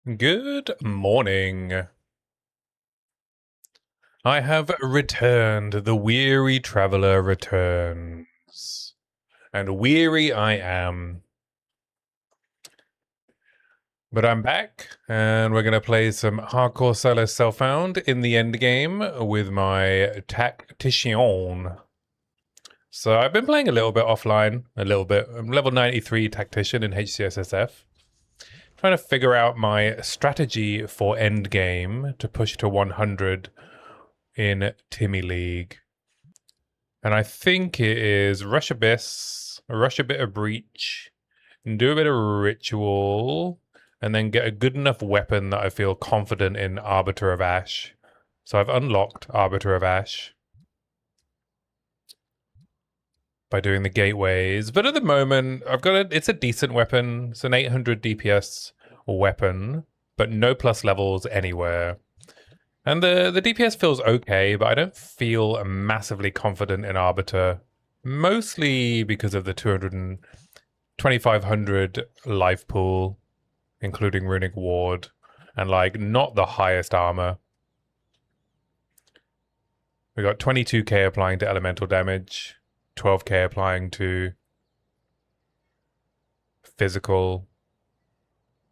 Good morning. I have returned. The weary traveler returns. And weary I am. But I'm back, and we're going to play some hardcore solo self-found in the endgame with my Tactician. So I've been playing a little bit offline, a little bit. I'm level 93 Tactician in HCSSF. Trying to figure out my strategy for endgame to push to 100 in Timmy League. And I think it is Rush Abyss, rush a bit of Breach, and do a bit of Ritual, and then get a good enough weapon that I feel confident in Arbiter of Ash. So I've unlocked Arbiter of Ash by doing the gateways. But at the moment, I've got it's a decent weapon. It's an 800 DPS weapon, but no plus levels anywhere. And the DPS feels okay, but I don't feel massively confident in Arbiter. Mostly because of the 2,500 life pool, including Runic Ward, and like not the highest armor. We got 22k applying to elemental damage, 12k applying to physical.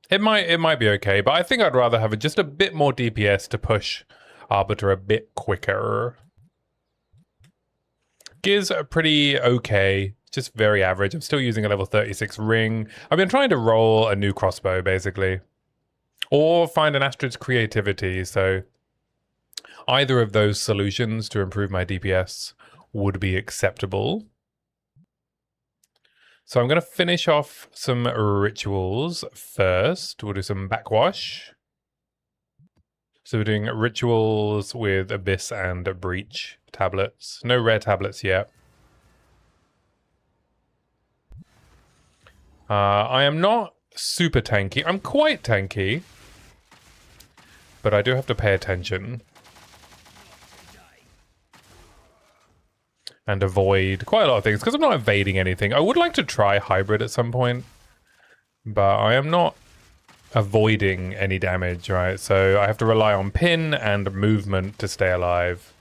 It might be okay, but I think I'd rather have just a bit more DPS to push Arbiter a bit quicker. Gears are pretty okay, just very average. I'm still using a level 36 ring. I've been trying to roll a new crossbow, basically. Or find an Astrid's creativity, so either of those solutions to improve my DPS would be acceptable. So I'm going to finish off some rituals first. We'll do some backwash. So we're doing rituals with Abyss and Breach tablets. No rare tablets yet. I am not super tanky. I'm quite tanky. But I do have to pay attention. And avoid quite a lot of things, because I'm not evading anything. I would like to try hybrid at some point, but I am not avoiding any damage, right? So I have to rely on pin and movement to stay alive.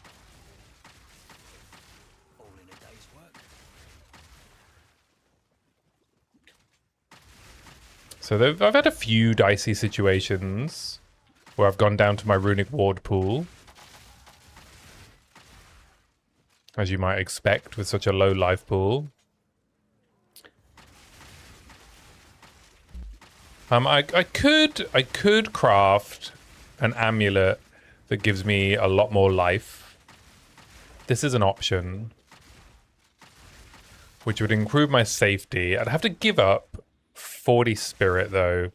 So I've had a few dicey situations where I've gone down to my Runic Ward pool, as you might expect with such a low life pool. I could craft an amulet that gives me a lot more life. This is an option, which would improve my safety. I'd have to give up 40 spirit though,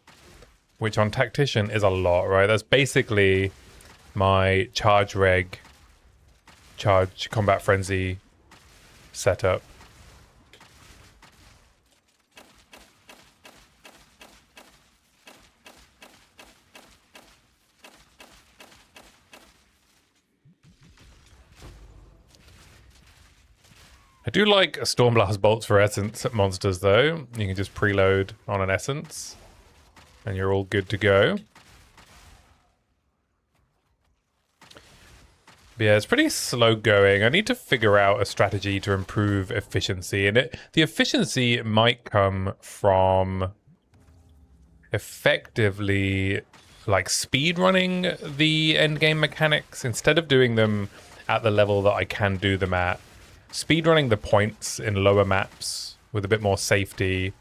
which on Tactician is a lot, right? That's basically my charge reg, charge combat frenzy setup. I do like Stormblast Bolts for essence monsters though. You can just preload on an essence and you're all good to go. But yeah, it's pretty slow going. I need to figure out a strategy to improve efficiency. And the efficiency might come from effectively like speed running the endgame mechanics instead of doing them at the level that I can do them at. Speedrunning the points in lower maps with a bit more safety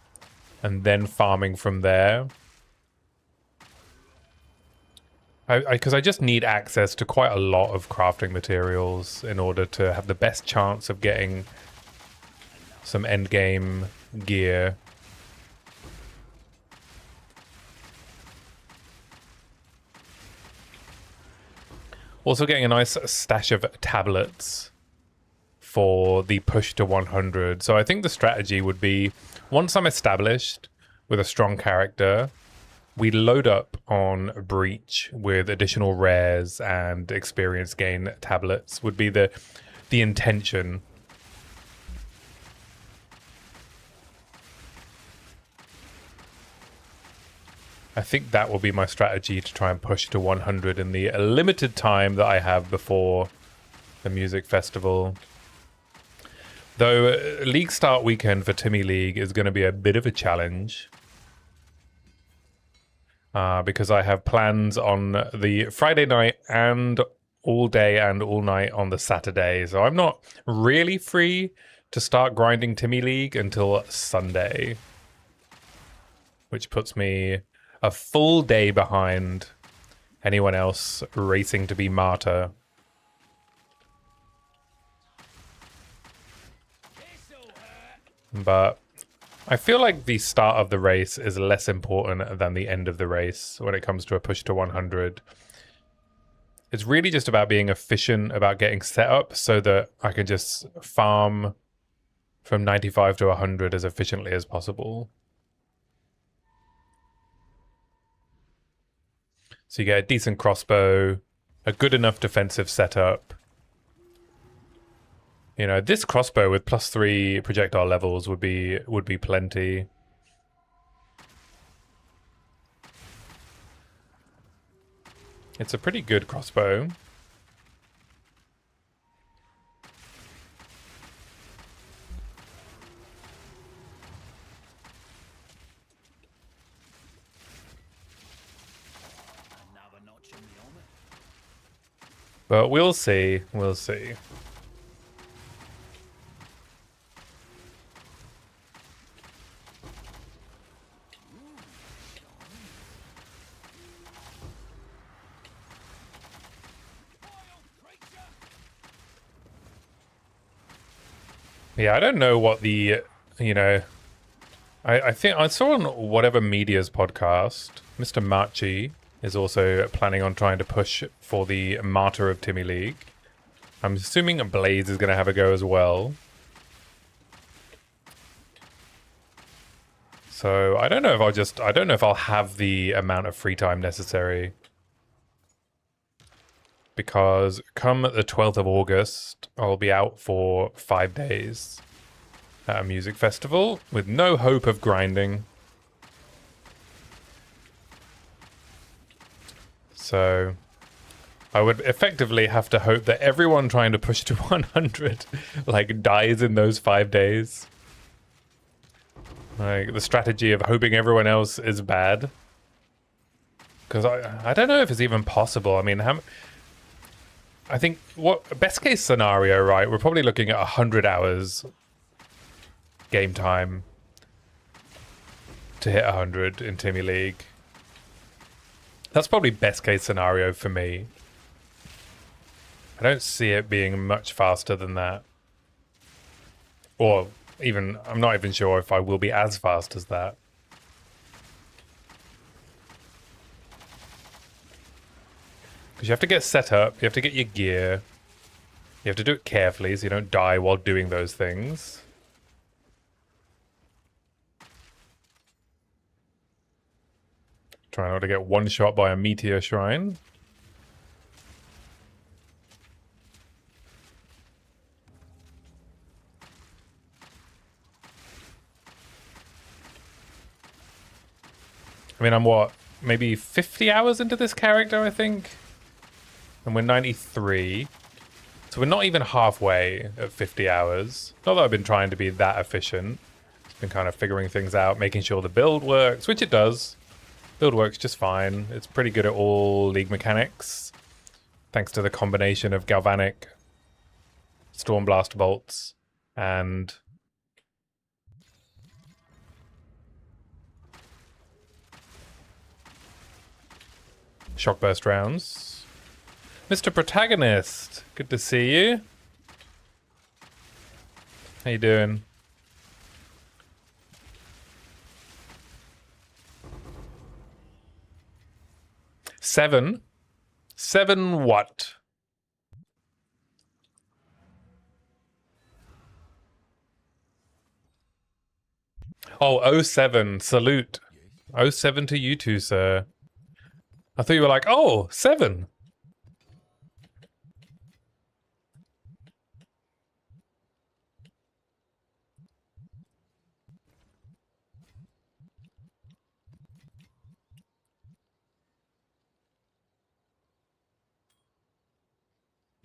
and then farming from there. Because I just need access to quite a lot of crafting materials in order to have the best chance of getting some endgame gear. Also getting a nice stash of tablets for the push to 100. So I think the strategy would be, once I'm established with a strong character, we load up on Breach with additional rares and experience gain tablets would be the intention. I think that will be my strategy to try and push to 100 in the limited time that I have before the music festival. Though League Start weekend for Timmy League is going to be a bit of a challenge. Because I have plans on the Friday night and all day and all night on the Saturday. So I'm not really free to start grinding Timmy League until Sunday. Which puts me a full day behind anyone else racing to be Martyr. But I feel like the start of the race is less important than the end of the race when it comes to a push to 100. It's really just about being efficient, about getting set up so that I can just farm from 95 to 100 as efficiently as possible. So you get a decent crossbow, a good enough defensive setup. You know, this crossbow with +3 projectile levels would be plenty. It's a pretty good crossbow. But we'll see. We'll see. Yeah, I don't know what the, you know, I think I saw on whatever media's podcast, Mr. Machi is also planning on trying to push for the Martyr of Timmy League. I'm assuming Blaze is going to have a go as well. So I don't know if I don't know if I'll have the amount of free time necessary. Because come the 12th of August, I'll be out for 5 days at a music festival with no hope of grinding. So I would effectively have to hope that everyone trying to push to 100 like dies in those 5 days. Like the strategy of hoping everyone else is bad. Because I don't know if it's even possible. I mean, I think what best case scenario, right? We're probably looking at 100 hours game time to hit 100 in Timmy League. That's probably best case scenario for me. I don't see it being much faster than that. Or even, I'm not even sure if I will be as fast as that. Because you have to get set up, you have to get your gear. You have to do it carefully so you don't die while doing those things. Trying not to get one shot by a meteor shrine. I mean, I'm what, maybe 50 hours into this character, I think? And we're 93. So we're not even halfway at 50 hours. Not that I've been trying to be that efficient. It's been kind of figuring things out, making sure the build works, which it does. Build works just fine. It's pretty good at all league mechanics. Thanks to the combination of Galvanic Stormblast Bolts and Shockburst Rounds. Mr. Protagonist, good to see you. How you doing? Seven what? Oh, oh 07, salute. 07 to you too, sir. I thought you were like, oh, 7.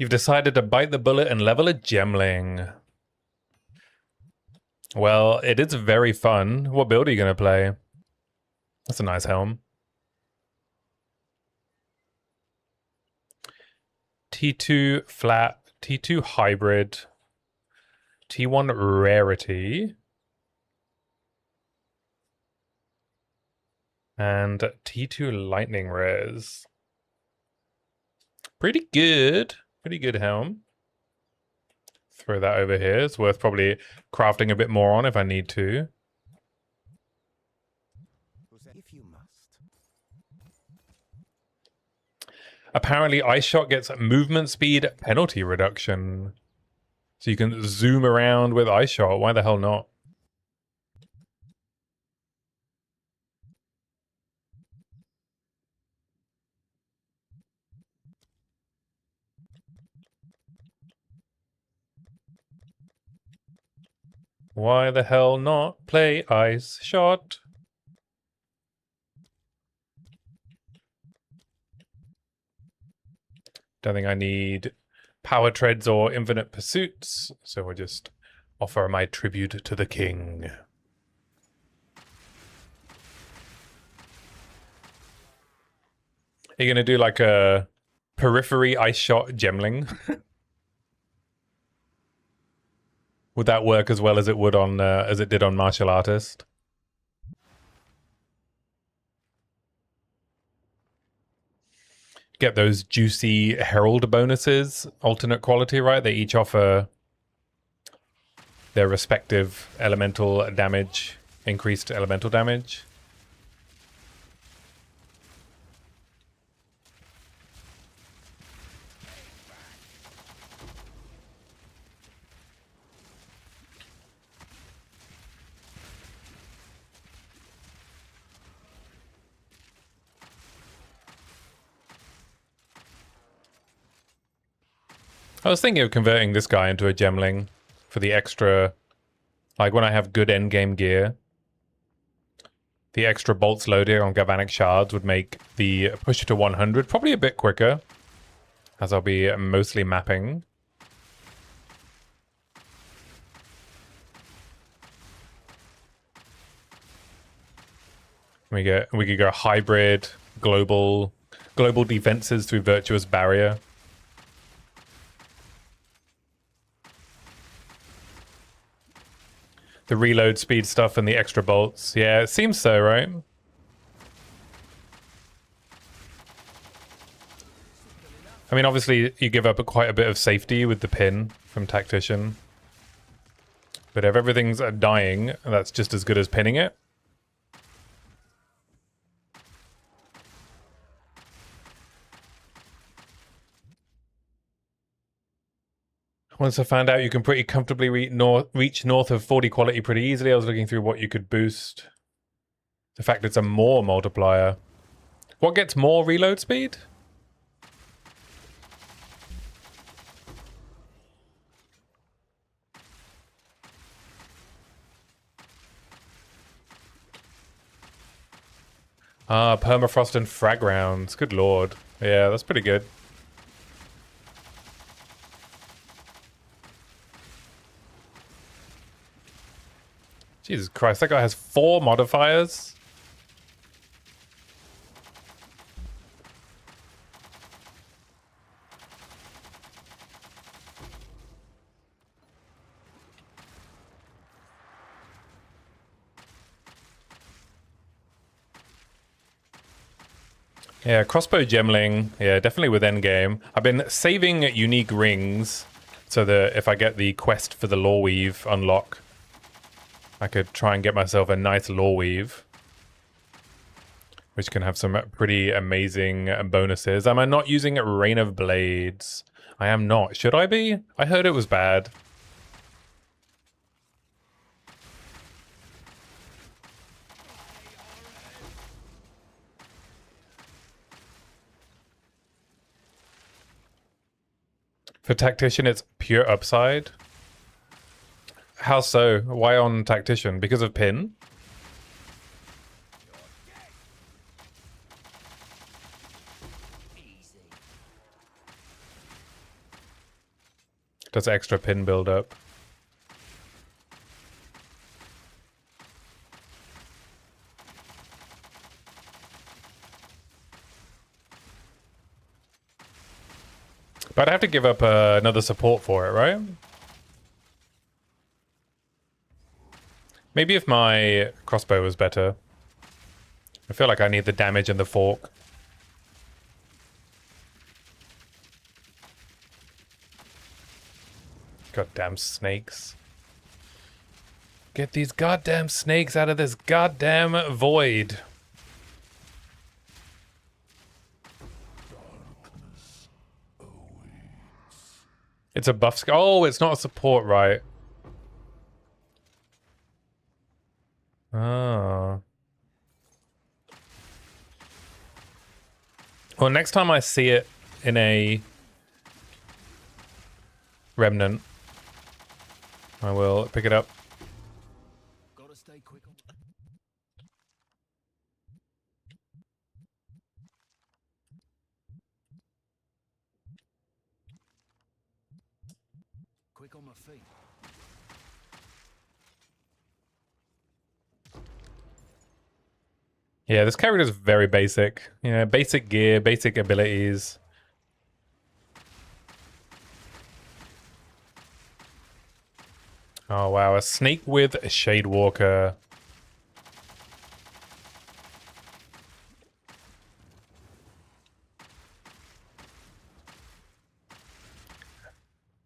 You've decided to bite the bullet and level a gemling. Well, it is very fun. What build are you going to play? That's a nice helm. T2 flat, T2 hybrid, T1 rarity, and T2 lightning rares. Pretty good helm. Throw that over here. It's worth probably crafting a bit more on if I need to. If you must. Apparently, Ice Shot gets movement speed penalty reduction. So you can zoom around with Ice Shot. Why the hell not? Why the hell not play Ice Shot? Don't think I need power treads or infinite pursuits, so we'll just offer my tribute to the king. Are you gonna do like a periphery Ice Shot gemling? Would that work as well as it would on as it did on Martial Artist? Get those juicy Herald bonuses, alternate quality, right? They each offer their respective elemental damage, increased elemental damage. I was thinking of converting this guy into a gemling for the extra, like when I have good endgame gear. The extra bolts loaded on Galvanic Shards would make the push to 100 probably a bit quicker, as I'll be mostly mapping. We could go hybrid, global defenses through Virtuous Barrier. The reload speed stuff and the extra bolts. Yeah, it seems so, right? I mean, obviously, you give up quite a bit of safety with the pin from Tactician. But if everything's dying, that's just as good as pinning it. Once I found out you can pretty comfortably reach north of 40 quality pretty easily, I was looking through what you could boost. The fact it's a more multiplier. What gets more reload speed? Ah, permafrost and frag rounds. Good lord. Yeah, that's pretty good. Jesus Christ, that guy has 4 modifiers. Yeah, crossbow gemling. Yeah, definitely with endgame. I've been saving unique rings so that if I get the quest for the lore weave unlock, I could try and get myself a nice lore weave, which can have some pretty amazing bonuses. Am I not using Rain of Blades? I am not. Should I be? I heard it was bad. For Tactician, it's pure upside. How so? Why on Tactician? Because of pin? Does extra pin build up. But I'd have to give up another support for it, right? Maybe if my crossbow was better. I feel like I need the damage and the fork. Goddamn snakes. Get these goddamn snakes out of this goddamn void. It's a buff. Oh, it's not a support, right? Oh. Well, next time I see it in a remnant, I will pick it up. Gotta stay quick. Quick on my feet. Yeah, this character is very basic. You know, basic gear, basic abilities. Oh wow, a snake with a Shade Walker.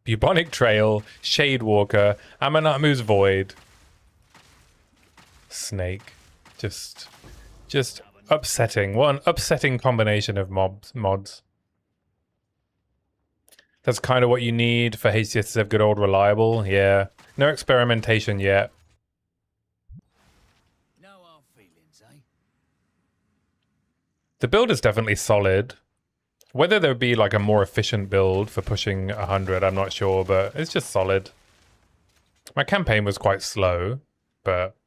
Bubonic Trail, Shade Walker, Amanatmu's Void. Snake. Just upsetting. What an upsetting combination of mods. That's kind of what you need for HCSSF good old reliable. Yeah. No experimentation yet. No hard feelings, eh? The build is definitely solid. Whether there would be like a more efficient build for pushing 100, I'm not sure, but it's just solid. My campaign was quite slow, but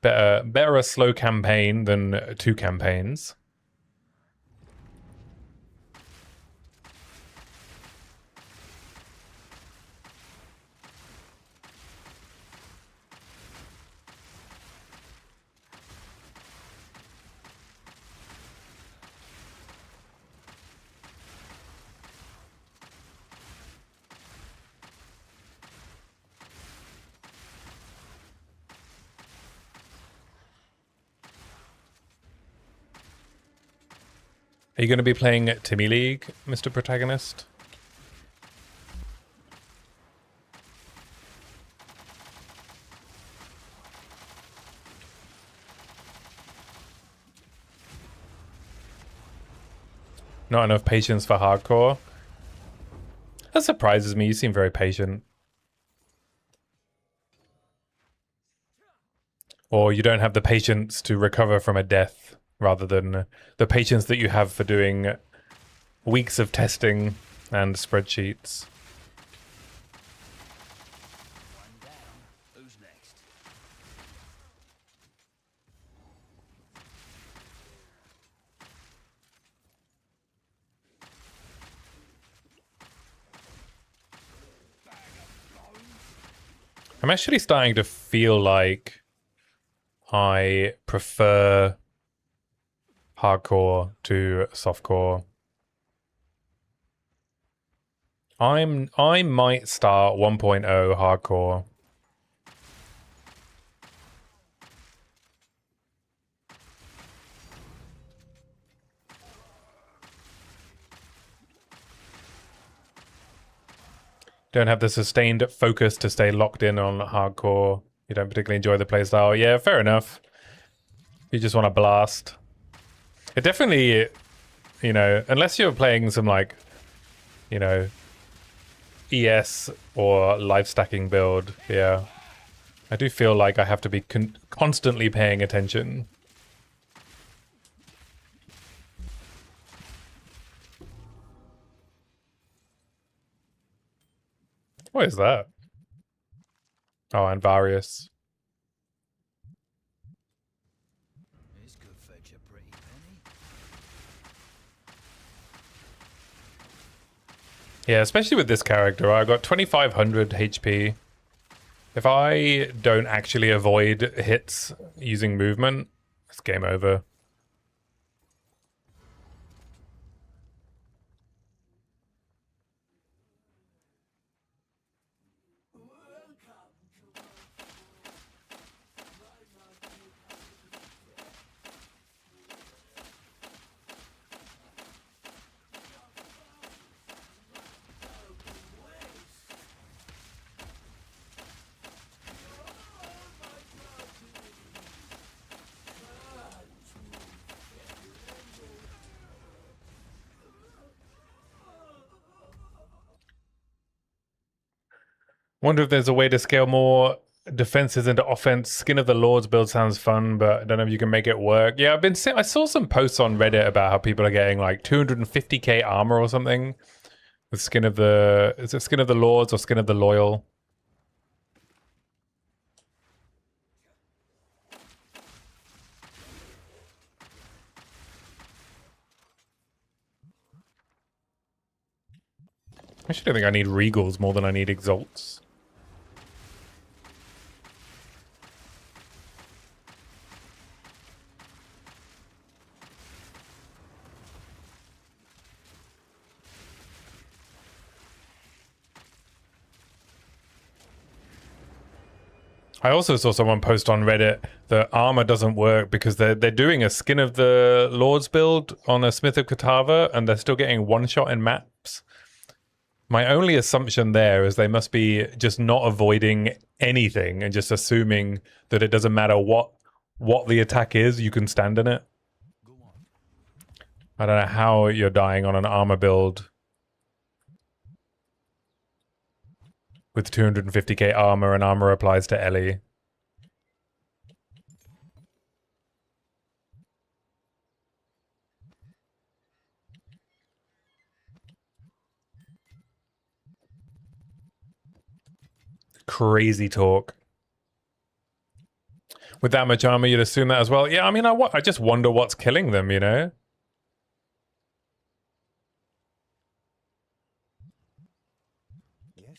better a slow campaign than 2 campaigns. Are you going to be playing Timmy League, Mr. Protagonist? Not enough patience for hardcore? That surprises me. You seem very patient. Or you don't have the patience to recover from a death, rather than the patience that you have for doing weeks of testing and spreadsheets. One down. Who's next? I'm actually starting to feel like I prefer hardcore to softcore. I might start 1.0 hardcore. Don't have the sustained focus to stay locked in on hardcore. You don't particularly enjoy the playstyle. Yeah, fair enough. You just want to blast. It definitely, you know, unless you're playing some like, you know, ES or life stacking build, yeah. I do feel like I have to be constantly paying attention. What is that? Oh, and Varius. This could fetch a pretty penny. Yeah, especially with this character. I got 2500 HP. If I don't actually avoid hits using movement, it's game over. Wonder if there's a way to scale more defenses into offense. Skin of the Lords build sounds fun, but I don't know if you can make it work. Yeah, I saw some posts on Reddit about how people are getting like 250k armor or something with Skin of the... Is it Skin of the Lords or Skin of the Loyal? I actually don't think I need Regals more than I need Exalts. I also saw someone post on Reddit that armor doesn't work because they're doing a Skin of the Lords build on a Smith of Katava and they're still getting one shot in maps. My only assumption there is they must be just not avoiding anything and just assuming that it doesn't matter what the attack is, you can stand in it. I don't know how you're dying on an armor build with 250k armor and armor applies to Ellie. Crazy talk. With that much armor, you'd assume that as well. Yeah, I mean, I just wonder what's killing them, you know? Yes.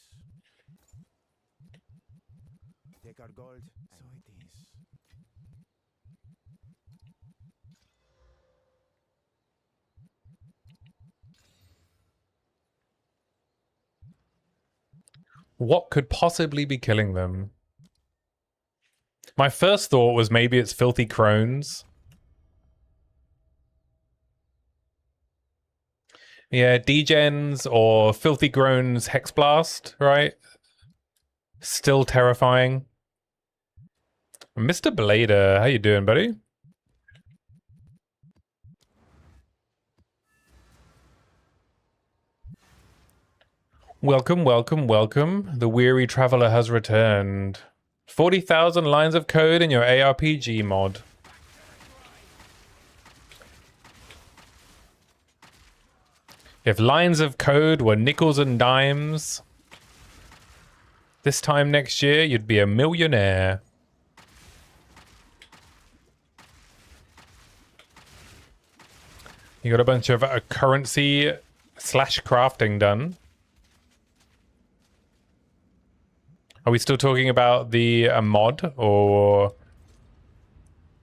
Take our gold. So it is. What could possibly be killing them? My first thought was maybe it's filthy crones. Yeah, degens or filthy crones hex blast, right? Still terrifying. Mr. Blader, how you doing, buddy? Welcome, welcome, welcome. The weary traveler has returned. 40,000 lines of code in your ARPG mod. If lines of code were nickels and dimes, this time next year you'd be a millionaire. You got a bunch of currency / crafting done. Are we still talking about the mod or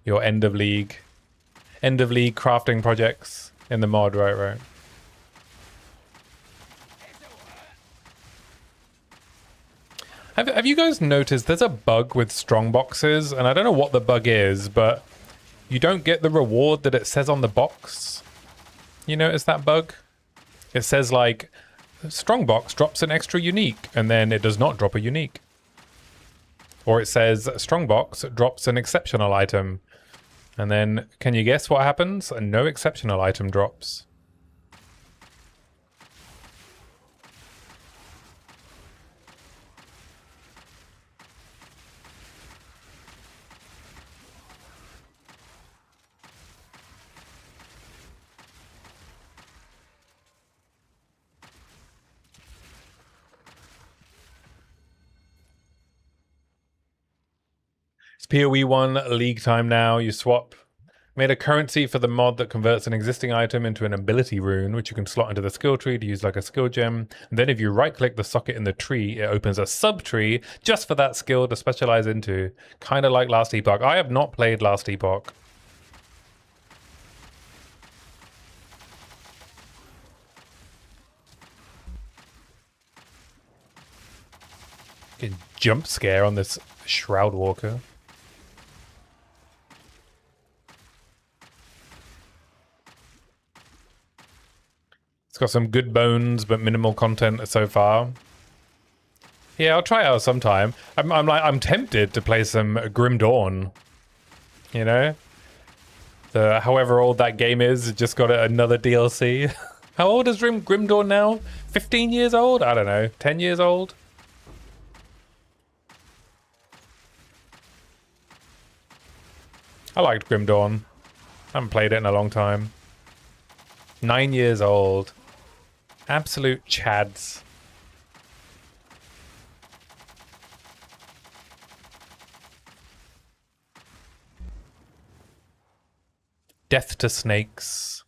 your end of league crafting projects in the mod? Right. Have you guys noticed there's a bug with strong boxes, and I don't know what the bug is, but you don't get the reward that it says on the box. You notice that bug? It says like strong box drops an extra unique, and then it does not drop a unique. Or it says Strongbox drops an exceptional item. And then, can you guess what happens? No exceptional item drops. It's POE 1 league time now. You swap Made a currency for the mod that converts an existing item into an ability rune, which you can slot into the skill tree to use like a skill gem. And then if you right-click the socket in the tree, it opens a sub-tree just for that skill to specialize into. Kind of like Last Epoch. I have not played Last Epoch. Get jump scare on this Shroud Walker. It's got some good bones, but minimal content so far. Yeah, I'll try it out sometime. I'm tempted to play some Grim Dawn. You know, however old that game is, it just got another DLC. How old is Grim Dawn now? 15 years old? I don't know. 10 years old? I liked Grim Dawn. I haven't played it in a long time. 9 years old. Absolute chads. Death to snakes.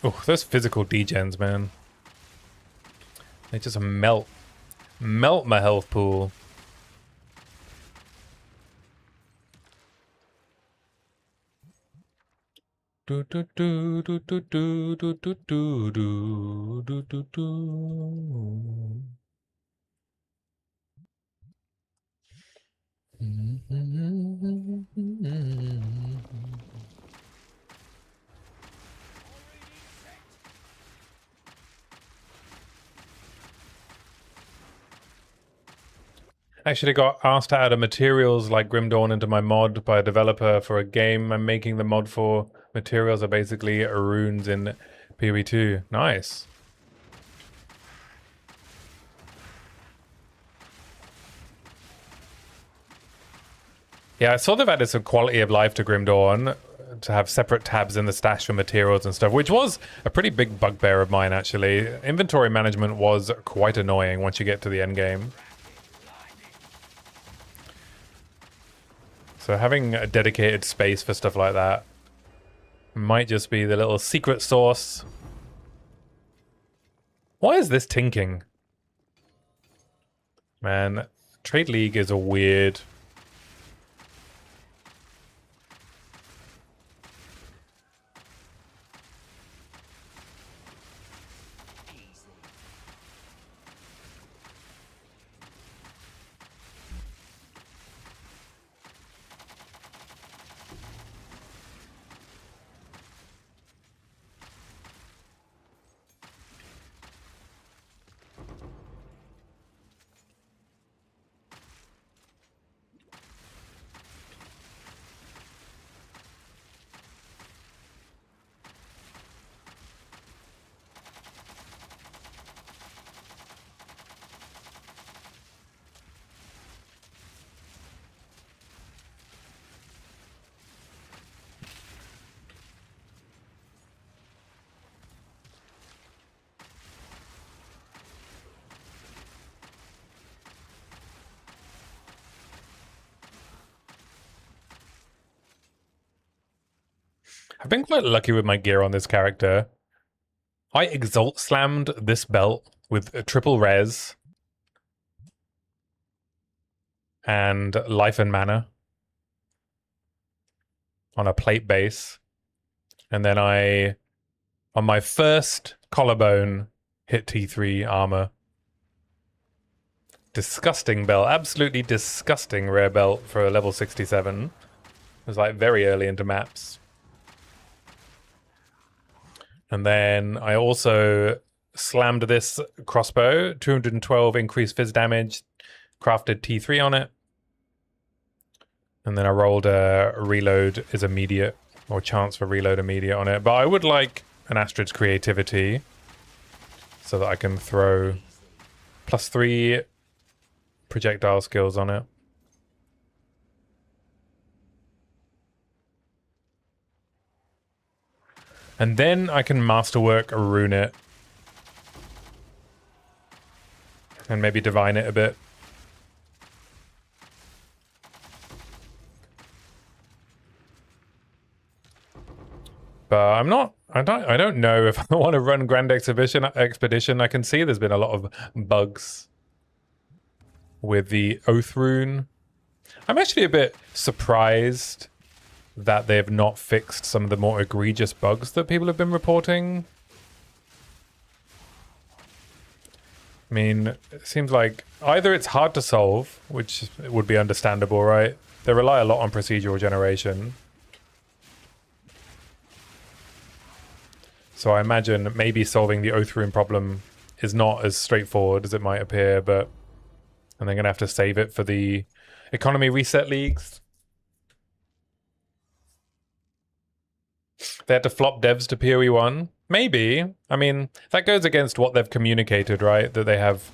Oh, those physical degens, man. They just melt my health pool. Do do do do do do do do do do do do do. I should have got asked to add a materials like Grim Dawn into my mod by a developer for a game I'm making. The mod for materials are basically runes in POE 2. Nice. Yeah, I saw they've added some quality of life to Grim Dawn to have separate tabs in the stash for materials and stuff, which was a pretty big bugbear of mine, actually. Inventory management was quite annoying once you get to the end game. So having a dedicated space for stuff like that might just be the little secret sauce. Why is this tinking? Man, Trade League is a weird... I've been quite lucky with my gear on this character. I Exalt slammed this belt with a triple res and life and mana on a plate base. And then I, on my first collarbone, hit T3 armor. Disgusting belt. Absolutely disgusting rare belt for a level 67. It was like very early into maps. And then I also slammed this crossbow, 212 increased fizz damage, crafted T3 on it. And then I rolled a reload is immediate, or chance for reload immediate on it. But I would like an Astrid's creativity so that I can throw +3 projectile skills on it. And then I can masterwork rune it. and maybe divine it a bit. But I'm not. I don't know if I want to run Grand Expedition. I can see there's been a lot of bugs with the Oath Rune. I'm actually a bit surprised that they've not fixed some of the more egregious bugs that people have been reporting. I mean, it seems like either it's hard to solve, which would be understandable, right? They rely a lot on procedural generation. So I imagine maybe solving the Oath Rune problem is not as straightforward as it might appear, but... And they're going to have to save it for the economy reset leagues. They had to flop devs to POE 1. Maybe. I mean, that goes against what they've communicated, right? That they have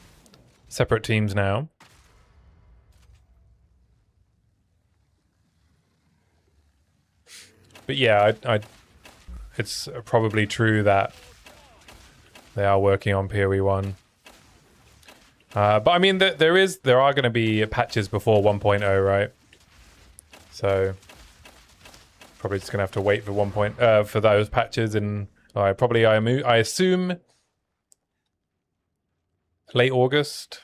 separate teams now. But yeah, it's probably true that they are working on POE 1. But I mean, there are going to be patches before 1.0, right? So probably just going to have to wait for for those patches, and I assume late August.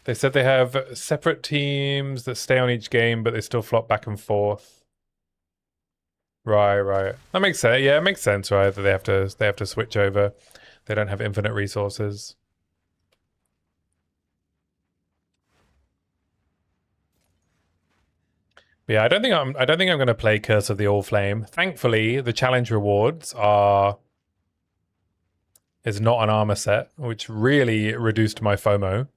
They said they have separate teams that stay on each game, but they still flop back and forth. Right. That makes sense. Yeah, it makes sense, right? That they have to switch over. They don't have infinite resources. But yeah, I don't think I'm going to play Curse of the All Flame. Thankfully, the challenge rewards is not an armor set, which really reduced my FOMO.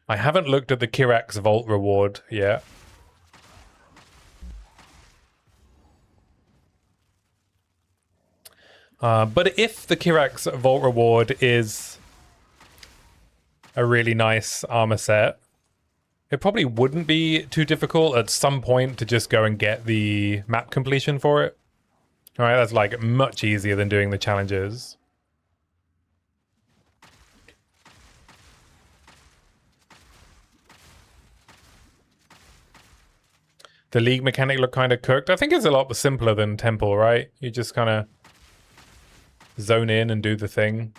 I haven't looked at the Kirax Vault reward yet. But if the Kirax Vault reward is a really nice armor set, it probably wouldn't be too difficult at some point to just go and get the map completion for it. All right, that's like much easier than doing the challenges. The league mechanic looked kind of cooked. I think it's a lot simpler than Temple, right? You just kind of zone in and do the thing.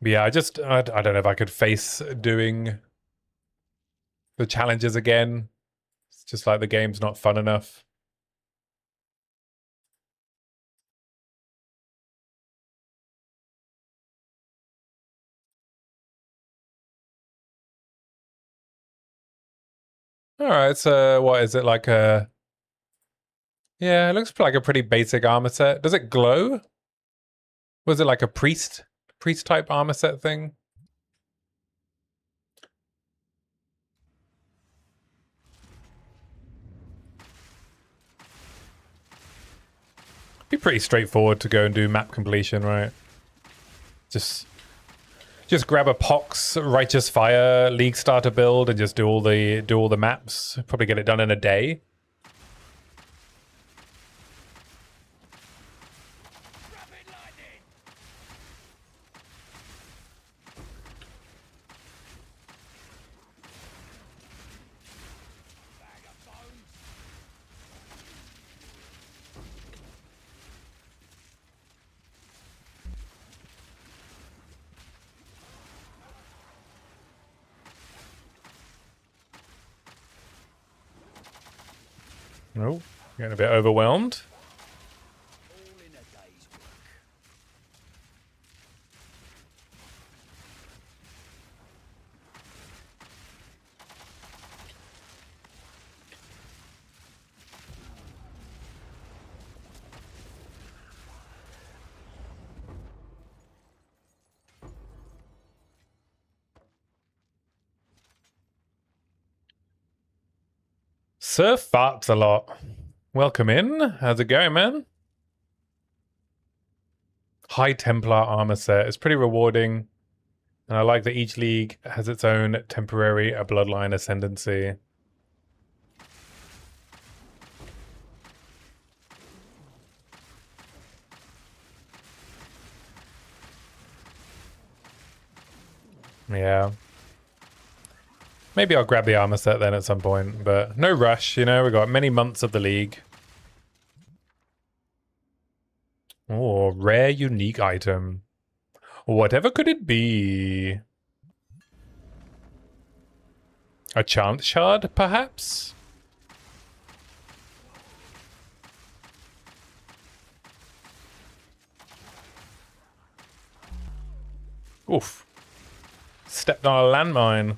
But yeah, I don't know if I could face doing the challenges again. It's just like the game's not fun enough. All right, so what is it like a... Yeah, it looks like a pretty basic armor set. Does it glow? Was it like a priest type armor set thing? Be pretty straightforward to go and do map completion, right? Just grab a Pox Righteous Fire League starter build and just do all the maps. Probably get it done in a day. Oh, getting a bit overwhelmed. All in a day's work. Sir farts a lot. Welcome in. How's it going, man? High Templar armor set. It's pretty rewarding. And I like that each league has its own temporary bloodline ascendancy. Yeah. Maybe I'll grab the armor set then at some point, but no rush, you know, we've got many months of the league. Oh, rare unique item. Whatever could it be? A chant shard, perhaps? Oof. Stepped on a landmine.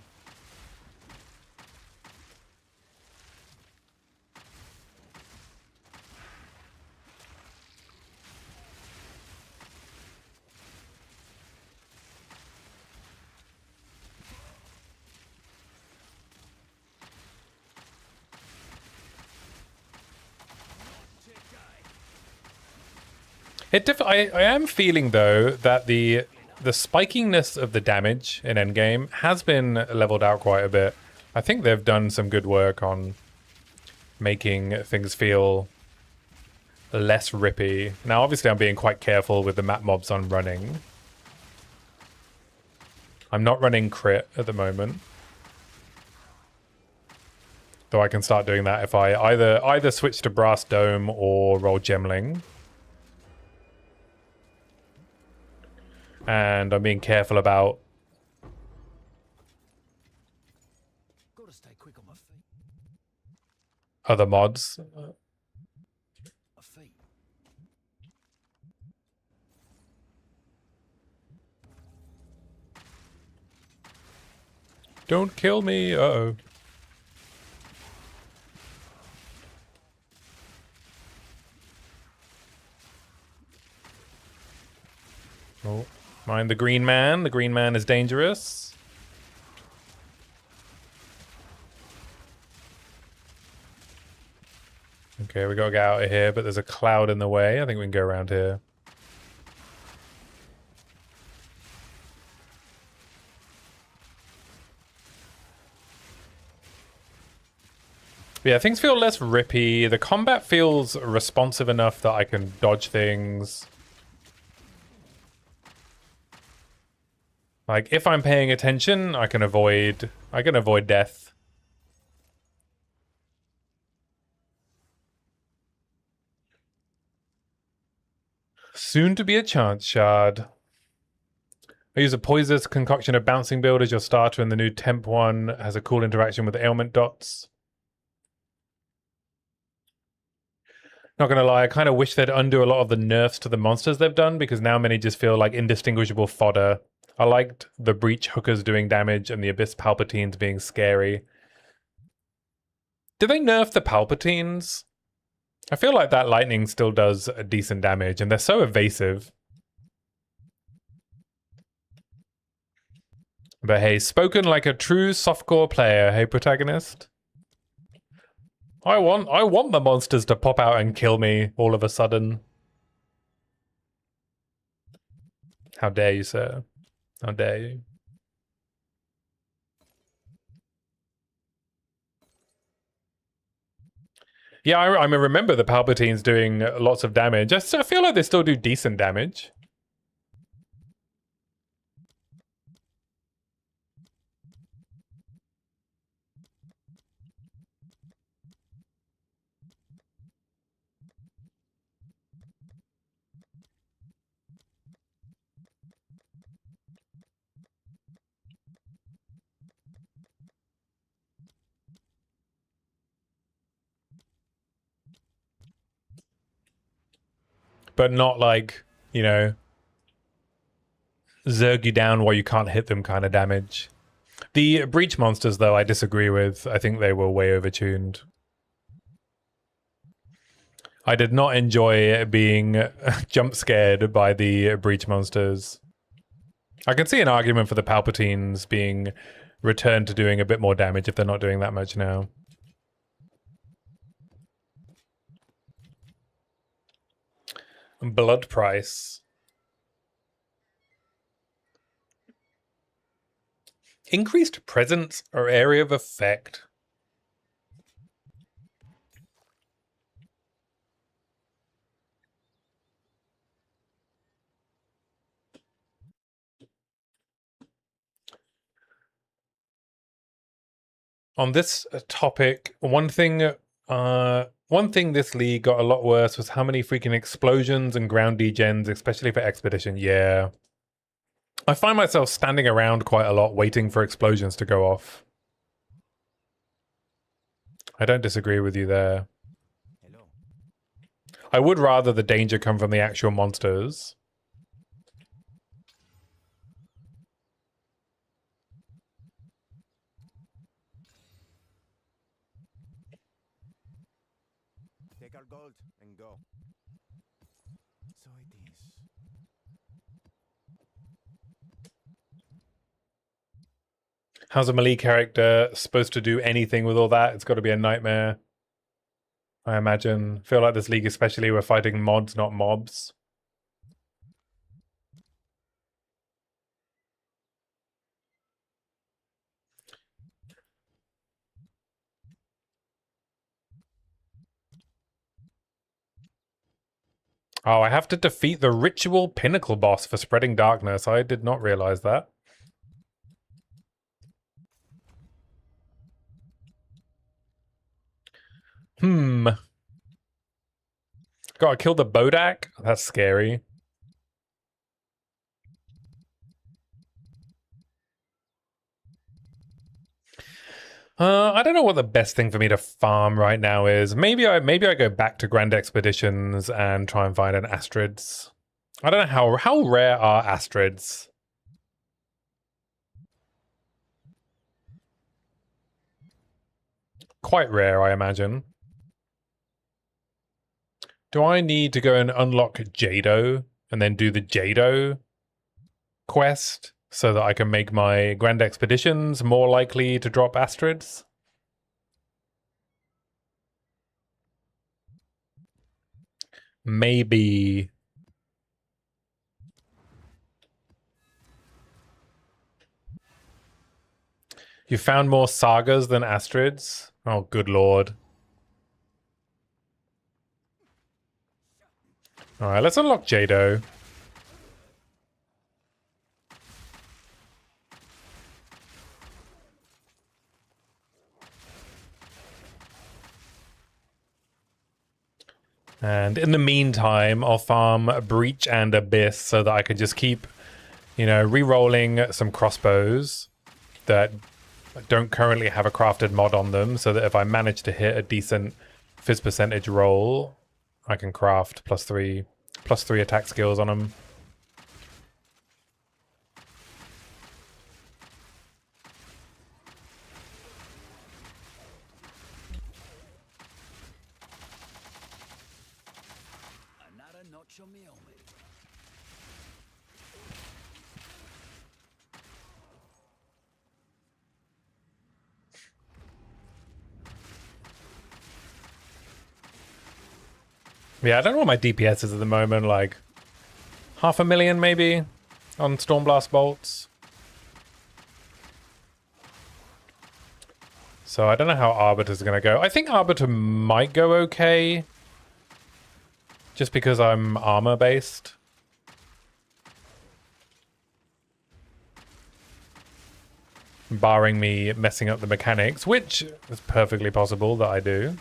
I am feeling though that the spikiness of the damage in Endgame has been leveled out quite a bit. I think they've done some good work on making things feel less rippy. Now obviously I'm being quite careful with the map mobs I'm running. I'm not running crit at the moment. Though I can start doing that if I either switch to Brass Dome or roll Gemling. And I'm being careful about Gotta stay quick on my feet. other mods. My feet. Don't kill me. Uh-oh. Oh, mind the green man. The green man is dangerous. Okay, we gotta get out of here, but there's a cloud in the way. I think we can go around here. Yeah, things feel less rippy. The combat feels responsive enough that I can dodge things. Like, if I'm paying attention, I can avoid death. Soon to be a chance shard. I use a poisonous concoction of bouncing build as your starter, and the new temp one has a cool interaction with ailment dots. Not gonna lie, I kind of wish they'd undo a lot of the nerfs to the monsters they've done, because now many just feel like indistinguishable fodder. I liked the breach hookers doing damage and the abyss palpatines being scary. Did they nerf the palpatines? I feel like that lightning still does a decent damage, and they're so evasive. But hey, spoken like a true softcore player, hey protagonist? I want the monsters to pop out and kill me all of a sudden. How dare you, sir? How dare you? Yeah, I remember the Palpatines doing lots of damage. I feel like they still do decent damage. But not like, you know, zerg you down while you can't hit them kind of damage. The breach monsters, though, I disagree with. I think they were way overtuned. I did not enjoy being jump scared by the breach monsters. I can see an argument for the Palpatines being returned to doing a bit more damage if they're not doing that much now. Blood price. Increased presence or area of effect. On this topic, one thing this league got a lot worse was how many freaking explosions and ground degens, especially for expedition. Yeah. I find myself standing around quite a lot waiting for explosions to go off. I don't disagree with you there. Hello. I would rather the danger come from the actual monsters. Take our gold and go. So it is. How's a melee character supposed to do anything with all that? It's got to be a nightmare, I imagine. Feel like this league especially, we're fighting mods, not mobs. Oh, I have to defeat the Ritual Pinnacle boss for spreading darkness. I did not realize that. Gotta kill the Bodak? That's scary. I don't know what the best thing for me to farm right now is. Maybe I go back to Grand Expeditions and try and find an Astrids. I don't know how rare are Astrids? Quite rare, I imagine. Do I need to go and unlock Jado and then do the Jado quest so that I can make my Grand Expeditions more likely to drop Astrids? Maybe. You found more sagas than Astrids? Oh, good lord. Alright, let's unlock Jado. And in the meantime, I'll farm Breach and Abyss so that I can just keep, you know, re-rolling some crossbows that don't currently have a crafted mod on them, so that if I manage to hit a decent fizz percentage roll, I can craft +3 attack skills on them. Another notch on me helmet. Yeah, I don't know what my DPS is at the moment, like 500,000 maybe on Stormblast Bolts. So I don't know how Arbiter's going to go. I think Arbiter might go okay, just because I'm armor based. Barring me messing up the mechanics, which is perfectly possible that I do.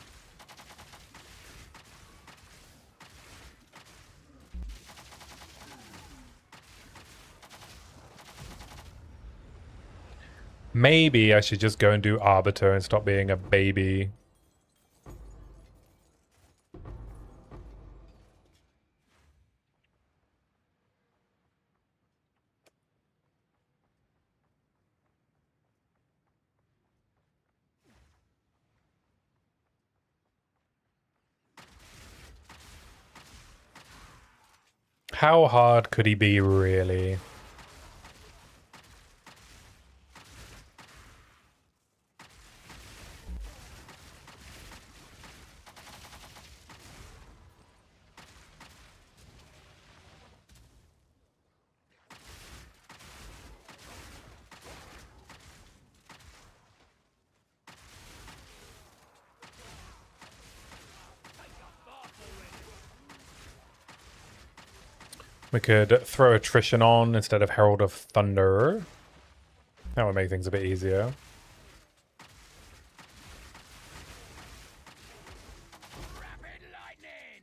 Maybe I should just go and do Arbiter and stop being a baby. How hard could he be, really? We could throw Attrition on instead of Herald of Thunder. That would make things a bit easier. Rapid lightning.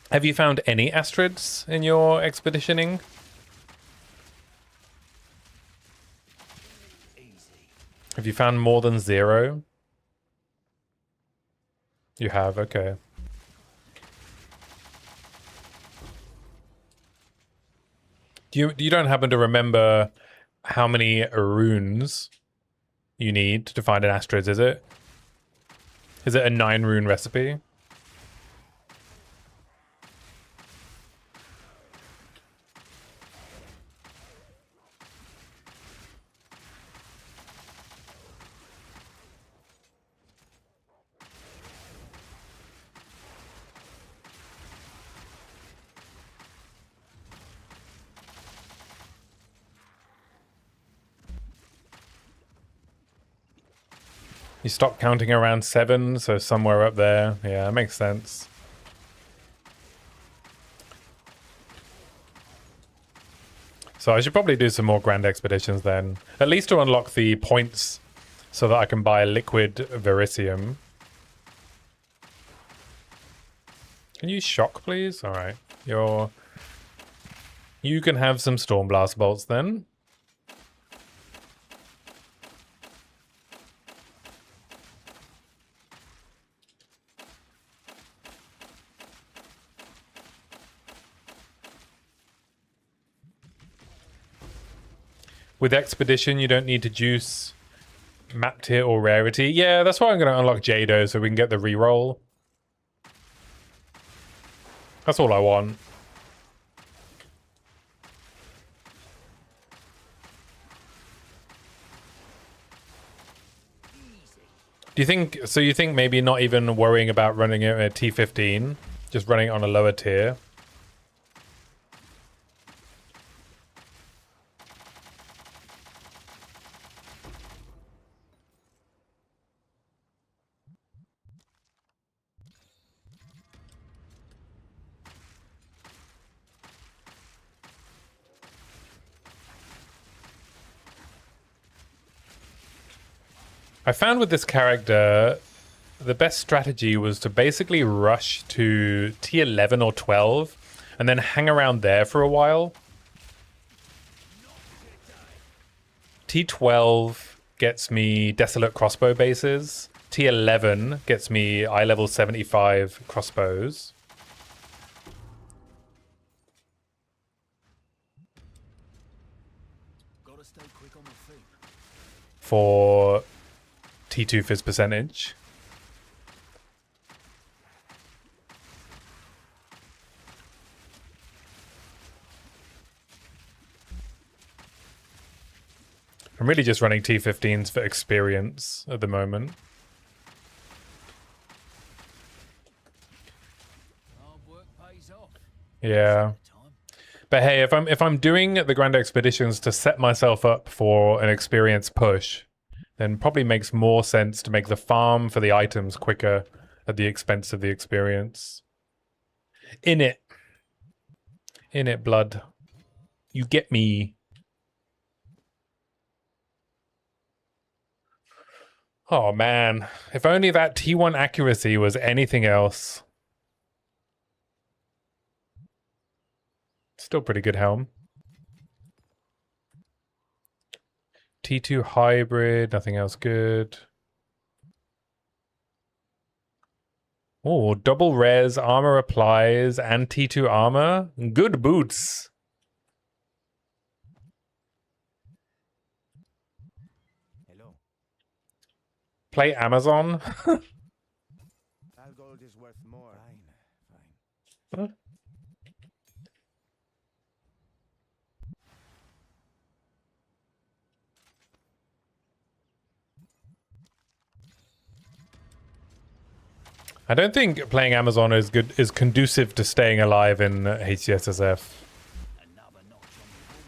Have you found any Astrids in your expeditioning? Have you found more than 0? You have, okay. You don't happen to remember how many runes you need to find an Astrids, is it? Is it a 9 rune recipe? You stopped counting around 7, so somewhere up there. Yeah, that makes sense. So I should probably do some more grand expeditions then. At least to unlock the points so that I can buy liquid verisium. Can you shock, please? Alright. You can have some Stormblast Bolts then. With Expedition, you don't need to juice map tier or rarity. Yeah, that's why I'm going to unlock Jado so we can get the reroll. That's all I want. Do you think, so you think maybe not even worrying about running it at T15, just running it on a lower tier? I found with this character, the best strategy was to basically rush to T11 or 12 and then hang around there for a while. T12 gets me Desolate Crossbow bases. T11 gets me eye level 75 crossbows. Gotta stay quick on my feet. For T2 fizz percentage. I'm really just running T15s for experience at the moment. Hard work pays off. Yeah. But hey, if I'm doing the Grand Expeditions to set myself up for an experience push, then probably makes more sense to make the farm for the items quicker at the expense of the experience. In it, blood. You get me. Oh man, if only that T1 accuracy was anything else. Still pretty good helm. T2 hybrid, nothing else good. Oh, double res, armor applies, and T2 armor. Good boots. Hello. Play Amazon. All gold is worth more. Fine. Huh? I don't think playing Amazon is conducive to staying alive in HCSSF. Another notch on the helmet.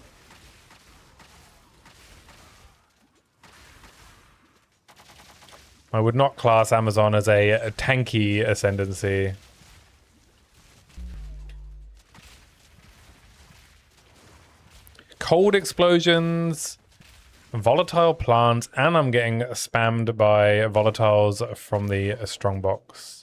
I would not class Amazon as a tanky ascendancy. Cold explosions, volatile plants, and I'm getting spammed by volatiles from the strongbox.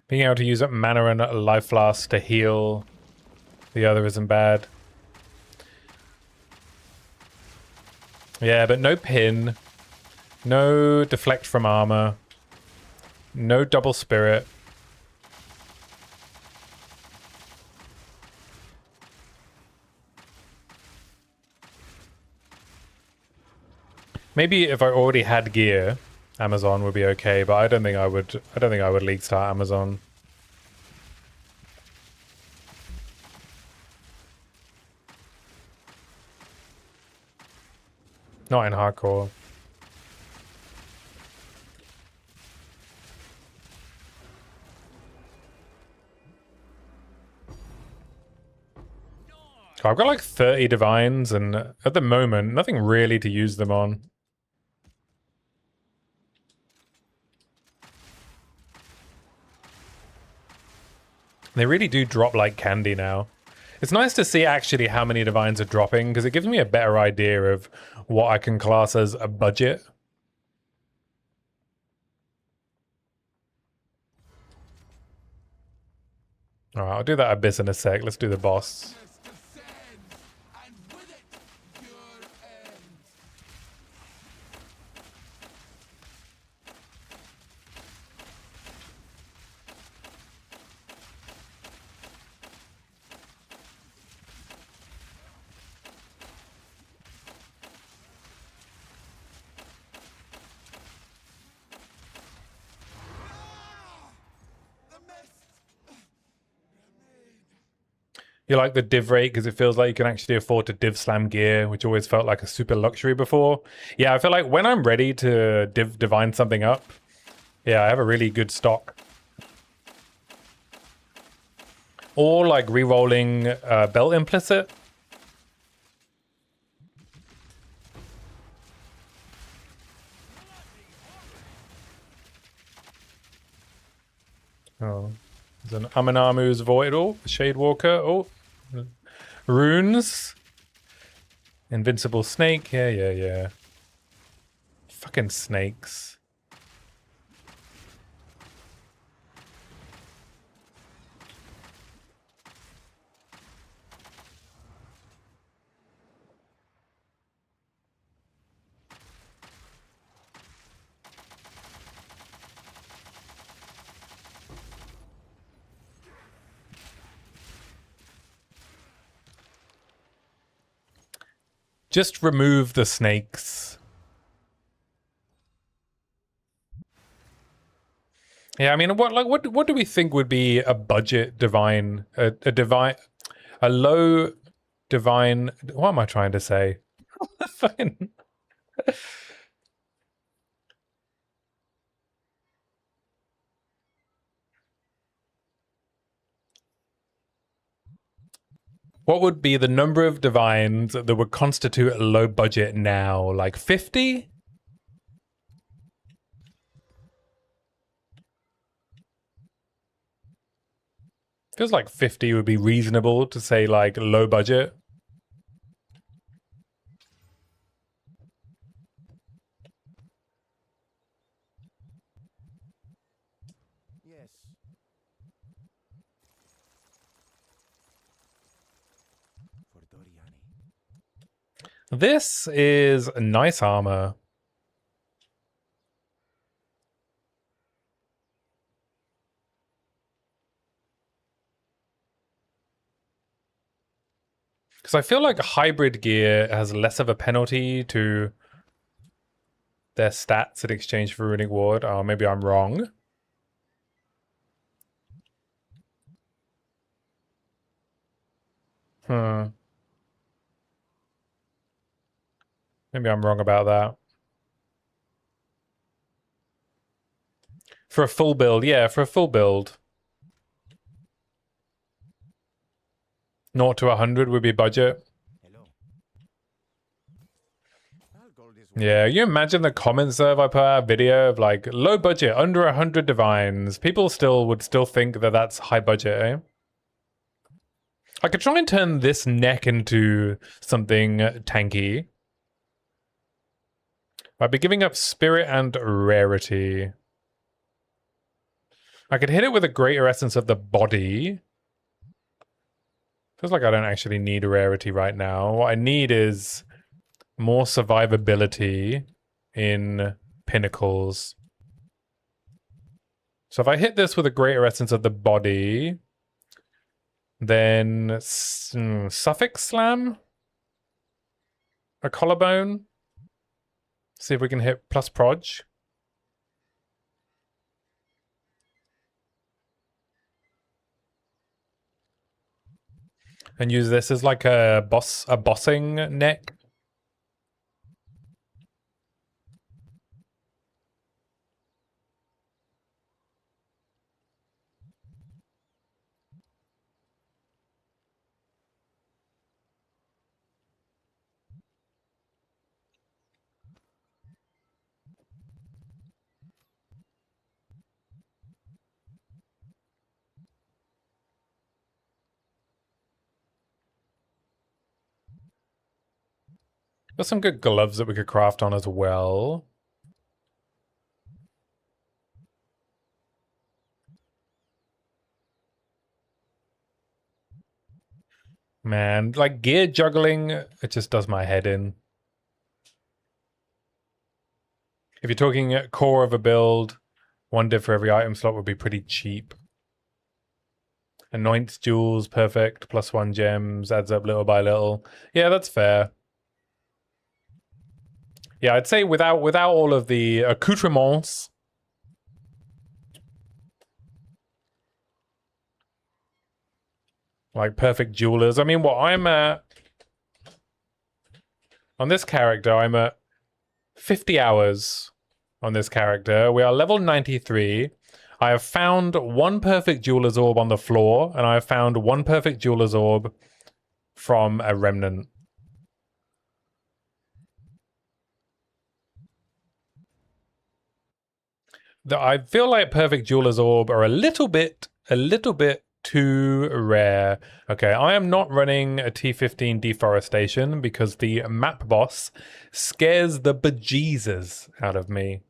Being able to use mana and life flask to heal the other isn't bad. Yeah, but no pin, no deflect from armor, no double spirit. Maybe if I already had gear, Amazon would be okay, but I don't think I would league start Amazon. Not in hardcore. I've got like 30 divines, and at the moment, nothing really to use them on. They really do drop like candy now. It's nice to see actually how many divines are dropping, because it gives me a better idea of what I can class as a budget. Alright, I'll do that abyss in a sec. Let's do the boss. You like the div rate because it feels like you can actually afford to div slam gear, which always felt like a super luxury before. Yeah, I feel like when I'm ready to divine something up, yeah, I have a really good stock. Or like re-rolling belt implicit. Oh, there's an Aminamu's Voidal, Shade Walker. Oh, runes. Invincible snake. Yeah. Fucking snakes. Just remove the snakes. Yeah, I mean, what do we think would be a budget divine, a low divine? What am I trying to say? Fucking. What would be the number of divines that would constitute a low budget now? Like 50? Feels like 50 would be reasonable to say, like, low budget. Yes. For Doriani. This is nice armor. Because I feel like hybrid gear has less of a penalty to their stats in exchange for Runic Ward. Oh, maybe I'm wrong. Hmm. Maybe I'm wrong about that. For a full build, yeah, for a full build. 0 to 100 would be budget. Hello. I'll go this way. Yeah, you imagine the comments though if I put out a video of like low budget, under 100 divines. People would still think that that's high budget, eh? I could try and turn this neck into something tanky. I'd be giving up spirit and rarity. I could hit it with a greater essence of the body. Feels like I don't actually need a rarity right now. What I need is more survivability in pinnacles. So if I hit this with a greater essence of the body, then suffix slam? A collarbone? See if we can hit plus proj. And use this as like a bossing neck. There's some good gloves that we could craft on as well. Man, like gear juggling, it just does my head in. If you're talking core of a build, 1 div for every item slot would be pretty cheap. Anoints jewels, perfect, +1 gems, adds up little by little. Yeah, that's fair. Yeah, I'd say without all of the accoutrements. Like perfect jewelers. I mean, what I'm at on this character, I'm at 50 hours on this character. We are level 93. I have found 1 perfect jeweler's orb on the floor, and I have found 1 perfect jeweler's orb from a remnant. I feel like perfect jeweler's orb are a little bit too rare. Okay, I am not running a T15 deforestation because the map boss scares the bejesus out of me.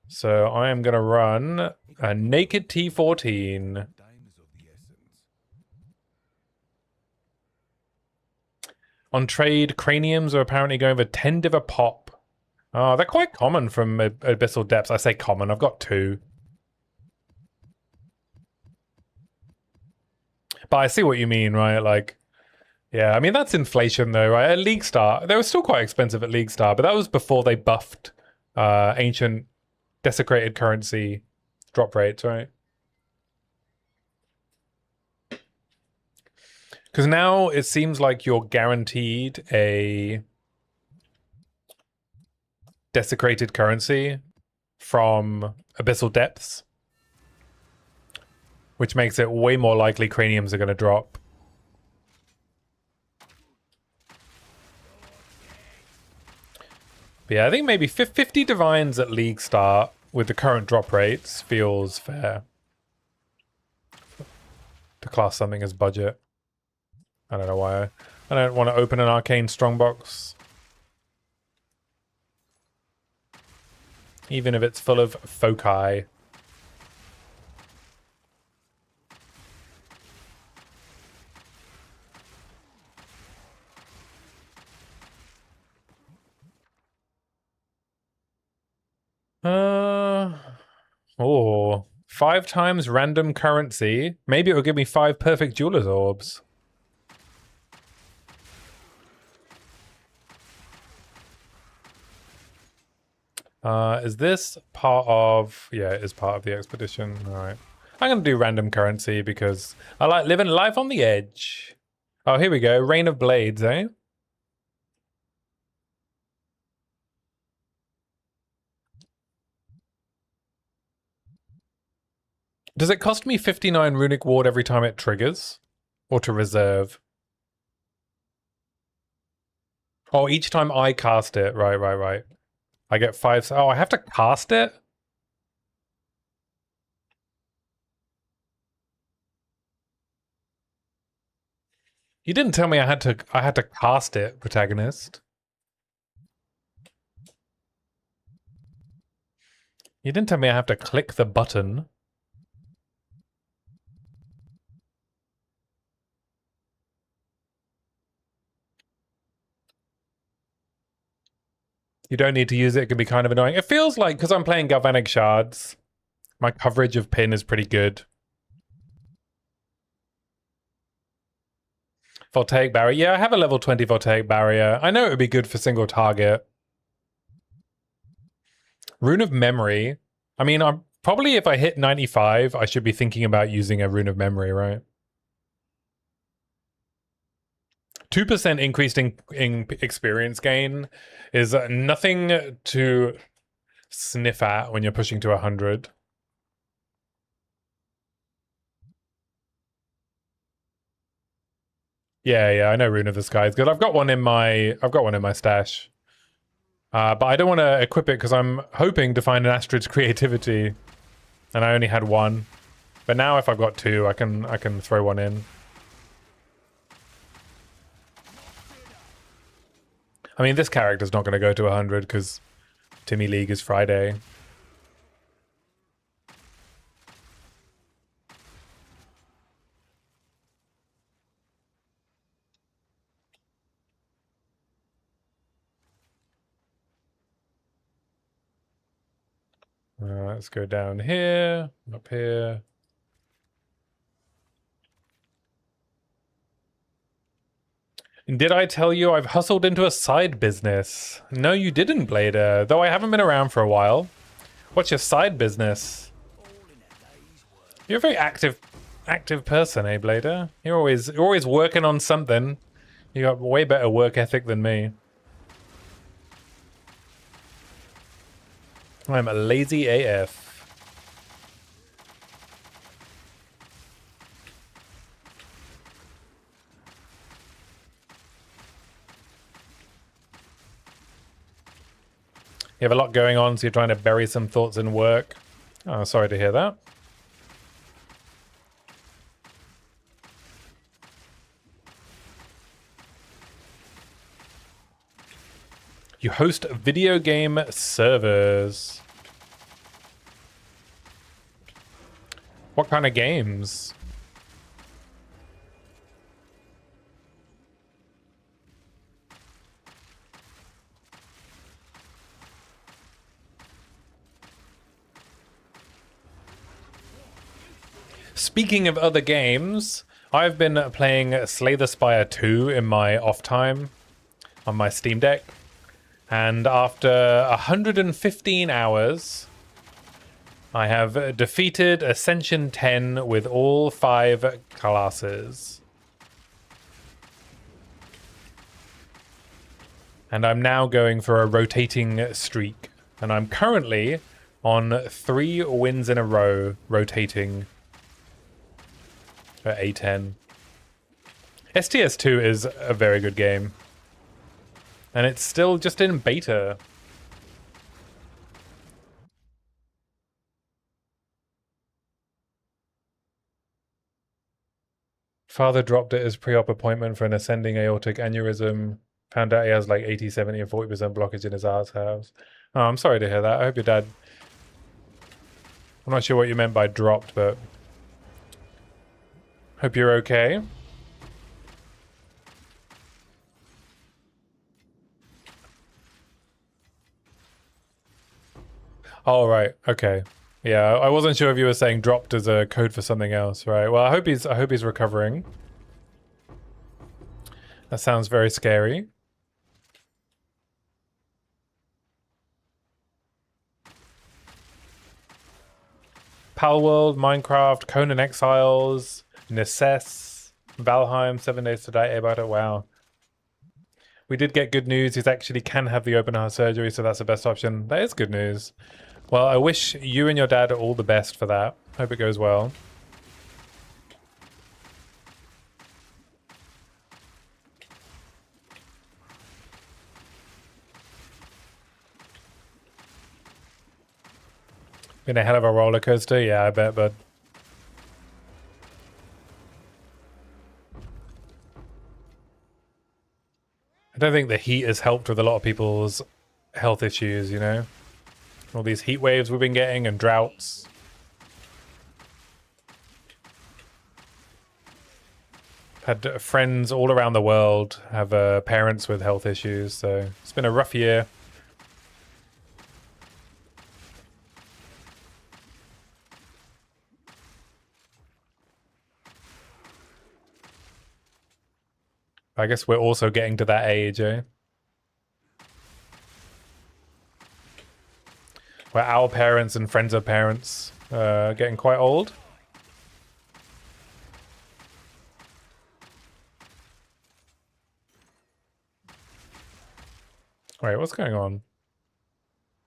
So I am gonna run a naked T14. On trade, craniums are apparently going for 10 div a pop. Oh, they're quite common from Abyssal Depths. I say common, I've got 2. But I see what you mean, right? Like, yeah, I mean, that's inflation though, right? At League Star, they were still quite expensive at League Star, but that was before they buffed ancient desecrated currency drop rates, right? Because now it seems like you're guaranteed a desecrated currency from Abyssal Depths, which makes it way more likely craniums are going to drop. But yeah, I think maybe 50 divines at League start with the current drop rates feels fair. To class something as budget. I don't know why. I don't want to open an arcane strongbox. Even if it's full of foci. Oh, 5 times random currency. Maybe it will give me 5 perfect jeweler's orbs. Is this part of... Yeah, it is part of the expedition. All right. I'm going to do random currency because I like living life on the edge. Oh, here we go. Rain of Blades, eh? Does it cost me 59 Runic Ward every time it triggers? Or to reserve? Oh, each time I cast it. Right. I get 5. Oh, I have to cast it? You didn't tell me I had to cast it, protagonist. You didn't tell me I have to click the button. You don't need to use it. It can be kind of annoying. It feels like, because I'm playing Galvanic Shards, my coverage of pin is pretty good. Voltaic Barrier. Yeah, I have a level 20 Voltaic Barrier. I know it would be good for single target. Rune of Memory. I mean, I'm probably, if I hit 95, I should be thinking about using a Rune of Memory, right? 2% increased in experience gain is nothing to sniff at when you're pushing to 100. Yeah, I know Rune of the Sky is good. I've got one in my stash. But I don't want to equip it because I'm hoping to find an Astrid's Creativity, and I only had one. But now if I've got 2, I can throw one in. I mean, this character's not going to go to 100 because Timmy League is Friday. Let's go down here, up here. Did I tell you I've hustled into a side business? No, you didn't, Blader. Though I haven't been around for a while. What's your side business? You're a very active person, eh, Blader? You're always working on something. You got way better work ethic than me. I'm a lazy AF. You have a lot going on, so you're trying to bury some thoughts in work. Oh, sorry to hear that. You host video game servers. What kind of games? Speaking of other games, I've been playing Slay the Spire 2 in my off time on my Steam Deck. And after 115 hours, I have defeated Ascension 10 with all 5 classes. And I'm now going for a rotating streak. And I'm currently on 3 wins in a row, rotating at A10. STS2 is a very good game. And it's still just in beta. Father dropped it as pre-op appointment for an ascending aortic aneurysm. Found out he has like 80, 70, and 40% blockage in his arse house. Oh, I'm sorry to hear that. I hope your dad... I'm not sure what you meant by dropped, but... Hope you're okay. Oh, right. Okay. Yeah, I wasn't sure if you were saying dropped as a code for something else, right? Well, I hope he's recovering. That sounds very scary. Palworld, Minecraft, Conan Exiles, Necess, Valheim, 7 Days to Die, about it. Wow. We did get good news. He actually can have the open heart surgery, so that's the best option. That is good news. Well, I wish you and your dad all the best for that. Hope it goes well. Been a hell of a roller coaster, yeah, I bet, bud. I don't think the heat has helped with a lot of people's health issues, you know? All these heat waves we've been getting and droughts. Had friends all around the world have parents with health issues, so it's been a rough year. I guess we're also getting to that age, eh? Where our parents and friends of parents are getting quite old. Wait, what's going on?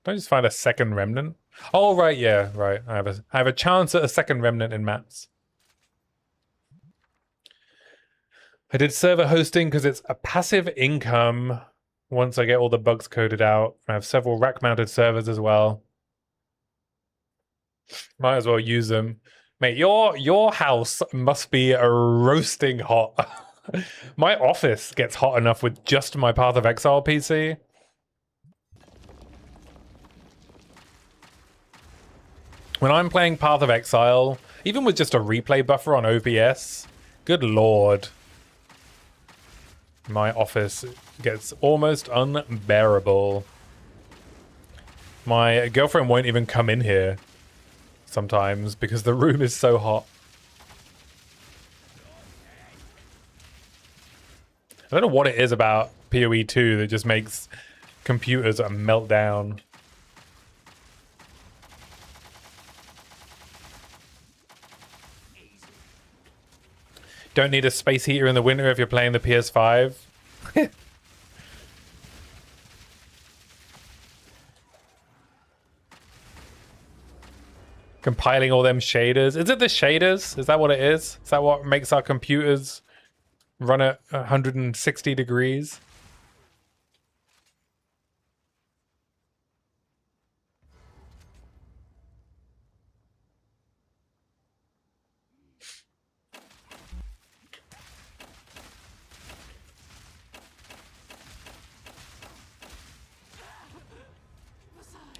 Did I just find a second remnant? Oh, right, yeah, right. I have a chance at a second remnant in maps. I did server hosting because it's a passive income once I get all the bugs coded out. I have several rack-mounted servers as well. Might as well use them. Mate, your house must be roasting hot. My office gets hot enough with just my Path of Exile PC. When I'm playing Path of Exile, even with just a replay buffer on OBS, good lord. My office gets almost unbearable. My girlfriend won't even come in here sometimes because the room is so hot. I don't know what it is about POE 2 that just makes computers melt down. Don't need a space heater in the winter if you're playing the PS5. Compiling all them shaders. Is it the shaders? Is that what it is? Is that what makes our computers run at 160 degrees?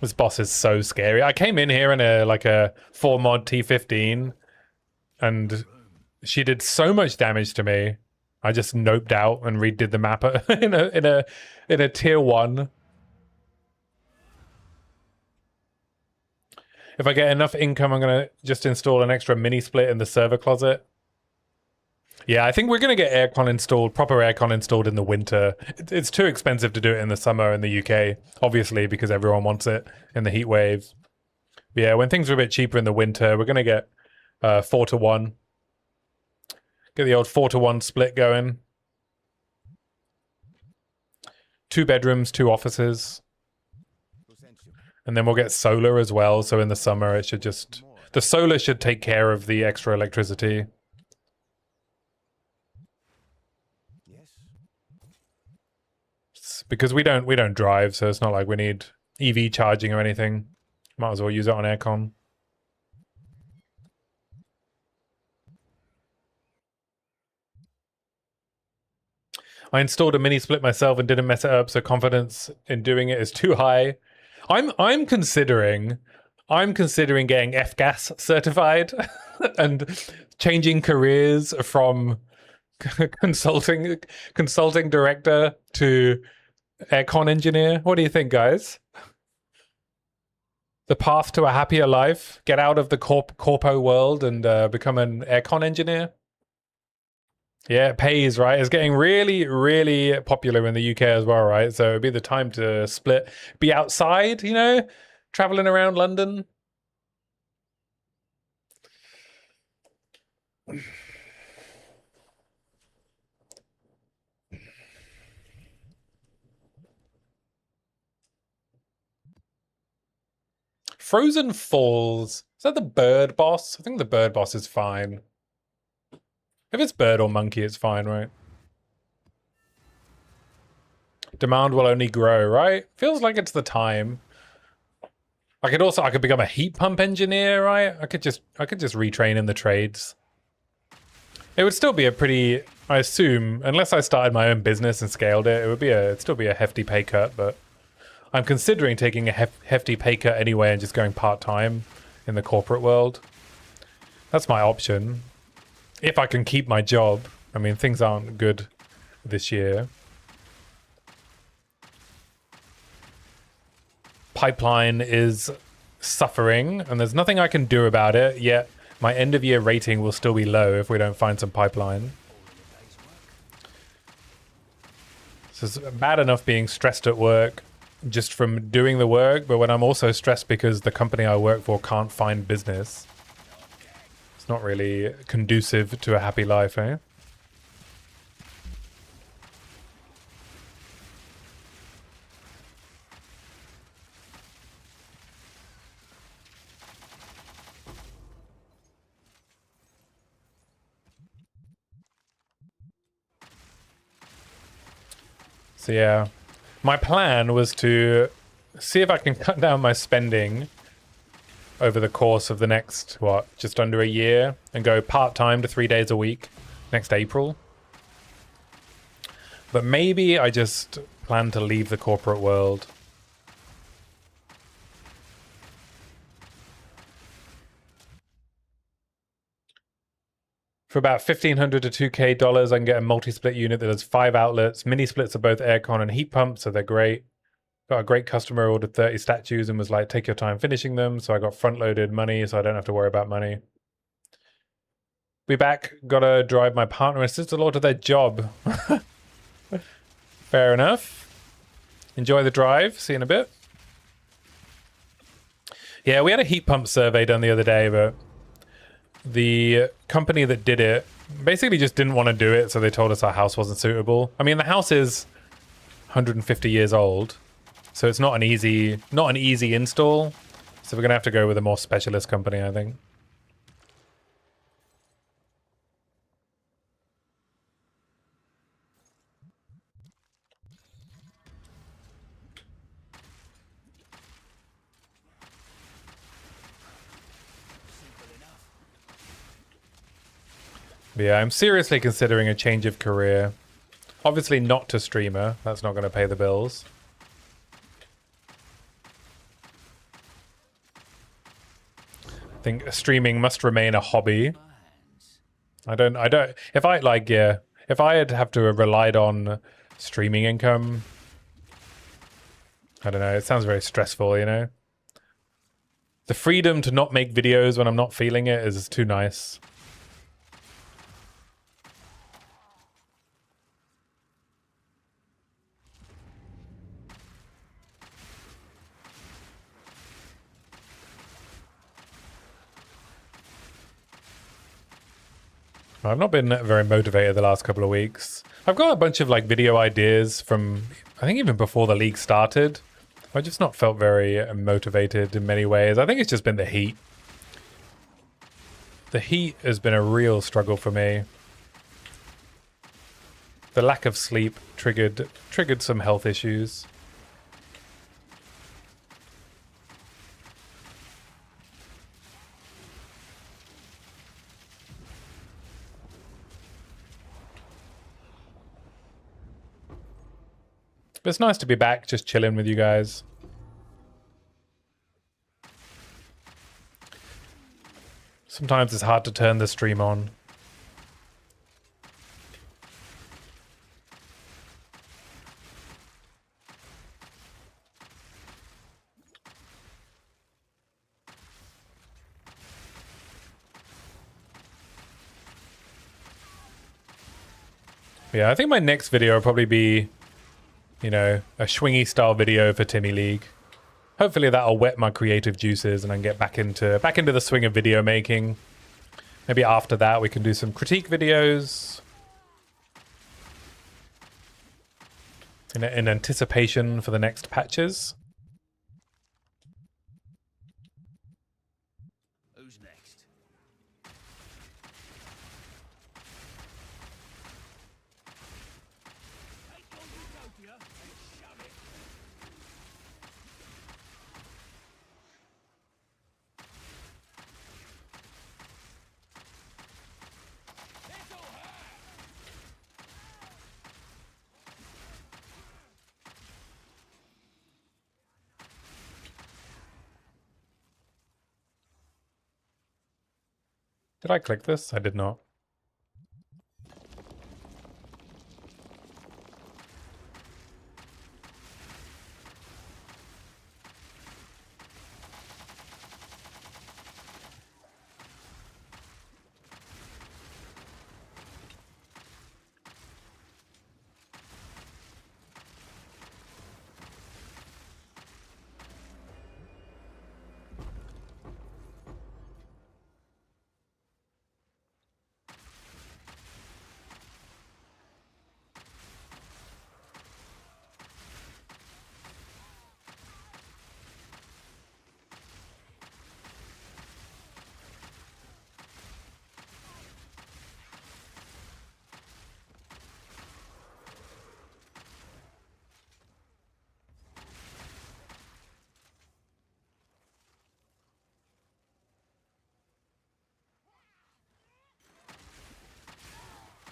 This boss is so scary. I came in here in a 4 mod T15 and she did so much damage to me. I just noped out and redid the map in a tier 1. If I get enough income, I'm gonna just install an extra mini split in the server closet. Yeah, I think we're gonna get aircon installed, proper aircon installed in the winter. It's too expensive to do it in the summer in the UK, obviously, because everyone wants it in the heat wave. But yeah, when things are a bit cheaper in the winter, we're gonna get 4-to-1. Get the old 4-to-1 split going. 2 bedrooms, 2 offices. And then we'll get solar as well, so in the summer it should just... The solar should take care of the extra electricity. Because we don't drive, so it's not like we need EV charging or anything. Might as well use it on aircon. I installed a mini split myself and didn't mess it up, so confidence in doing it is too high. I'm considering getting F-gas certified and changing careers from consulting director to aircon engineer. What do you think, guys? The path to a happier life? Get out of the corpo world and become an aircon engineer? Yeah, it pays, right? It's getting really, really popular in the UK as well, right? So it'd be the time to split. Be outside, you know? Traveling around London. Frozen Falls. Is that the bird boss? I think the bird boss is fine. If it's bird or monkey, it's fine, right? Demand will only grow, right? Feels like it's the time. I could become a heat pump engineer, right? I could just retrain in the trades. It would still be a pretty, I assume, unless I started my own business and scaled it, it'd still be a hefty pay cut, but I'm considering taking a hefty pay cut anyway and just going part-time in the corporate world. That's my option. If I can keep my job. I mean, things aren't good this year. Pipeline is suffering, and there's nothing I can do about it, yet my end-of-year rating will still be low if we don't find some pipeline. So it's bad enough being stressed at work just from doing the work, but when I'm also stressed because the company I work for can't find business, it's not really conducive to a happy life, eh? So yeah, my plan was to see if I can cut down my spending over the course of the next, just under a year, and go part-time to 3 days a week next April. But maybe I just plan to leave the corporate world. For about $1,500 to $2K, I can get a multi-split unit that has 5 outlets. Mini splits are both aircon and heat pumps, so they're great. Got a great customer, ordered 30 statues and was like, take your time finishing them. So I got front-loaded money, so I don't have to worry about money. Be back. Gotta drive my partner and sister-in-law to their job. Fair enough. Enjoy the drive. See you in a bit. Yeah, we had a heat pump survey done the other day, but the company that did it basically just didn't want to do it, so they told us our house wasn't suitable. I mean, the house is 150 years old, so it's not an easy install. So we're gonna have to go with a more specialist company, I think. But yeah, I'm seriously considering a change of career. Obviously not to streamer. That's not going to pay the bills. I think streaming must remain a hobby. If I had have to have relied on streaming income, I don't know, it sounds very stressful, you know? The freedom to not make videos when I'm not feeling it is too nice. I've not been very motivated the last couple of weeks. I've got a bunch of like video ideas from, I think even before the league started. I've just not felt very motivated in many ways. I think it's just been the heat. The heat has been a real struggle for me. The lack of sleep triggered some health issues. But it's nice to be back, just chilling with you guys. Sometimes it's hard to turn the stream on. Yeah, I think my next video will probably be, you know, a swingy style video for Timmy League. Hopefully that'll whet my creative juices and I can get back into the swing of video making. Maybe after that we can do some critique videos. In anticipation for the next patches. Who's next? Take on Utopia and shove it. This'll hurt. Did I click this? I did not.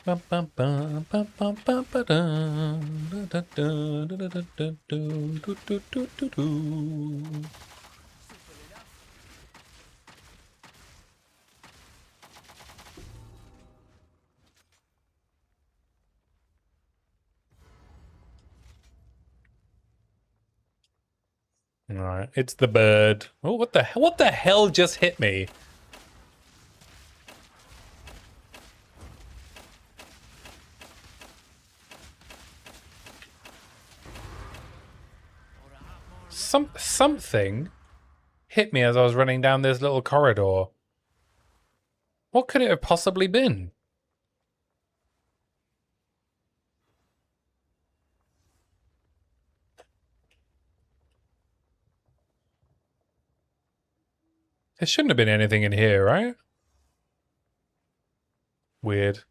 All right, it's the bird. Oh, what the hell just hit me? Something hit me as I was running down this little corridor. What could it have possibly been? There shouldn't have been anything in here, right? Weird.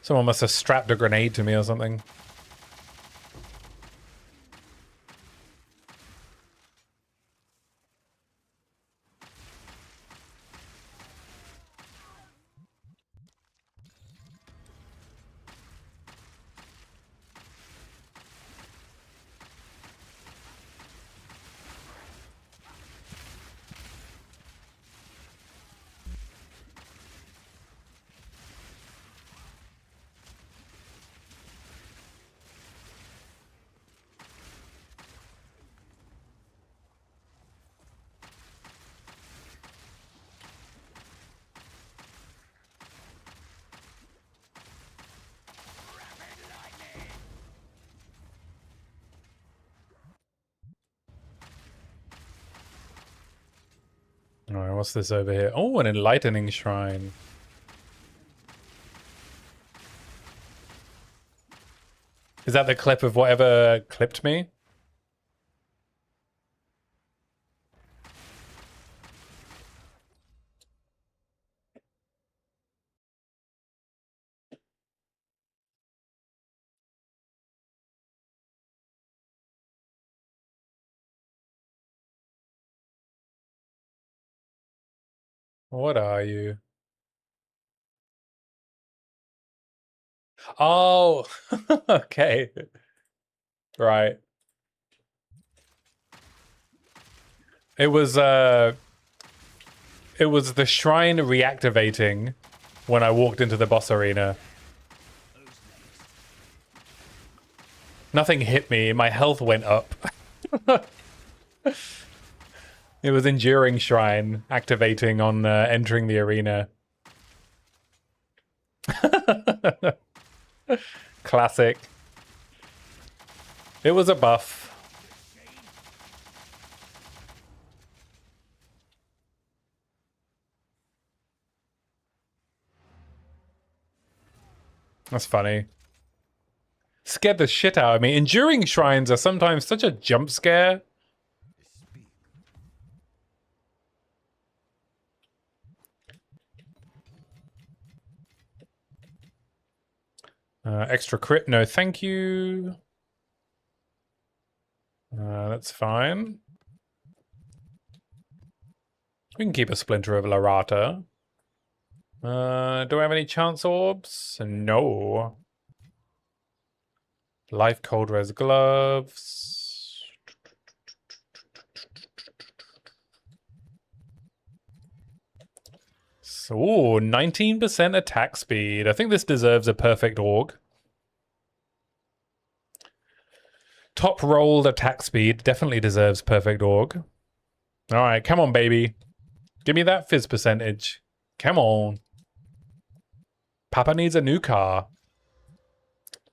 Someone must have strapped a grenade to me or something. Alright, what's this over here? Oh, an enlightening shrine. Is that the clip of whatever clipped me? What are you? Oh, okay. Right. It was the shrine reactivating when I walked into the boss arena. Nothing hit me, my health went up. It was Enduring Shrine activating on entering the arena. Classic. It was a buff. That's funny. Scared the shit out of me. Enduring shrines are sometimes such a jump scare. Extra crit, no thank you. That's fine. We can keep a splinter of Larata. Do I have any chance orbs? No. Life cold res gloves. So, 19% attack speed. I think this deserves a perfect org. Top rolled attack speed definitely deserves perfect org. All right, come on, baby. Give me that fizz percentage. Come on. Papa needs a new car.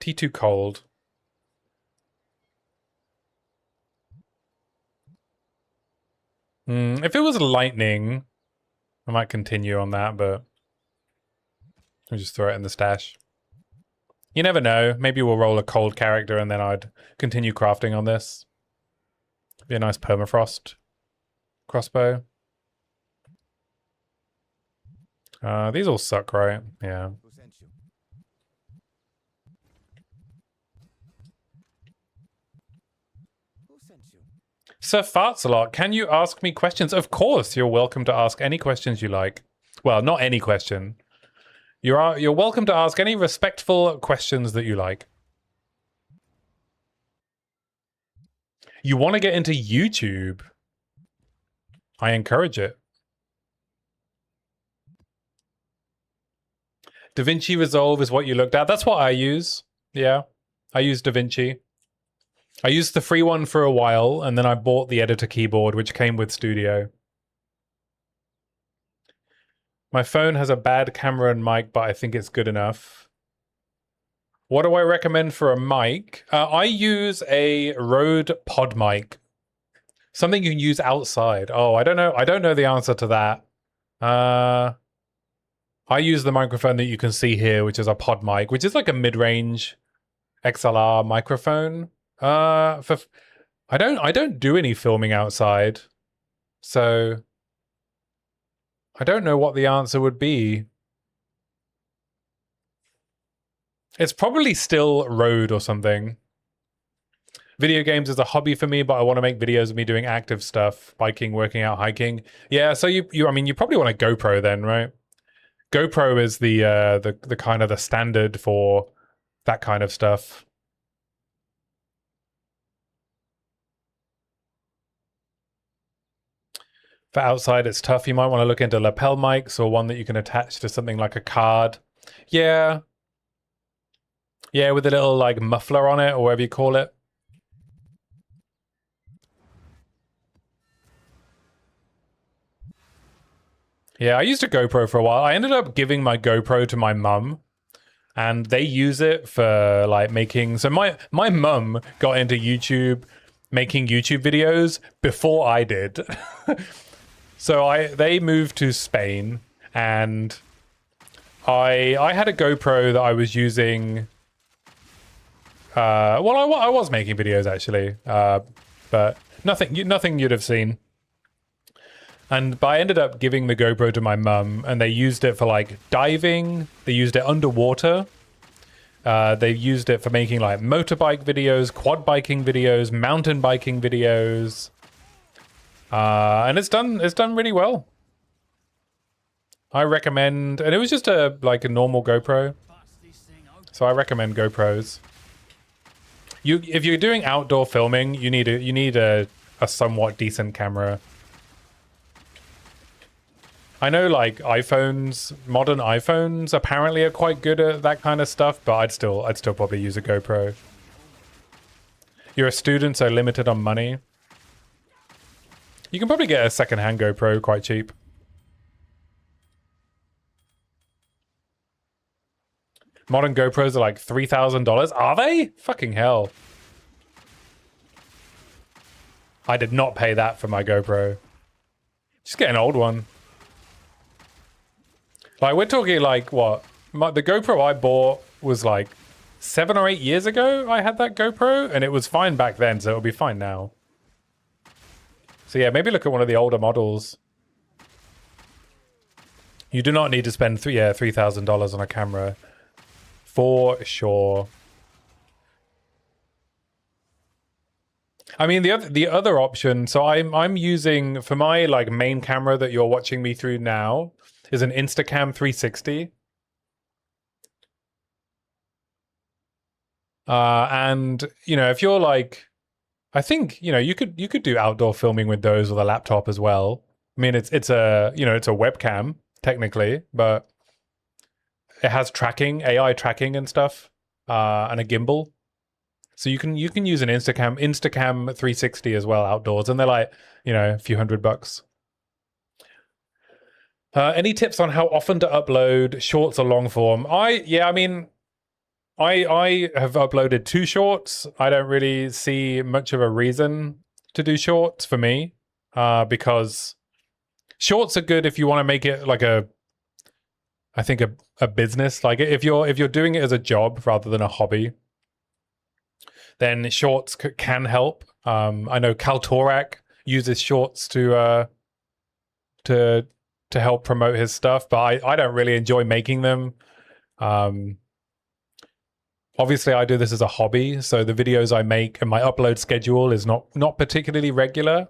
T2 cold. If it was lightning, I might continue on that, but I'll just throw it in the stash. You never know. Maybe we'll roll a cold character and then I'd continue crafting on this. Be a nice permafrost crossbow. These all suck, right? Yeah. Who sent you? Who sent you? Sir Fartsalot, can you ask me questions? Of course, you're welcome to ask any questions you like. Well, not any question. You're welcome to ask any respectful questions that you like. You want to get into YouTube? I encourage it. DaVinci Resolve is what you looked at. That's what I use. Yeah, I use DaVinci. I used the free one for a while, and then I bought the editor keyboard, which came with Studio. My phone has a bad camera and mic, but I think it's good enough. What do I recommend for a mic? I use a Rode pod mic. Something you can use outside. Oh, I don't know. I don't know the answer to that. I use the microphone that you can see here, which is a pod mic, which is like a mid-range XLR microphone. I don't do any filming outside, so I don't know what the answer would be. It's probably still Rode or something. Video games is a hobby for me, but I want to make videos of me doing active stuff, biking, working out, hiking. Yeah, so you probably want a GoPro then, right? GoPro is the kind of the standard for that kind of stuff. For outside, it's tough. You might want to look into lapel mics or one that you can attach to something like a card. Yeah. Yeah, with a little like muffler on it or whatever you call it. Yeah, I used a GoPro for a while. I ended up giving my GoPro to my mum, and they use it for like making. So my mum got into YouTube, making YouTube videos before I did. So they moved to Spain, and I had a GoPro that I was using. Well, I was making videos actually, but nothing you'd have seen. But I ended up giving the GoPro to my mum, and they used it for like diving. They used it underwater. They used it for making like motorbike videos, quad biking videos, mountain biking videos. And it's done really well. I recommend, and it was just a normal GoPro. So I recommend GoPros. If you're doing outdoor filming, you need a somewhat decent camera. I know like modern iPhones apparently are quite good at that kind of stuff, but I'd still probably use a GoPro. You're a student, so limited on money. You can probably get a second-hand GoPro quite cheap. Modern GoPros are like $3,000. Are they? Fucking hell. I did not pay that for my GoPro. Just get an old one. Like, we're talking like, what? The GoPro I bought was like 7 or 8 years ago. I had that GoPro, and it was fine back then, so it'll be fine now. So yeah, maybe look at one of the older models. You do not need to spend $3,000 on a camera. For sure. I mean, the other option, so I'm using, for my like main camera that you're watching me through now, is an Instacam 360. And you know, if you're like, I think, you know, you could do outdoor filming with those with a laptop as well. I mean, it's a, you know, it's a webcam technically, but it has tracking, AI tracking and stuff, and a gimbal. So you can use an Instacam 360 as well outdoors, and they're like, you know, a few $100. Any tips on how often to upload shorts or long form? I mean, I have uploaded 2 shorts. I don't really see much of a reason to do shorts for me, because shorts are good if you want to make it like a business. Like if you're doing it as a job rather than a hobby, then shorts can help. I know Kaltorak uses shorts to help promote his stuff, but I don't really enjoy making them. Obviously, I do this as a hobby, so the videos I make and my upload schedule is not particularly regular.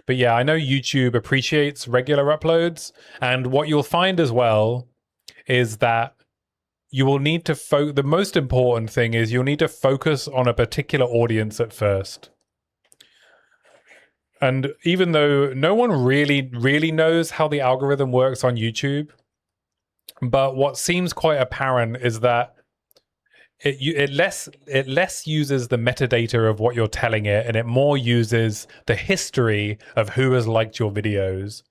But yeah, I know YouTube appreciates regular uploads, and what you'll find as well is that you will need to the most important thing is you'll need to focus on a particular audience at first. And even though no one really knows how the algorithm works on YouTube, but what seems quite apparent is that it less uses the metadata of what you're telling it, and it more uses the history of who has liked your videos.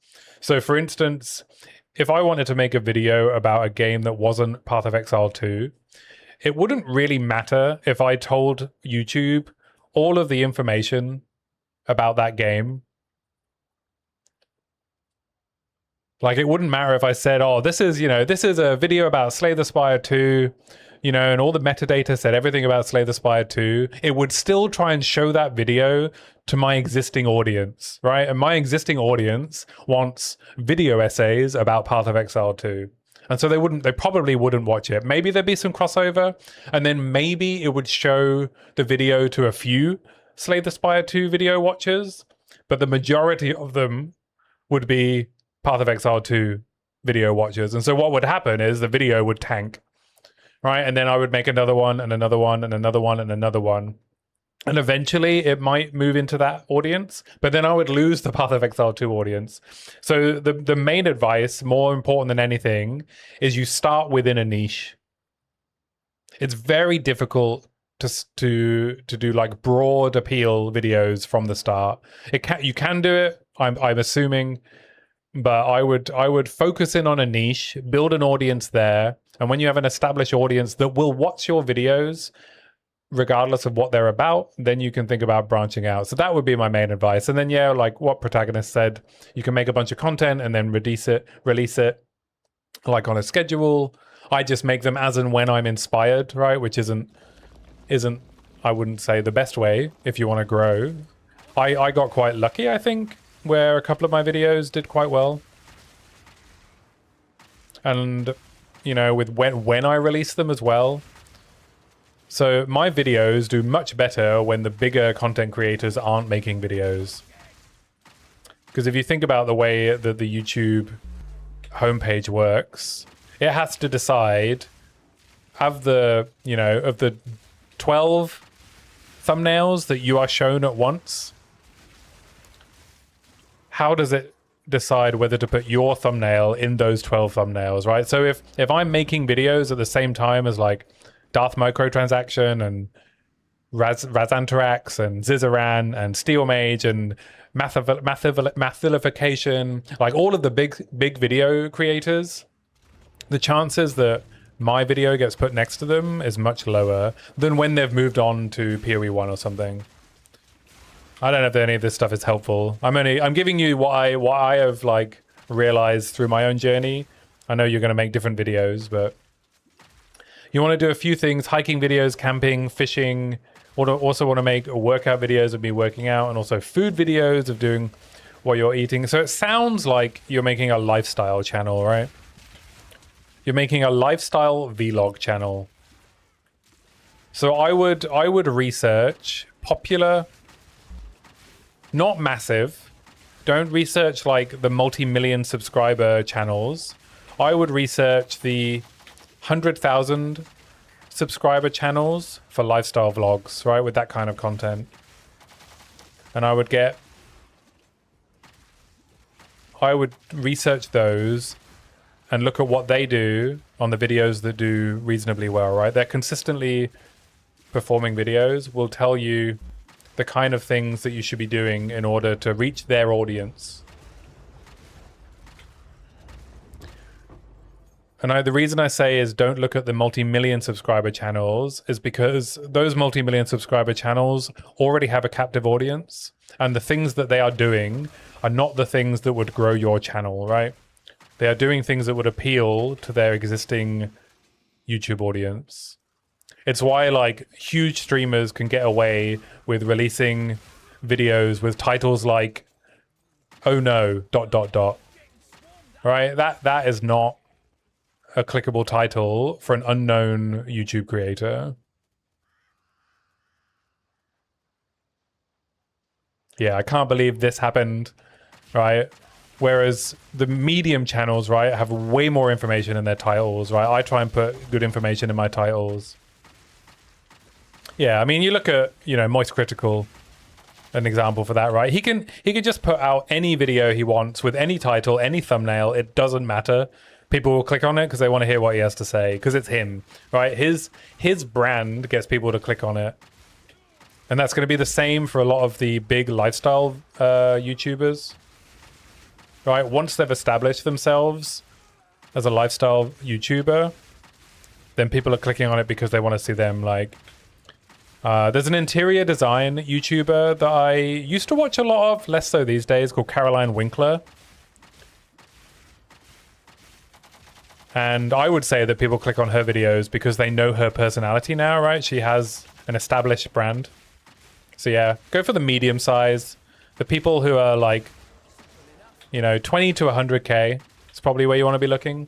So for instance, if I wanted to make a video about a game that wasn't Path of Exile 2, it wouldn't really matter if I told YouTube all of the information about that game. Like, it wouldn't matter if I said, oh, this is a video about Slay the Spire 2, you know, and all the metadata said everything about Slay the Spire 2. It would still try and show that video to my existing audience, right? And my existing audience wants video essays about Path of Exile 2. And so they probably wouldn't watch it. Maybe there'd be some crossover, and then maybe it would show the video to a few Slay the Spire 2 video watchers, but the majority of them would be Path of Exile 2 video watchers. And so what would happen is the video would tank, right? And then I would make another one and another one and another one and another one. And eventually it might move into that audience, but then I would lose the Path of Exile 2 audience. So the main advice, more important than anything, is you start within a niche. It's very difficult to do like broad appeal videos from the start. You can do it, I'm assuming, but I would focus in on a niche, build an audience there, and when you have an established audience that will watch your videos regardless of what they're about, then you can think about branching out. So that would be my main advice. And then, yeah, like what Protagonist said, you can make a bunch of content and then release it like on a schedule. I just make them as and when I'm inspired, right? Which isn't I wouldn't say the best way if you want to grow. I got quite lucky, I think, where a couple of my videos did quite well. And, you know, with when I release them as well. So my videos do much better when the bigger content creators aren't making videos. Because if you think about the way that the YouTube homepage works, it has to decide of the 12 thumbnails that you are shown at once, how does it decide whether to put your thumbnail in those 12 thumbnails, right? So if I'm making videos at the same time as like Darth Microtransaction and Razantarax and Zizaran and Steel Mage and Mathilification, like all of the big video creators, the chances that my video gets put next to them is much lower than when they've moved on to POE 1 or something. I don't know if any of this stuff is helpful. I'm giving you what I have like realized through my own journey. I know you're going to make different videos, but you want to do a few things: hiking videos, camping, fishing. Also want to make workout videos of me working out, and also food videos of doing what you're eating. So it sounds like you're making a lifestyle channel, right? You're making a lifestyle vlog channel. So I would research popular, not massive. Don't research like the multi-million subscriber channels. I would research the 100,000 subscriber channels for lifestyle vlogs, right? With that kind of content. And I would research those and look at what they do on the videos that do reasonably well, right? They're consistently performing videos will tell you the kind of things that you should be doing in order to reach their audience. And the reason I say is don't look at the multi-million subscriber channels is because those multi-million subscriber channels already have a captive audience, and the things that they are doing are not the things that would grow your channel, right? They are doing things that would appeal to their existing YouTube audience. It's why like huge streamers can get away with releasing videos with titles like "Oh no, ... Right? That is not a clickable title for an unknown YouTube creator. Yeah, I can't believe this happened, right? Whereas the medium channels, right, have way more information in their titles, right? I try and put good information in my titles. Yeah, I mean, you look at, you know, Moist Critical, an example for that, right? He can just put out any video he wants with any title, any thumbnail. It doesn't matter. People will click on it because they want to hear what he has to say because it's him, right? His brand gets people to click on it. And that's going to be the same for a lot of the big lifestyle YouTubers, right? Once they've established themselves as a lifestyle YouTuber, then people are clicking on it because they want to see them like... there's an interior design YouTuber that I used to watch a lot of, less so these days, called Caroline Winkler. And I would say that people click on her videos because they know her personality now, right? She has an established brand. So yeah, go for the medium size. The people who are like, you know, 20 to 100K is probably where you want to be looking.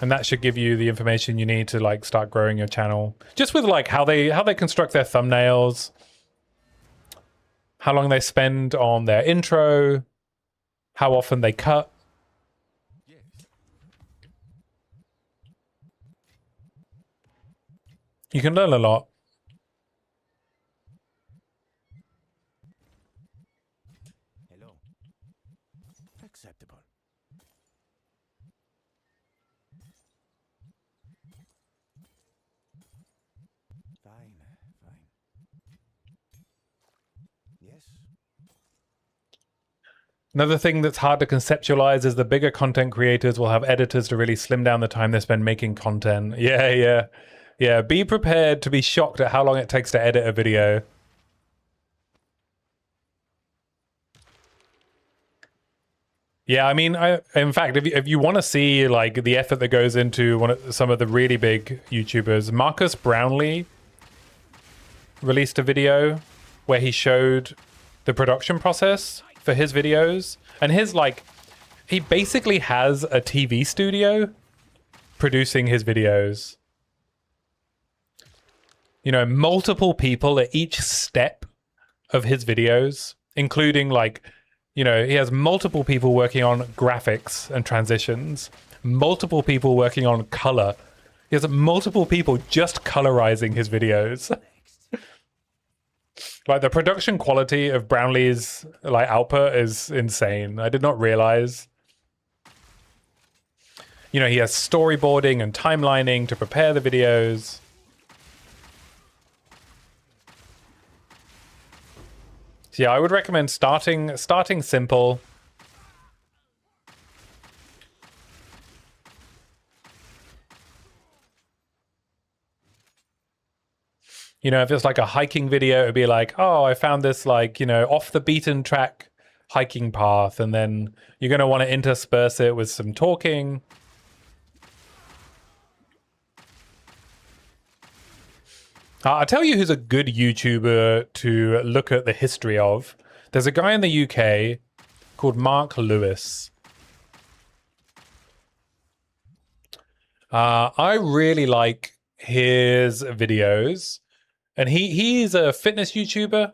And that should give you the information you need to like start growing your channel. Just with like how they construct their thumbnails, how long they spend on their intro, how often they cut. You can learn a lot. Hello. Acceptable. Fine. Yes. Another thing that's hard to conceptualize is the bigger content creators will have editors to really slim down the time they spend making content. Yeah. Be prepared to be shocked at how long it takes to edit a video. Yeah, I mean, in fact, if you want to see like the effort that goes into some of the really big YouTubers, Marcus Brownlee released a video where he showed the production process for his videos, and he basically has a TV studio producing his videos. You know, multiple people at each step of his videos, including like, you know, he has multiple people working on graphics and transitions, multiple people working on color. He has multiple people just colorizing his videos. Like the production quality of Brownlee's like output is insane. I did not realize. You know, he has storyboarding and timelining to prepare the videos. So yeah, I would recommend starting simple. You know, if it's like a hiking video, it'd be like, oh, I found this like, you know, off the beaten track hiking path. And then you're going to want to intersperse it with some talking. I'll tell you who's a good YouTuber to look at the history of. There's a guy in the UK called Mark Lewis. I really like his videos. And he's a fitness YouTuber.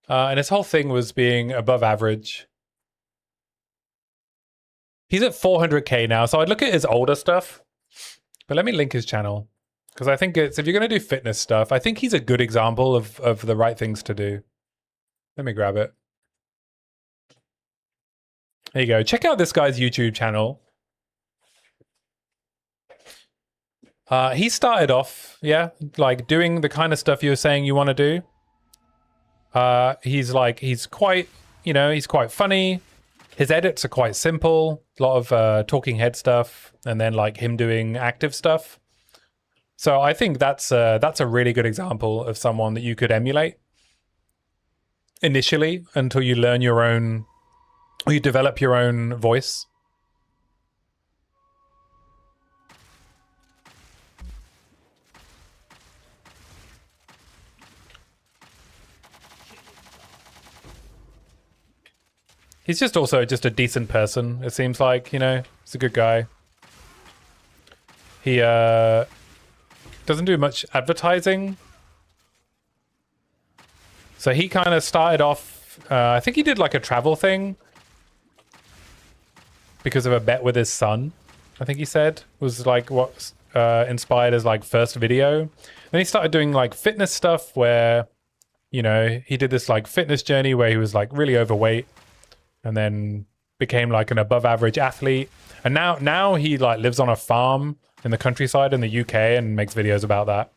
And his whole thing was being above average. He's at 400k now, so I'd look at his older stuff. But let me link his channel. Because I think it's, if you're going to do fitness stuff, I think he's a good example of the right things to do. Let me grab it. There you go. Check out this guy's YouTube channel. He started off, yeah, like doing the kind of stuff you were saying you want to do. He's quite, you know, he's quite funny. His edits are quite simple. A lot of talking head stuff, and then like him doing active stuff. So I think that's a really good example of someone that you could emulate initially until you learn your own, or you develop your own voice. He's just also just a decent person, it seems like, you know, he's a good guy. He doesn't do much advertising. So he kind of started off, I think he did like a travel thing because of a bet with his son, I think he said, was like what inspired his like first video. Then he started doing like fitness stuff where, you know, he did this like fitness journey where he was like really overweight and then became like an above average athlete. And now he like lives on a farm in the countryside in the UK and makes videos about that.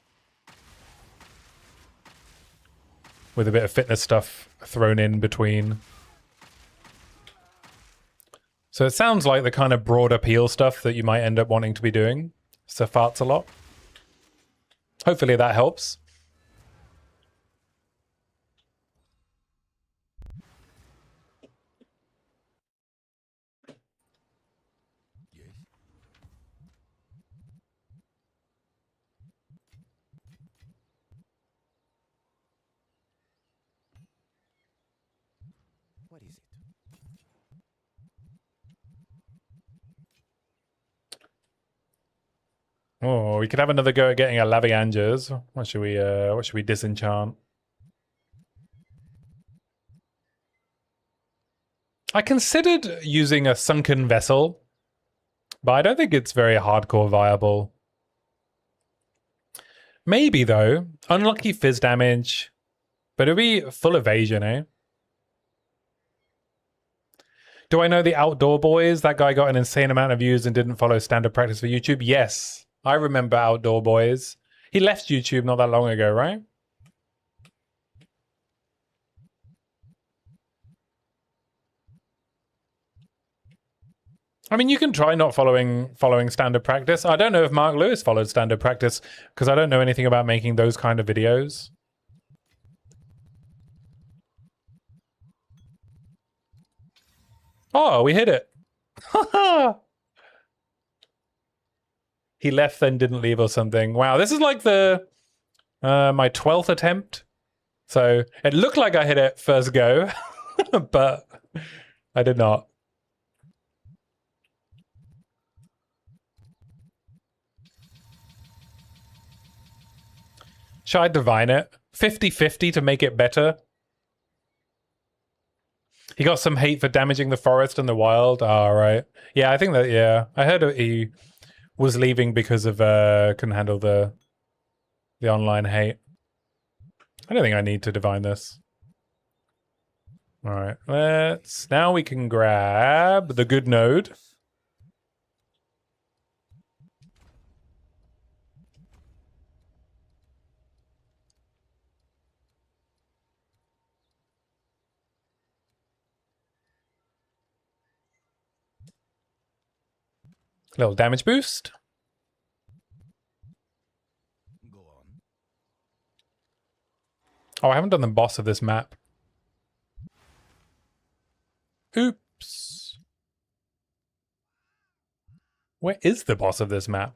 With a bit of fitness stuff thrown in between. So it sounds like the kind of broad appeal stuff that you might end up wanting to be doing. So farts a lot. Hopefully that helps. What is it? Oh, we could have another go at getting a Laviangers. What should we disenchant? I considered using a sunken vessel, but I don't think it's very hardcore viable. Maybe though. Unlucky fizz damage, but it'll be full evasion, eh? Do I know the Outdoor Boys? That guy got an insane amount of views and didn't follow standard practice for YouTube. Yes, I remember Outdoor Boys. He left YouTube not that long ago, right? I mean, you can try not following standard practice. I don't know if Mark Lewis followed standard practice because I don't know anything about making those kind of videos. Oh, we hit it. He left then didn't leave or something. Wow, this is like the my 12th attempt. So it looked like I hit it first go, but I did not. Should I divine it? 50-50 to make it better. He got some hate for damaging the forest and the wild. Oh, right. Yeah, I think that, yeah. I heard he was leaving because of couldn't handle the online hate. I don't think I need to divine this. All right, now we can grab the good node. Little damage boost. Go on. Oh, I haven't done the boss of this map. Oops. Where is the boss of this map?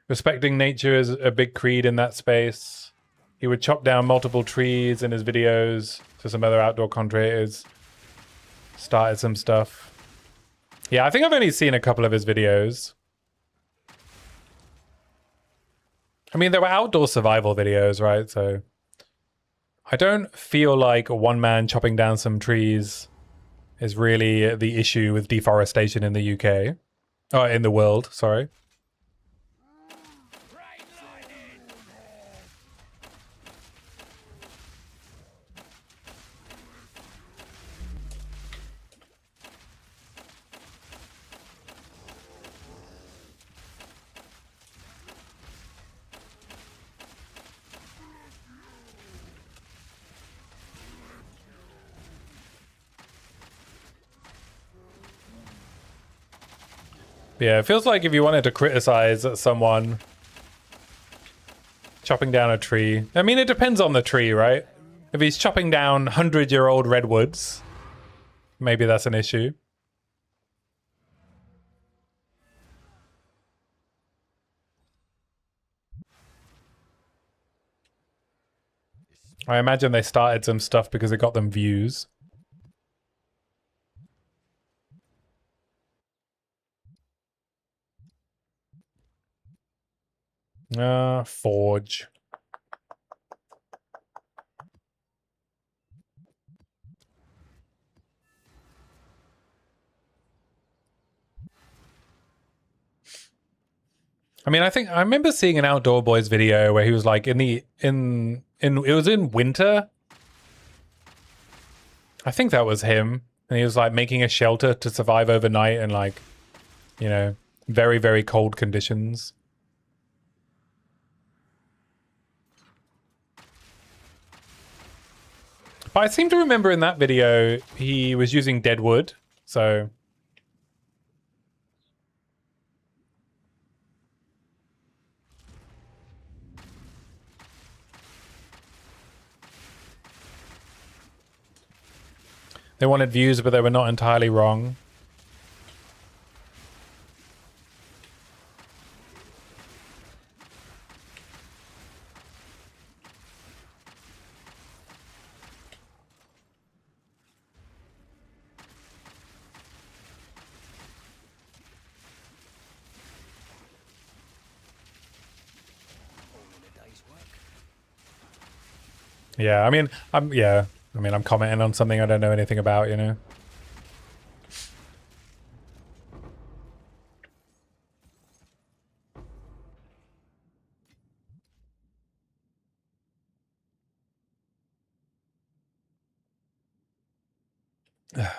Respecting nature is a big creed in that space. He would chop down multiple trees in his videos to some other outdoor creators. Started some stuff. Yeah, I think I've only seen a couple of his videos. I mean, there were outdoor survival videos, right? So I don't feel like one man chopping down some trees is really the issue with deforestation in the UK. Oh, in the world, sorry. Yeah, it feels like if you wanted to criticize someone chopping down a tree. I mean, it depends on the tree, right? If he's chopping down 100-year-old redwoods, maybe that's an issue. I imagine they started some stuff because it got them views. Forge. I mean, I remember seeing an Outdoor Boys video where he was like it was in winter. I think that was him. And he was like making a shelter to survive overnight in like, you know, very, very cold conditions. But I seem to remember in that video, he was using dead wood, so... They wanted views, but they were not entirely wrong. Yeah, I mean, I'm commenting on something I don't know anything about, you know.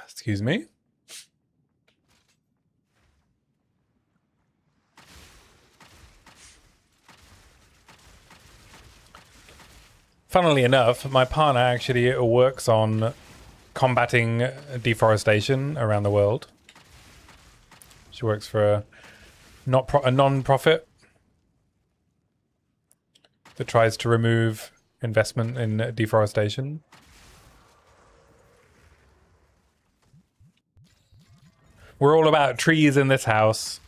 Excuse me. Funnily enough, my partner actually works on combating deforestation around the world. She works for a non-profit that tries to remove investment in deforestation. We're all about trees in this house.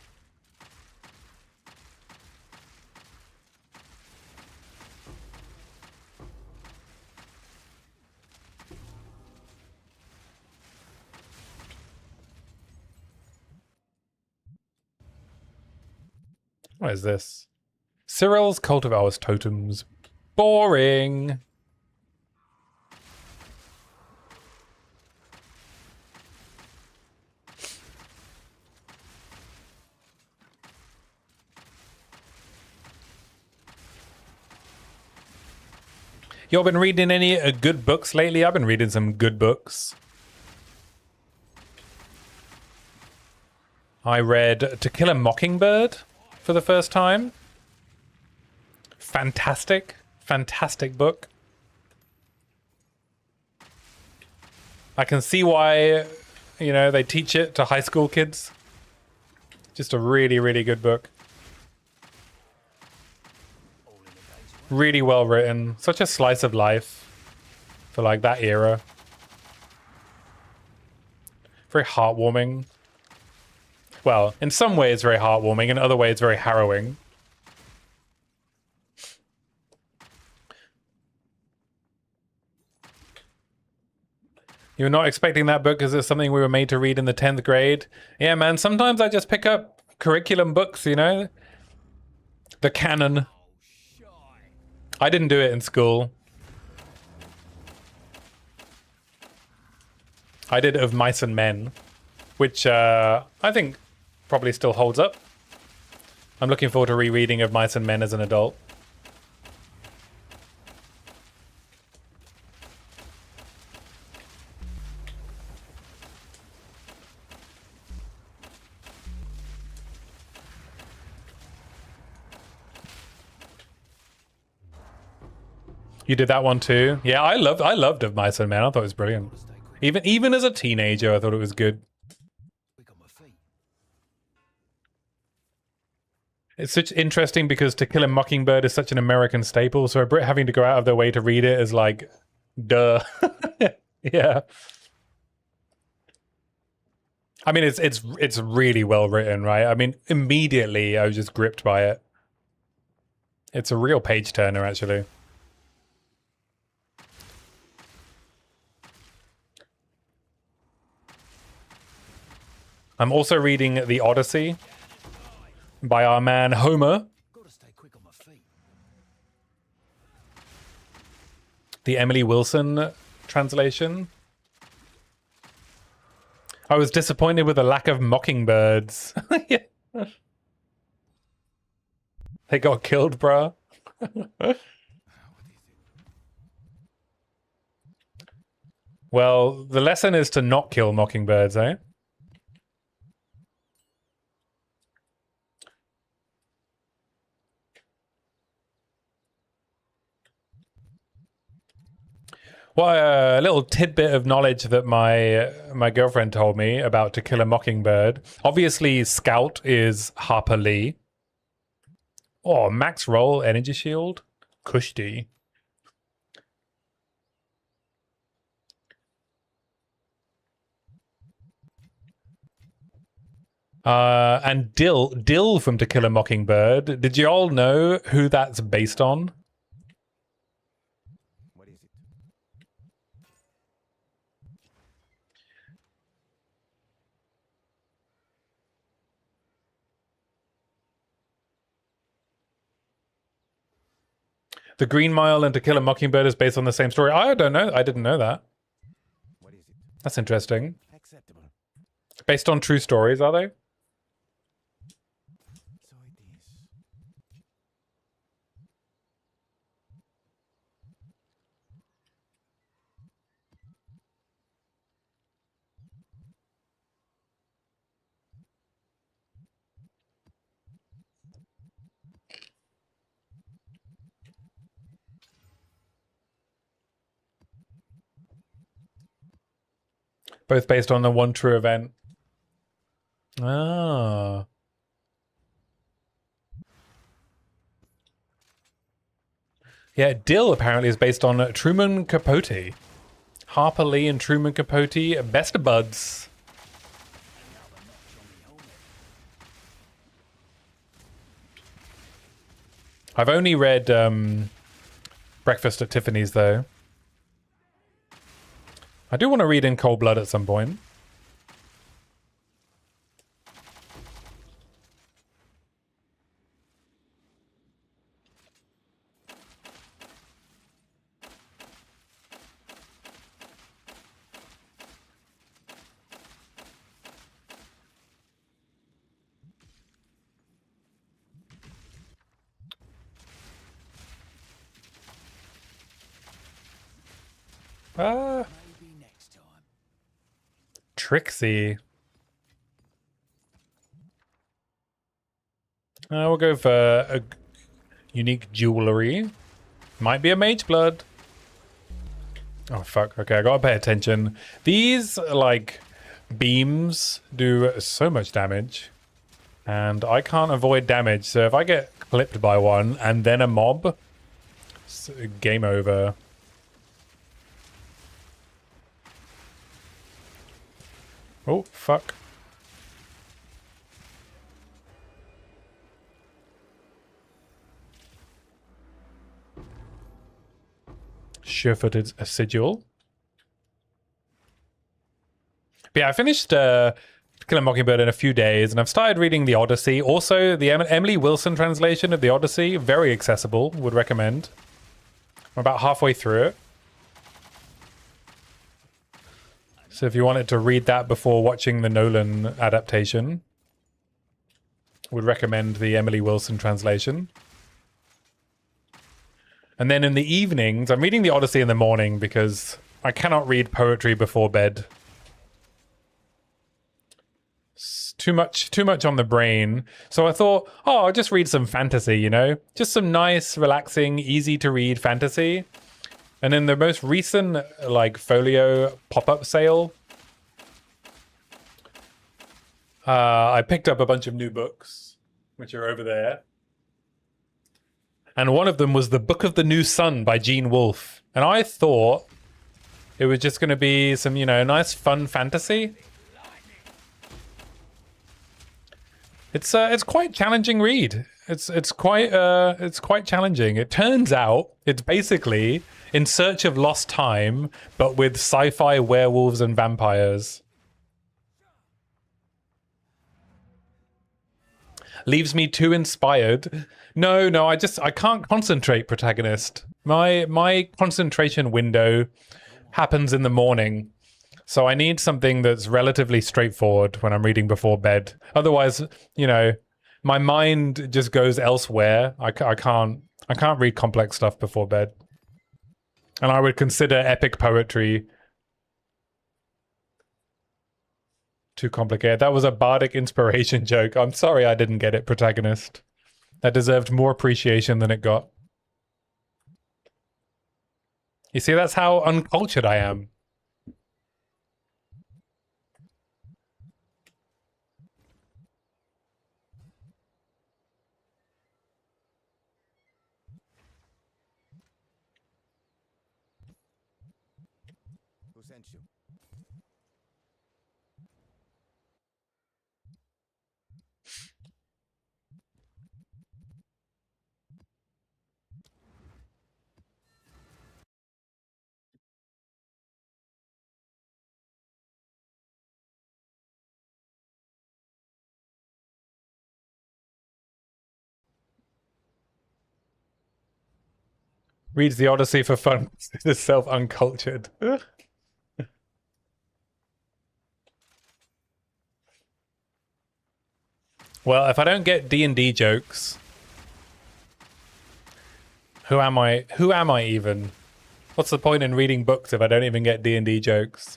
What is this? Cyril's cultivar's totems. Boring. Y'all been reading any good books lately? I've been reading some good books. I read To Kill a Mockingbird for the first time. Fantastic book. I can see why, you know, they teach it to high school kids. Just a really, really good book. Really well written. Such a slice of life for like that era. Very heartwarming. Well, in some ways very heartwarming, in other ways very harrowing. You were not expecting that book because it's something we were made to read in the 10th grade. Yeah, man, sometimes I just pick up curriculum books, you know? The canon. I didn't do it in school. I did Of Mice and Men, which I think probably still holds up. I'm looking forward to rereading Of Mice and Men as an adult. You did that one too? Yeah, I loved Of Mice and Men. I thought it was brilliant. Even as a teenager, I thought it was good. It's such interesting because To Kill a Mockingbird is such an American staple, so a Brit having to go out of their way to read it is like, duh. Yeah. I mean, it's really well written, right? I mean, immediately I was just gripped by it. It's a real page turner, actually. I'm also reading The Odyssey by our man Homer. Gotta stay quick on my feet. The Emily Wilson translation. I was disappointed with the lack of mockingbirds. Yeah. They got killed, bruh. Well, the lesson is to not kill mockingbirds, eh? Well, a little tidbit of knowledge that my girlfriend told me about To Kill a Mockingbird. Obviously, Scout is Harper Lee. Oh, max roll energy shield, Kushti. And Dill from To Kill a Mockingbird. Did you all know who that's based on? What is it? The Green Mile and To Kill a Mockingbird is based on the same story. I don't know. I didn't know that. What is it? That's interesting. Acceptable. Based on true stories, are they? So it is. Both based on the one true event. Ah. Yeah, Dill apparently is based on Truman Capote. Harper Lee and Truman Capote, best buds. I've only read Breakfast at Tiffany's, though. I do want to read In Cold Blood at some point. Maybe next time. Trixie. We'll go for a unique jewelry. Might be a mage blood. Oh, fuck. Okay, I gotta pay attention. These, like, beams do so much damage. And I can't avoid damage. So if I get clipped by one and then a mob, Game over. Oh, fuck. Sure-footed sigil. But yeah, I finished Kill a Mockingbird in a few days, and I've started reading the Odyssey. Also, the Emily Wilson translation of the Odyssey, very accessible, would recommend. I'm about halfway through it. So if you wanted to read that before watching the Nolan adaptation, would recommend the Emily Wilson translation. And then in the evenings, I'm reading the Odyssey in the morning because I cannot read poetry before bed. It's too much on the brain. So I thought, oh, I'll just read some fantasy, you know? Just some nice, relaxing, easy to read fantasy. And in the most recent, like, folio pop-up sale, I picked up a bunch of new books, which are over there. And one of them was The Book of the New Sun by Gene Wolfe. And I thought it was just going to be some, you know, nice, fun fantasy. It's quite challenging read. It's quite challenging. It turns out it's basically In Search of Lost Time, but with sci-fi werewolves and vampires. Leaves me too inspired. No, I can't concentrate, protagonist. My concentration window happens in the morning. So I need something that's relatively straightforward when I'm reading before bed. Otherwise, you know, my mind just goes elsewhere. I can't read complex stuff before bed. And I would consider epic poetry too complicated. That was a bardic inspiration joke. I'm sorry I didn't get it, protagonist. That deserved more appreciation than it got. You see, that's how uncultured I am. Who sent you? Reads the Odyssey for fun. Is self-uncultured. Well, if I don't get D&D jokes, who am I? Who am I even? What's the point in reading books if I don't even get D&D jokes?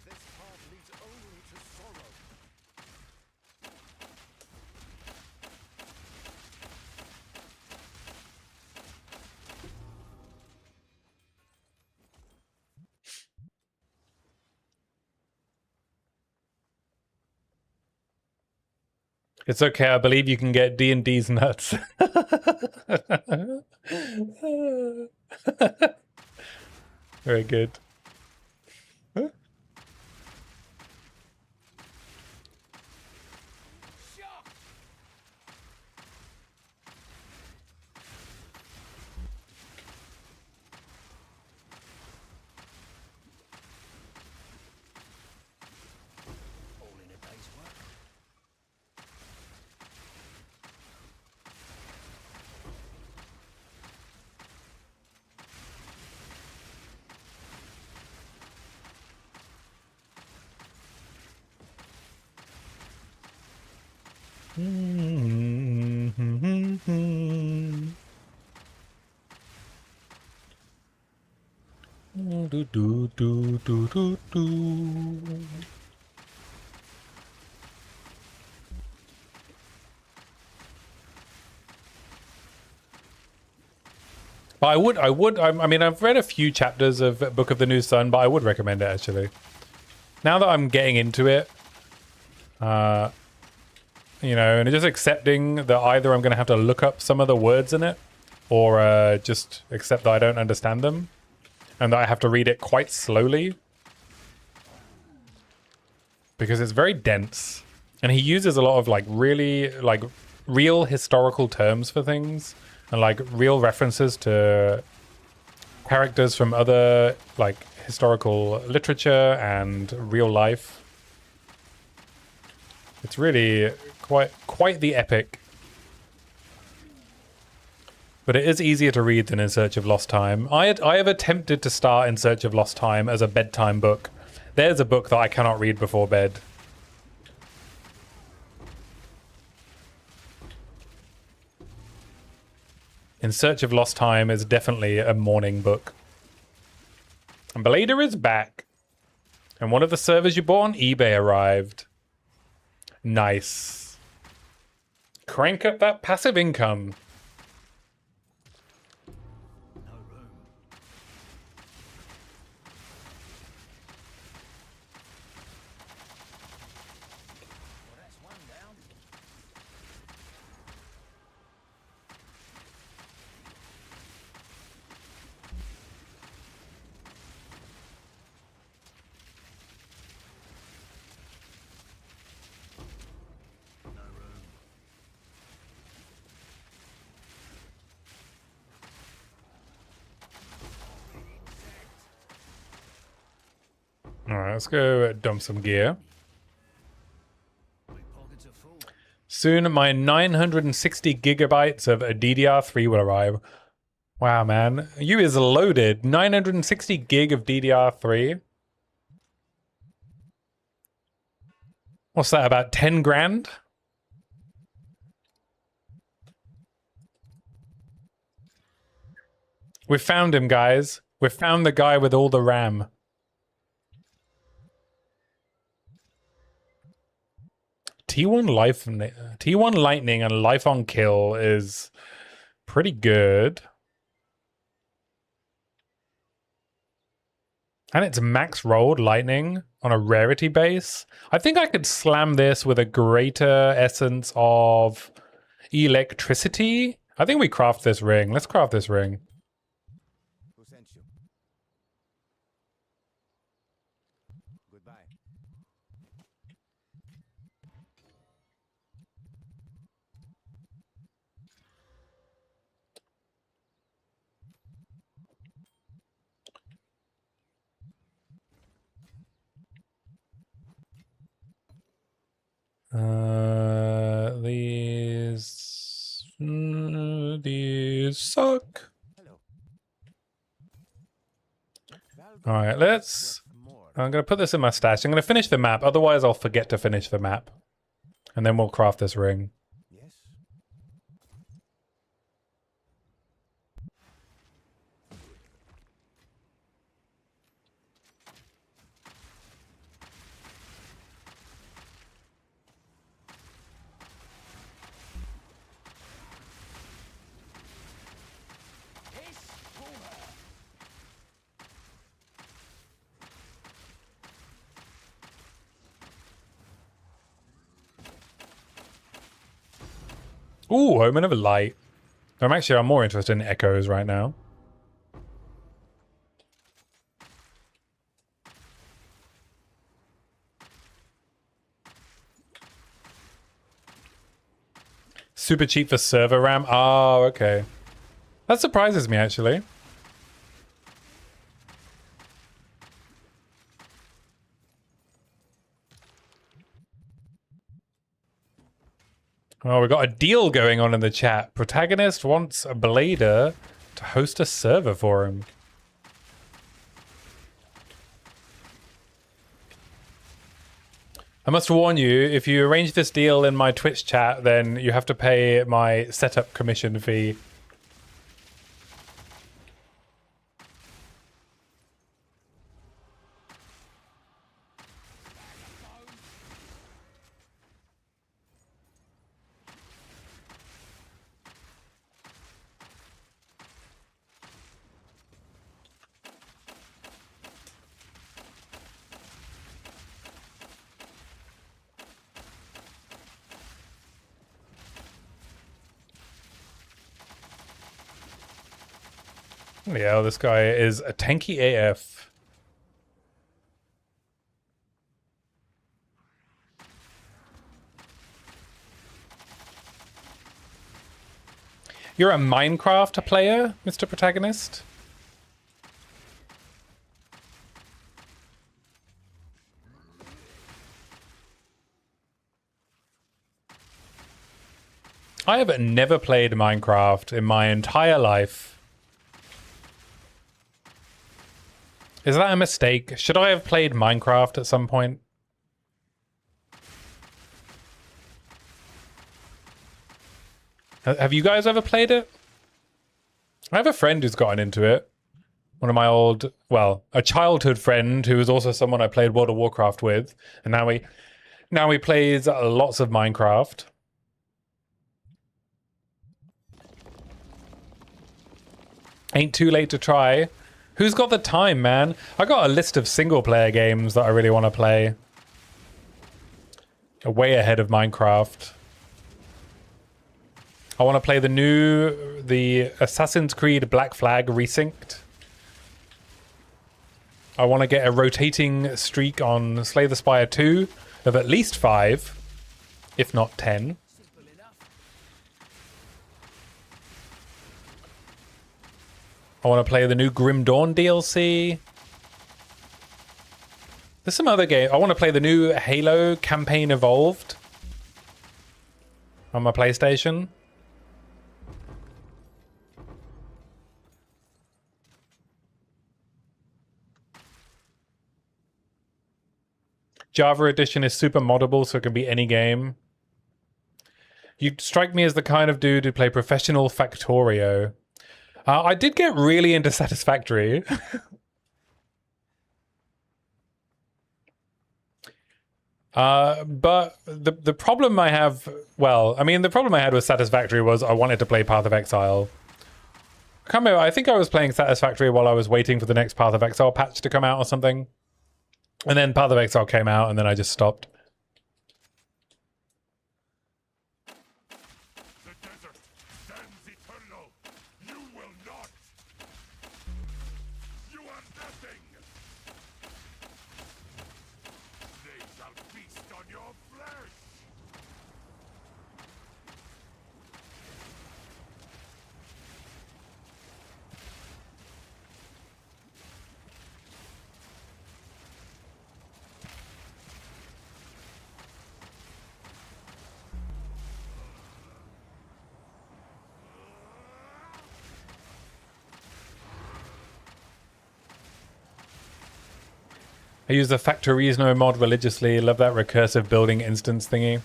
This path leads only to sorrow. It's okay, I believe you can get D&D's nuts. Very good. All in a day's work. Do, do, do, do, do, do. But I mean, I've read a few chapters of Book of the New Sun, but I would recommend it, actually. Now that I'm getting into it, you know, and just accepting that either I'm going to have to look up some of the words in it, or just accept that I don't understand them and that I have to read it quite slowly because it's very dense. And he uses a lot of like really like real historical terms for things and like real references to characters from other like historical literature and real life. It's really quite the epic. But it is easier to read than In Search of Lost Time. I have attempted to start In Search of Lost Time as a bedtime book. There's a book that I cannot read before bed. In Search of Lost Time is definitely a morning book. And Blader is back. And one of the servers you bought on eBay arrived. Nice. Crank up that passive income. No room. Well, that's one down. No room. Alright, let's go dump some gear. My pockets are full. Soon my 960 gigabytes of DDR3 will arrive. Wow, man. You is loaded. 960 gig of DDR3. What's that, about 10 grand? We found him, guys. We found the guy with all the RAM. T1 Lightning and Life on Kill is pretty good. And it's max rolled Lightning on a rarity base. I think I could slam this with a greater essence of electricity. I think we craft this ring. Let's craft this ring. Who sent you? Goodbye. These suck. Hello. All right, let's. More. I'm gonna put this in my stash. I'm gonna finish the map. Otherwise, I'll forget to finish the map, and then we'll craft this ring. Yes. Hiss boomer. Ooh, Omen of Light. I'm more interested in echoes right now. Super cheap for server RAM. Oh, okay. That surprises me, actually. Oh, we got a deal going on in the chat. Protagonist wants a Blader to host a server for him. I must warn you, if you arrange this deal in my Twitch chat, then you have to pay my setup commission fee. Yeah, this guy is a tanky AF. You're a Minecraft player, Mr. Protagonist? I have never played Minecraft in my entire life. Is that a mistake? Should I have played Minecraft at some point? Have you guys ever played it? I have a friend who's gotten into it. One of my old, well, a childhood friend who was also someone I played World of Warcraft with. And now he plays lots of Minecraft. Ain't too late to try. Who's got the time, man? I got a list of single player games that I really want to play. Way ahead of Minecraft. I want to play the Assassin's Creed Black Flag Resynced. I want to get a rotating streak on Slay the Spire 2 of at least 5, if not 10. Simple enough. I want to play the new Grim Dawn DLC. There's some other game. I want to play the new Halo Campaign Evolved on my PlayStation. Java Edition is super moddable, so it can be any game. You strike me as the kind of dude who play professional Factorio. I did get really into Satisfactory. But the problem I have, well, I mean, the problem I had with Satisfactory was I wanted to play Path of Exile. I can't remember, I think I was playing Satisfactory while I was waiting for the next Path of Exile patch to come out or something. And then Path of Exile came out, and then I just stopped. The desert stands eternal. You will not. You are nothing. They shall feast on your flesh. I use the Factorismo mod religiously. Love that recursive building instance thingy.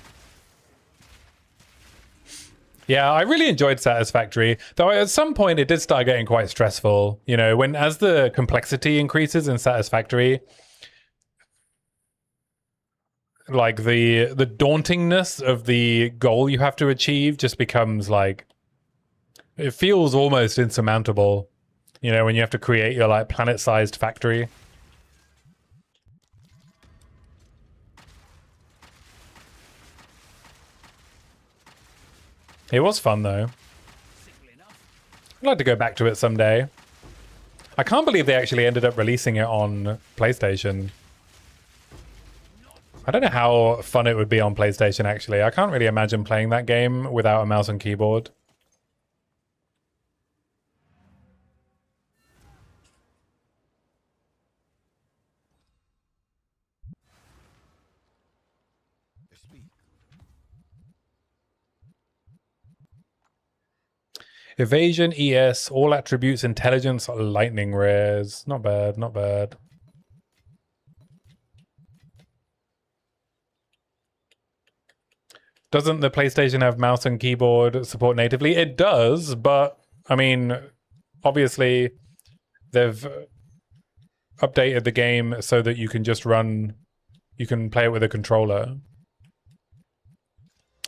Yeah, I really enjoyed Satisfactory, though at some point it did start getting quite stressful. You know, as the complexity increases in Satisfactory, like the dauntingness of the goal you have to achieve just becomes like, it feels almost insurmountable. You know, when you have to create your like planet-sized factory. It was fun, though. Simple enough. I'd like to go back to it someday. I can't believe they actually ended up releasing it on PlayStation. I don't know how fun it would be on PlayStation, actually. I can't really imagine playing that game without a mouse and keyboard. Speak. Evasion, ES, all attributes, intelligence, lightning rares. Not bad, not bad. Doesn't the PlayStation have mouse and keyboard support natively? It does, but I mean, obviously they've updated the game so that you can just you can play it with a controller.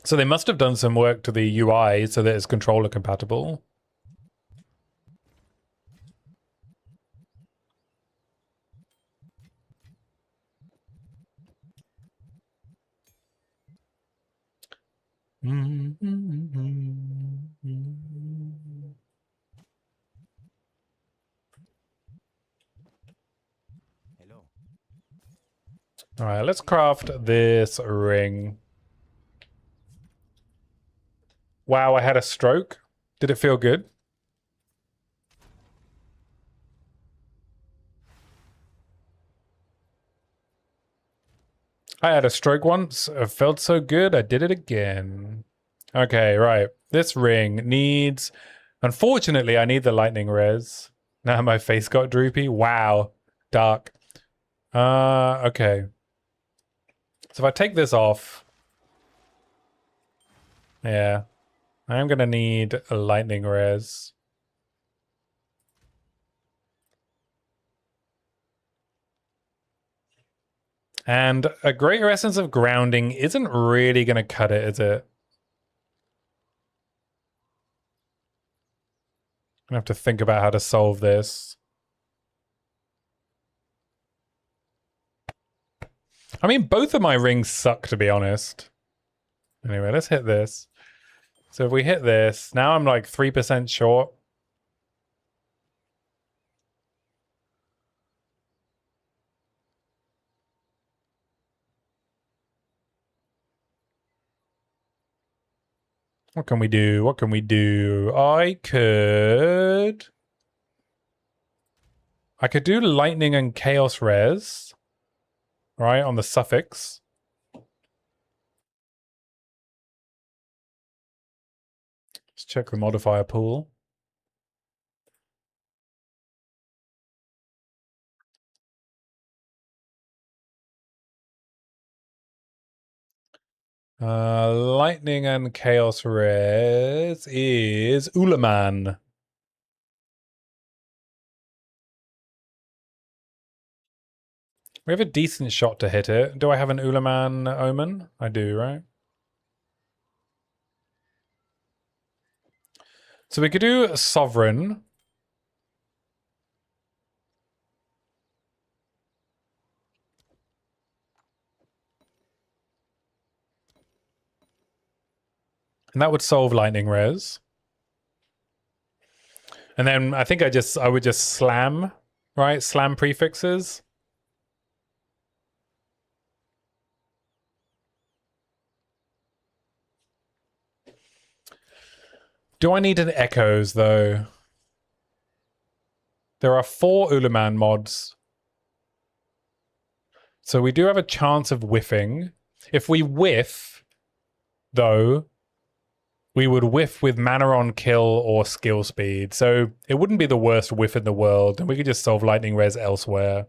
So they must have done some work to the UI so that it's controller compatible. All right, let's craft this ring. Wow, I had a stroke. Did it feel good? I had a stroke once. It felt so good, I did it again. Okay, right. This ring needs... Unfortunately, I need the lightning res. Now my face got droopy. Wow. Dark. Okay. So if I take this off... Yeah. I am going to need a lightning res. And a greater essence of grounding isn't really going to cut it, is it? I'm going to have to think about how to solve this. I mean, both of my rings suck, to be honest. Anyway, let's hit this. So if we hit this, now I'm like 3% short. What can we do? What can we do? I could do lightning and chaos res, right, on the suffix. Let's check the modifier pool. Lightning and chaos res is Ulaman. We have a decent shot to hit it. Do I have an Ulaman omen? I do, right? So we could do a Sovereign. And that would solve lightning res. And then I think I would just slam, right? Slam prefixes. Do I need an echoes though? There are 4 Ulaman mods. So we do have a chance of whiffing. If we whiff, though, we would whiff with mana on kill or skill speed. So it wouldn't be the worst whiff in the world, and we could just solve lightning res elsewhere.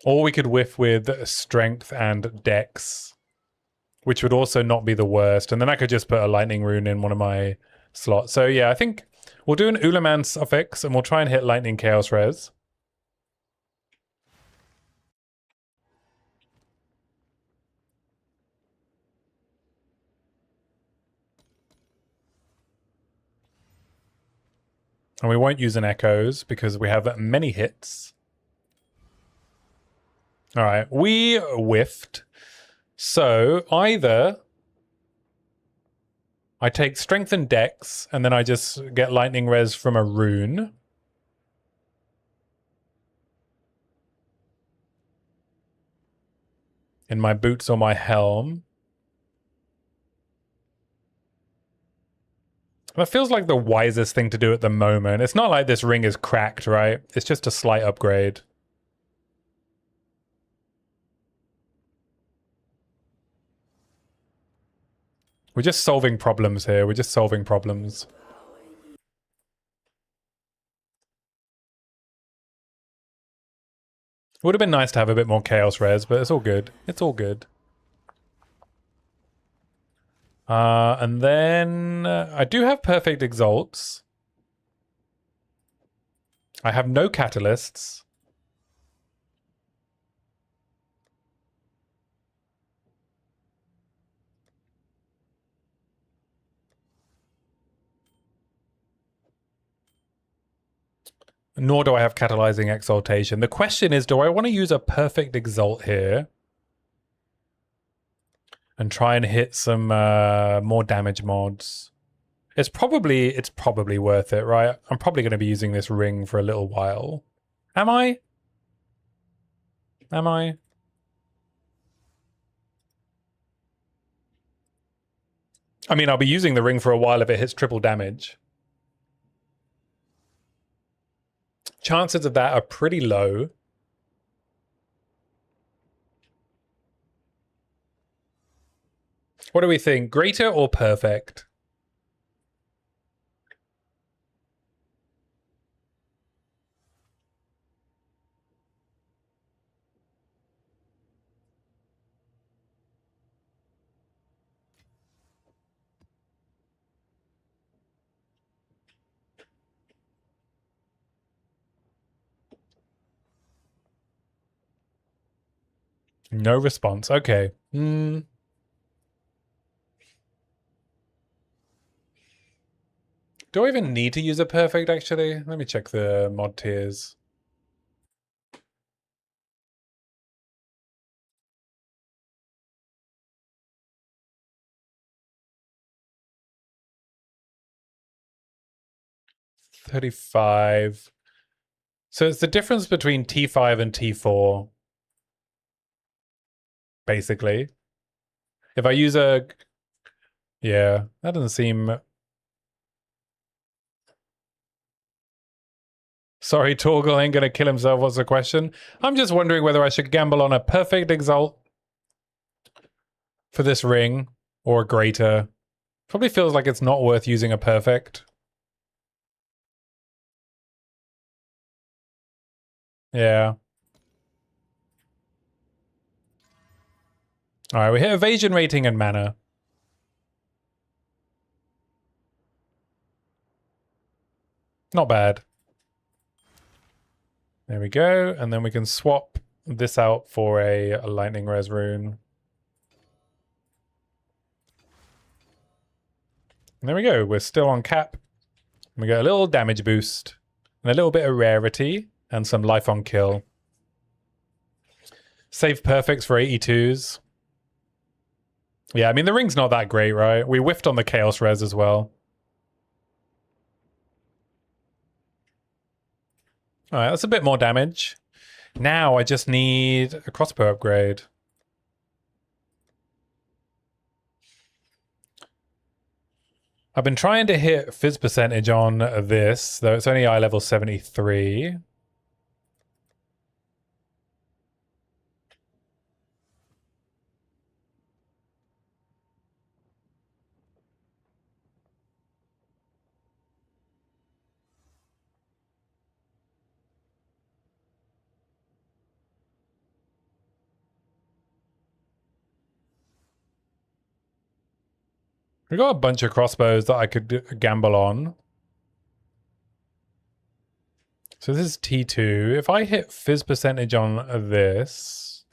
Or we could whiff with strength and dex, which would also not be the worst. And then I could just put a lightning rune in one of my slots. So yeah, I think we'll do an Ulaman suffix and we'll try and hit lightning chaos res. And we won't use an echoes because we have many hits. All right, we whiffed. So either I take strength and dex and then I just get lightning res from a rune. In my boots or my helm. That feels like the wisest thing to do at the moment. It's not like this ring is cracked, right? It's just a slight upgrade. We're just solving problems here. We're just solving problems. Would have been nice to have a bit more chaos res, but it's all good. It's all good. And then I do have perfect exalts. I have no catalysts. Nor do I have catalyzing exaltation. The question is, do I want to use a perfect exalt here? And try and hit some more damage mods. It's probably worth it, right? I'm probably going to be using this ring for a little while. Am I? Am I? I mean, I'll be using the ring for a while if it hits triple damage. Chances of that are pretty low. What do we think? Greater or perfect? No response. Okay. Do I even need to use a perfect, actually? Let me check the mod tiers. $35. So it's the difference between T5 and T4. Basically. If I use a... Yeah, that doesn't seem... Sorry, Torgal ain't gonna kill himself, what's the question? I'm just wondering whether I should gamble on a perfect exalt for this ring, or a greater. Probably feels like it's not worth using a perfect. Yeah. Alright, we hit evasion rating and mana. Not bad. There we go, and then we can swap this out for a lightning res rune. And there we go, we're still on cap. We get a little damage boost, and a little bit of rarity, and some life on kill. Save perfects for 82s. Yeah, I mean, the ring's not that great, right? We whiffed on the chaos res as well. Alright, that's a bit more damage. Now I just need a crossbow upgrade. I've been trying to hit fizz percentage on this, though it's only eye level 73. We got a bunch of crossbows that I could gamble on. So this is T2. If I hit fizz percentage on this...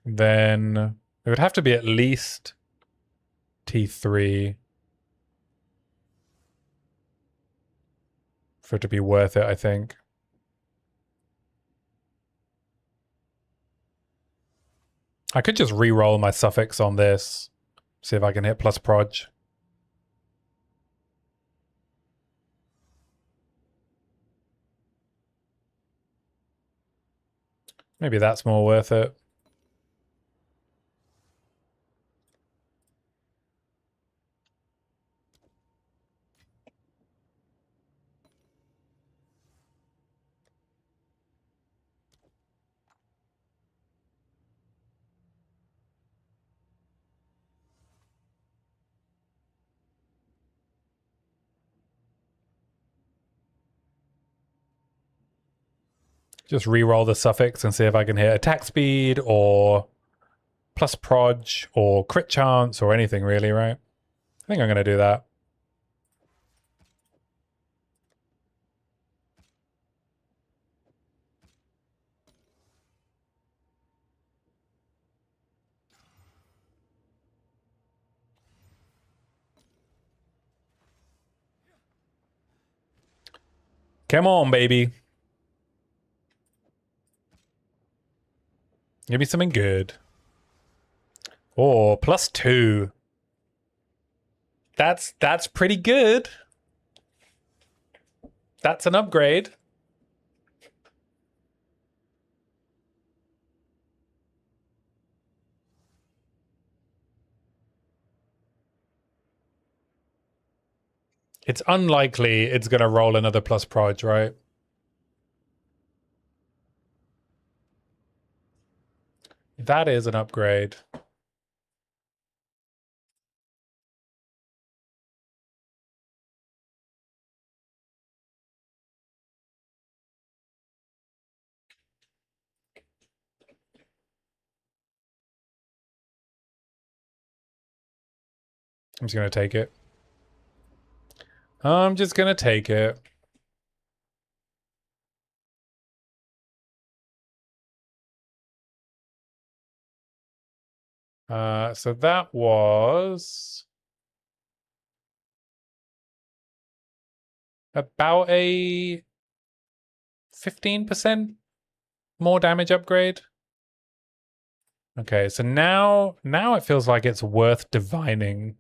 then it would have to be at least T3 for it to be worth it, I think. I could just re-roll my suffix on this. See if I can hit plus proj. Maybe that's more worth it. Just re-roll the suffix and see if I can hit attack speed or plus proj or crit chance or anything really, right? I think I'm going to do that. Come on, baby. Give me something good. Oh, +2. That's pretty good. That's an upgrade. It's unlikely it's going to roll another plus proj, right? That is an upgrade. I'm just going to take it. I'm just going to take it. So that was about a 15% more damage upgrade. Okay, so now it feels like it's worth divining.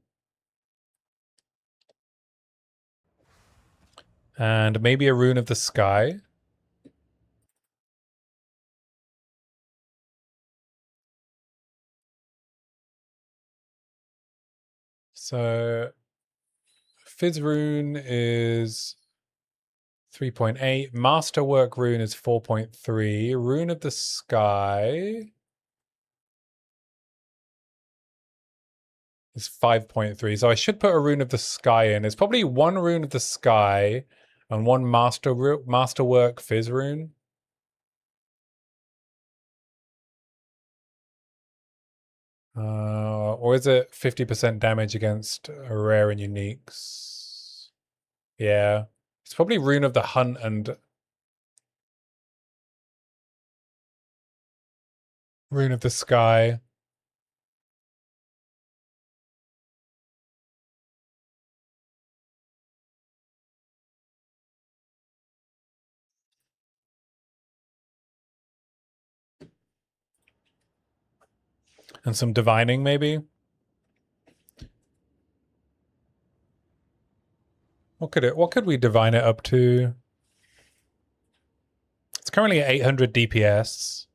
And maybe a rune of the sky. So Fizz rune is 3.8. Masterwork rune is 4.3. Rune of the sky is 5.3. So I should put a rune of the sky in. It's probably one rune of the sky and one masterwork Fizz rune. Or is it 50% damage against rare and uniques? Yeah. It's probably Rune of the Hunt and Rune of the Sky. And some divining, maybe? What could we divine it up to? It's currently at 800 DPS.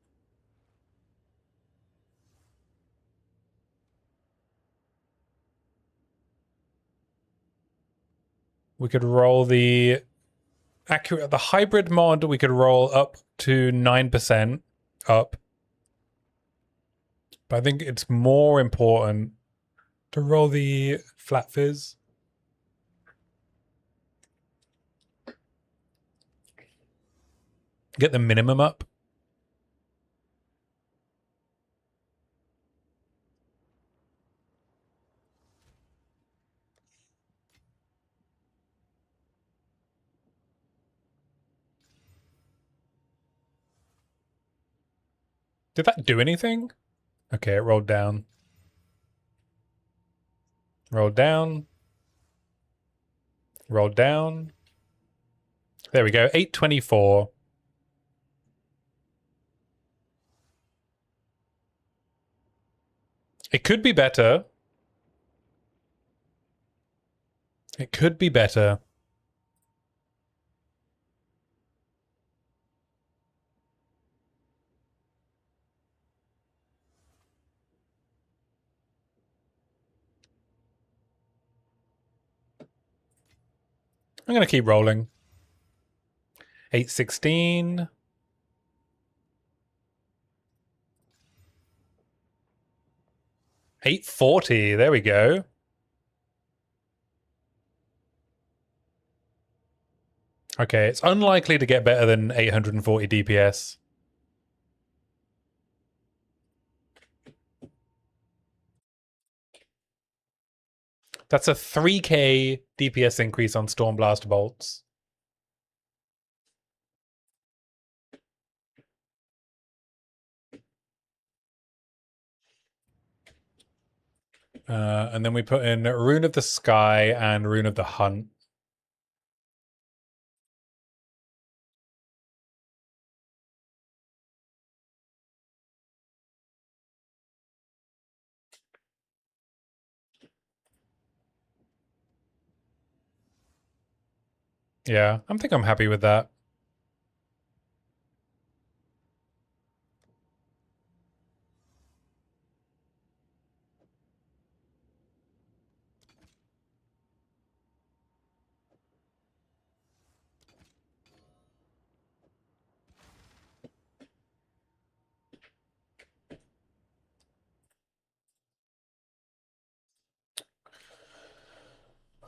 We could roll the hybrid mod, we could roll up to 9% up. But I think it's more important to roll the flat fizz. Get the minimum up. Did that do anything? Okay, it rolled down. Rolled down. Rolled down. There we go, 824. It could be better. It could be better. I'm going to keep rolling. 816. $840. There we go. Okay, it's unlikely to get better than 840 DPS. That's a 3k DPS increase on Stormblast Bolts. And then we put in Rune of the Sky and Rune of the Hunt. Yeah, I think I'm happy with that.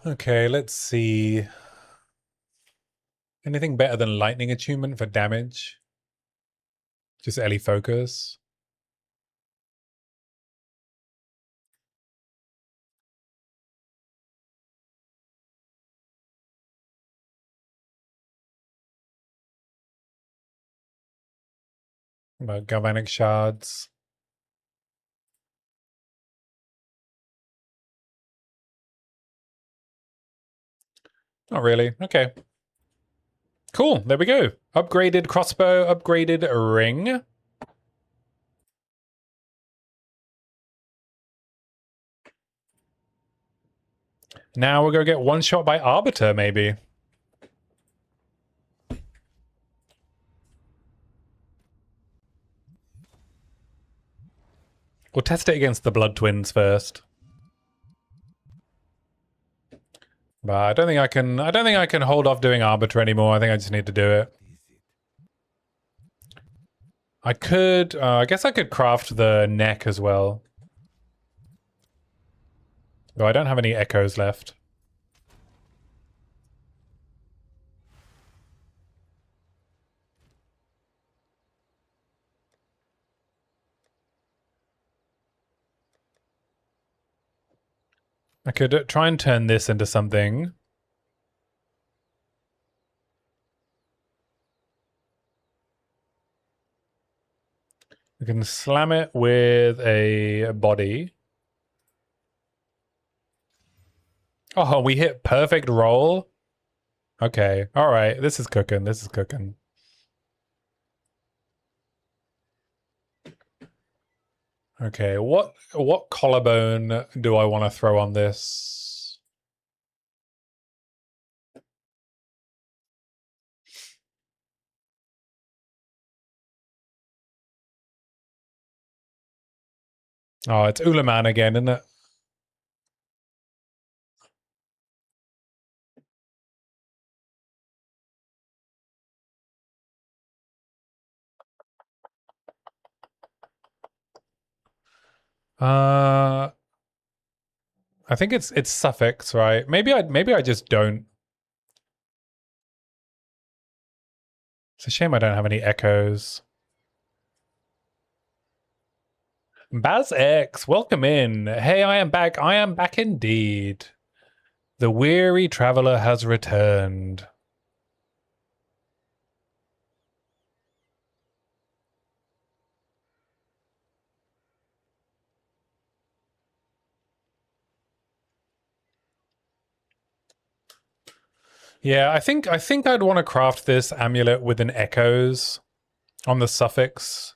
Okay, let's see. Anything better than lightning attunement for damage? Just Ellie focus. About Galvanic Shards. Not really. Okay. Cool. There we go. Upgraded crossbow, upgraded ring. Now we're going to get one shot by Arbiter, maybe. We'll test it against the Blood Twins first. But I don't think I can hold off doing Arbiter anymore. I think I just need to do it. I could, I guess I could craft the neck as well. Though I don't have any echoes left. I could try and turn this into something. We can slam it with a body. Oh, we hit perfect roll. Okay. All right. This is cooking. This is cooking. Okay. What collarbone do I want to throw on this? Oh, it's Ulaman again, isn't it? I think it's suffix, right? Maybe I just don't. It's a shame I don't have any echoes. Baz X, welcome in. Hey, I am back. I am back indeed. The weary traveler has returned. Yeah, I think I'd want to craft this amulet with an echoes on the suffix.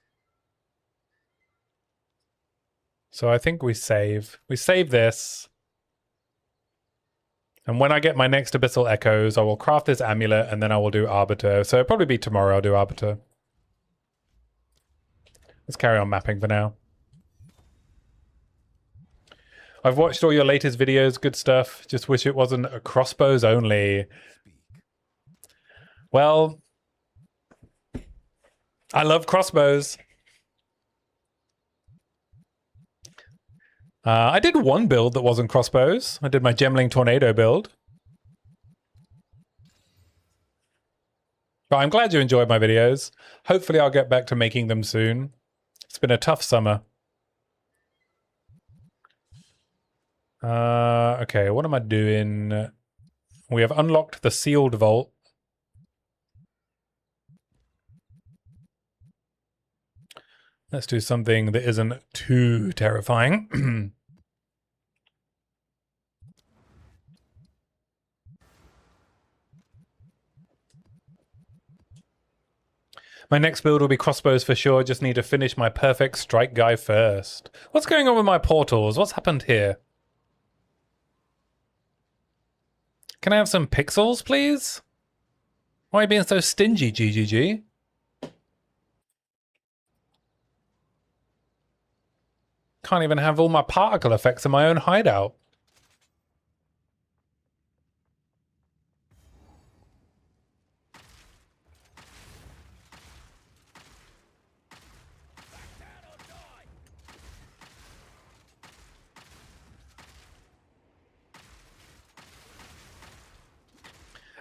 So I think we save. We save this. And when I get my next Abyssal Echoes, I will craft this amulet and then I will do Arbiter. So it'll probably be tomorrow I'll do Arbiter. Let's carry on mapping for now. I've watched all your latest videos, good stuff. Just wish it wasn't a crossbows only. Well, I love crossbows. I did one build that wasn't crossbows. I did my Gemling Tornado build. But I'm glad you enjoyed my videos. Hopefully I'll get back to making them soon. It's been a tough summer. Okay, what am I doing? We have unlocked the sealed vault. Let's do something that isn't too terrifying. My next build will be crossbows for sure. Just need to finish my perfect strike guy first. What's going on with my portals? What's happened here? Can I have some pixels, please? Why are you being so stingy, GGG? Can't even have all my particle effects in my own hideout.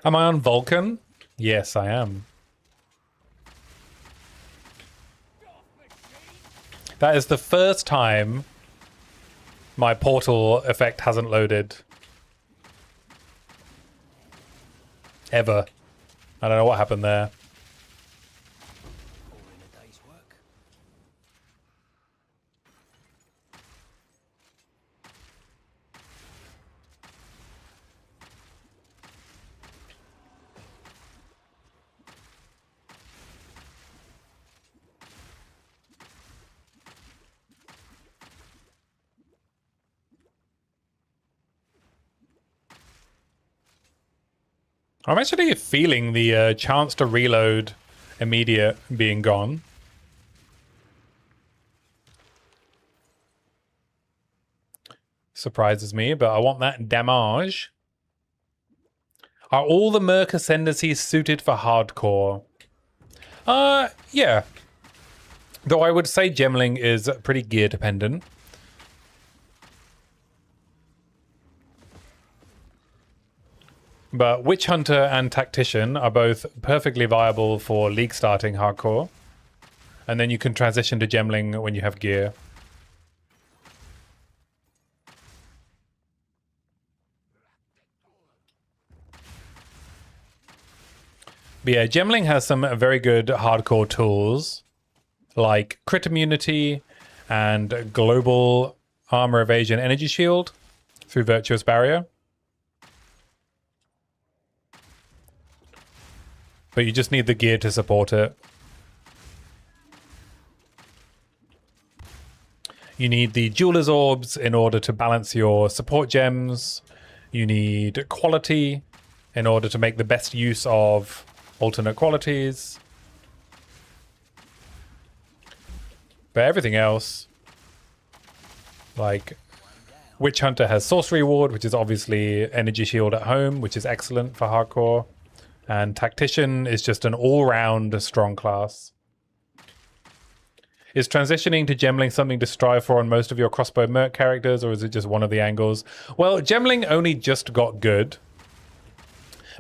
Am I on Vulcan? Yes, I am. That is the first time my portal effect hasn't loaded. Ever. I don't know what happened there. All in a day's work. I'm actually feeling the chance to reload immediate being gone. Surprises me, but I want that damage. Are all the Merc Ascendancies suited for hardcore? Yeah. Though I would say Gemling is pretty gear dependent. But Witch Hunter and Tactician are both perfectly viable for League starting hardcore. And then you can transition to Gemling when you have gear. But yeah, Gemling has some very good hardcore tools, like crit immunity and global armor evasion energy shield through Virtuous Barrier. But you just need the gear to support it. You need the Jeweler's Orbs in order to balance your support gems. You need quality in order to make the best use of alternate qualities. But everything else, like Witch Hunter has Sorcery Ward, which is obviously Energy Shield at home, which is excellent for hardcore. And Tactician is just an all-round strong class. Is transitioning to Gemling something to strive for on most of your crossbow merc characters, or is it just one of the angles? Well, Gemling only just got good.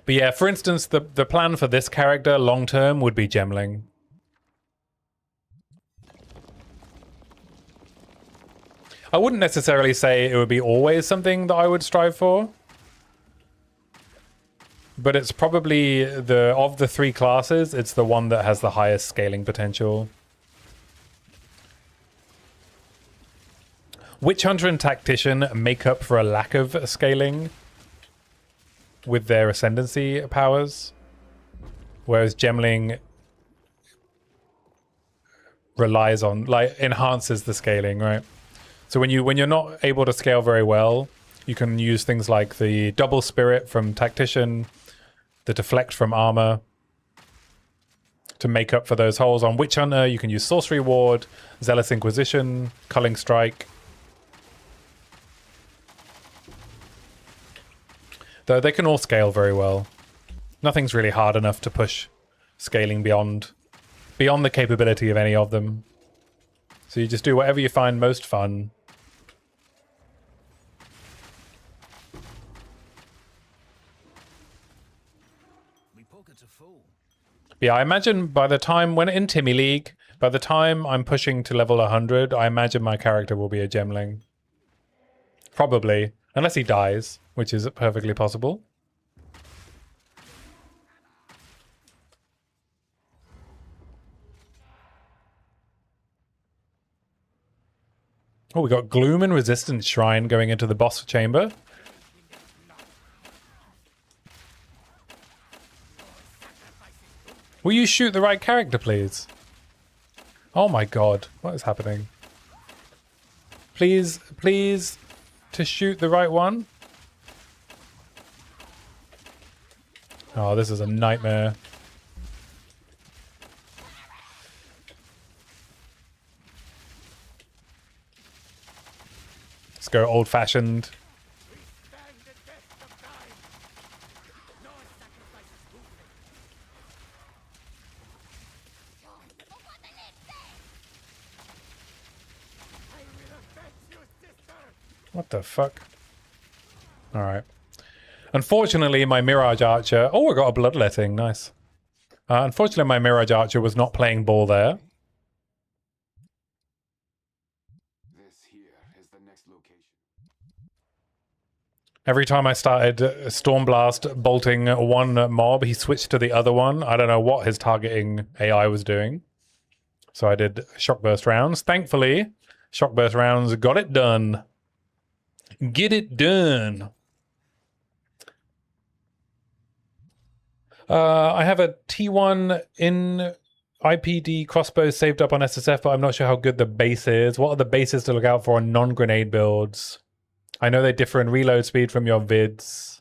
But yeah, for instance, the plan for this character long-term would be Gemling. I wouldn't necessarily say it would be always something that I would strive for. But it's probably, of the three classes, it's the one that has the highest scaling potential. Witch Hunter and Tactician make up for a lack of scaling with their ascendancy powers, whereas Gemling relies on, like, enhances the scaling, right? So when you're not able to scale very well, you can use things like the double spirit from Tactician, the deflect from armour to make up for those holes. On Witch Hunter, you can use Sorcery Ward, Zealous Inquisition, Culling Strike. Though they can all scale very well. Nothing's really hard enough to push scaling beyond the capability of any of them. So you just do whatever you find most fun. My pockets are full. Yeah, I imagine by the time, when in Timmy League, by the time I'm pushing to level 100, I imagine my character will be a Gemling. Probably. Unless he dies, which is perfectly possible. Oh, we got Gloom and Resistance Shrine going into the boss chamber. Will you shoot the right character, please? Oh my god, what is happening? Please, please, to shoot the right one. Oh, this is a nightmare. go old-fashioned. What the fuck? Alright. Unfortunately, my Mirage Archer... Oh, I got a Bloodletting. Nice. Unfortunately, my Mirage Archer was not playing ball there. This here is the next location. Every time I started Stormblast bolting one mob, he switched to the other one. I don't know what his targeting AI was doing. So I did Shockburst Rounds. Thankfully, Shockburst Rounds got it done. Get it done. I have a T1 in IPD crossbow saved up on SSF, but I'm not sure how good the base is. What are the bases to look out for on non-grenade builds? I know they differ in reload speed from your vids.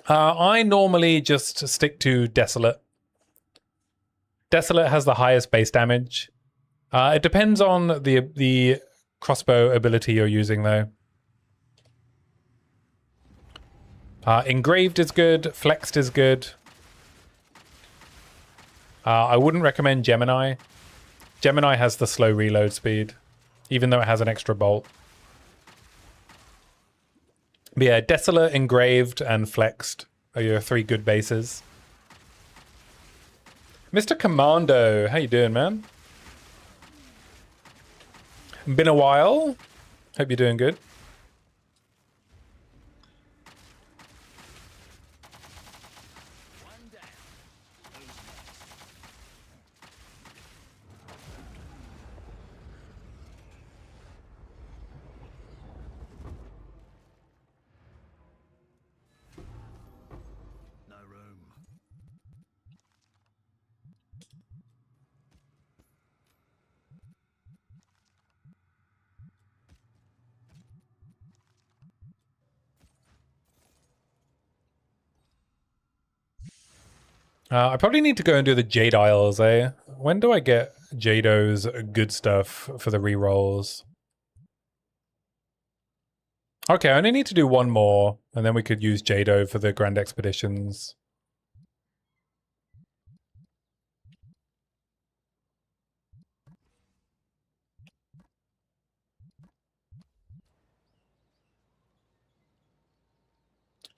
I normally just stick to Desolate. Desolate has the highest base damage. It depends on the crossbow ability you're using, though. Engraved is good. Flexed is good. I wouldn't recommend Gemini. Gemini has the slow reload speed, even though it has an extra bolt. But yeah, Desolate, Engraved, and Flexed are your 3 good bases. Mr. Commando, how you doing, man? Been a while. Hope you're doing good. No room. I probably need to go and do the Jade Isles, eh? When do I get Jado's good stuff for the rerolls? Okay, I only need to do one more, and then we could use Jado for the Grand Expeditions.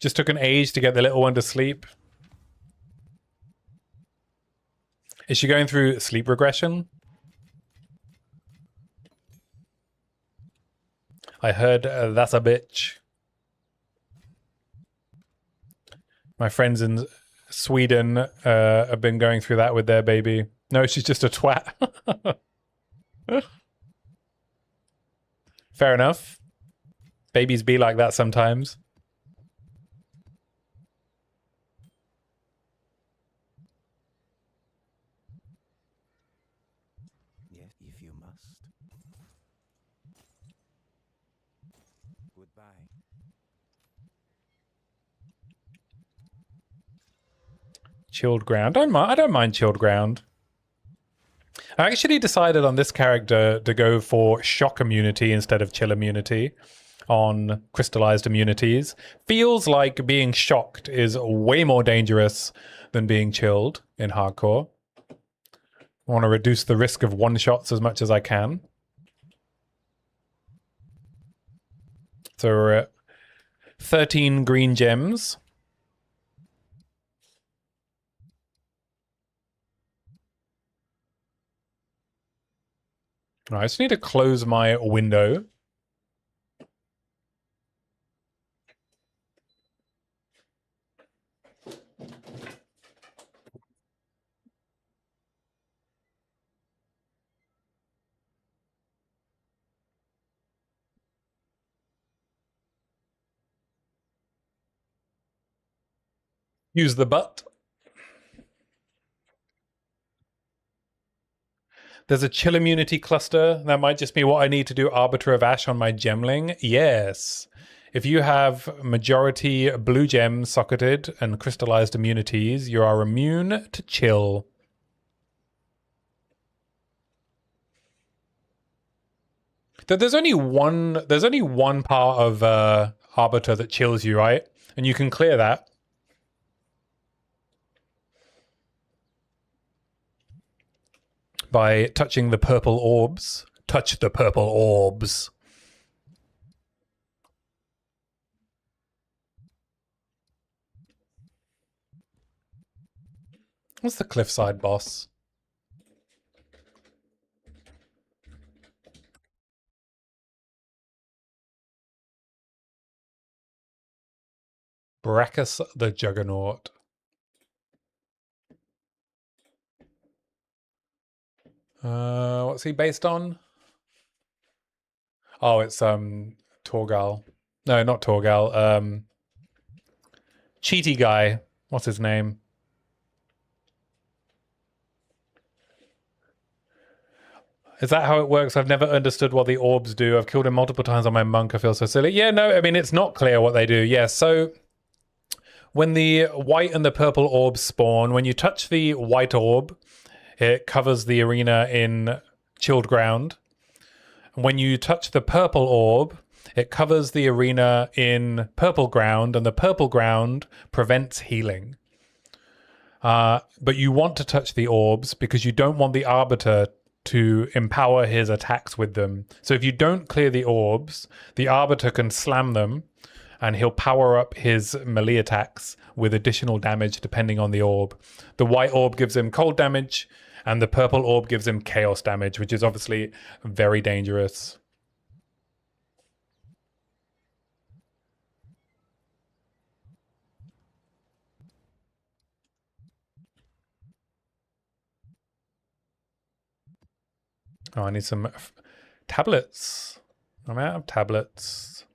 Just took an age to get the little one to sleep. Is she going through sleep regression? I heard that's a bitch. My friends in Sweden have been going through that with their baby. No, she's just a twat. Fair enough. Babies be like that sometimes. Yes, if you must. Goodbye. Chilled ground. I don't mind chilled ground. I actually decided on this character to go for shock immunity instead of chill immunity on crystallized immunities. Feels like being shocked is way more dangerous than being chilled in hardcore. I want to reduce the risk of one-shots as much as I can. So we're at 13 green gems. I just need to close my window. Use the butt. There's a chill immunity cluster. That might just be what I need to do Arbiter of Ash on my gemling. Yes. If you have majority blue gems socketed and crystallized immunities, you are immune to chill. There's only one part of Arbiter that chills you, right? And you can clear that. By touching the purple orbs. Touch the purple orbs. What's the cliffside boss? Brachus the Juggernaut. What's he based on? Oh, it's Torgal. No, not Torgal. Cheaty guy. What's his name? Is that how it works? I've never understood what the orbs do. I've killed him multiple times on my monk. I feel so silly. Yeah, no, I mean, it's not clear what they do. Yeah, so when the white and the purple orbs spawn, when you touch the white orb, it covers the arena in chilled ground. When you touch the purple orb, it covers the arena in purple ground, and the purple ground prevents healing. But you want to touch the orbs because you don't want the Arbiter to empower his attacks with them. So if you don't clear the orbs, the Arbiter can slam them, and he'll power up his melee attacks with additional damage depending on the orb. The white orb gives him cold damage, and the purple orb gives him chaos damage, which is obviously very dangerous. Oh, I need some tablets. I'm out of tablets.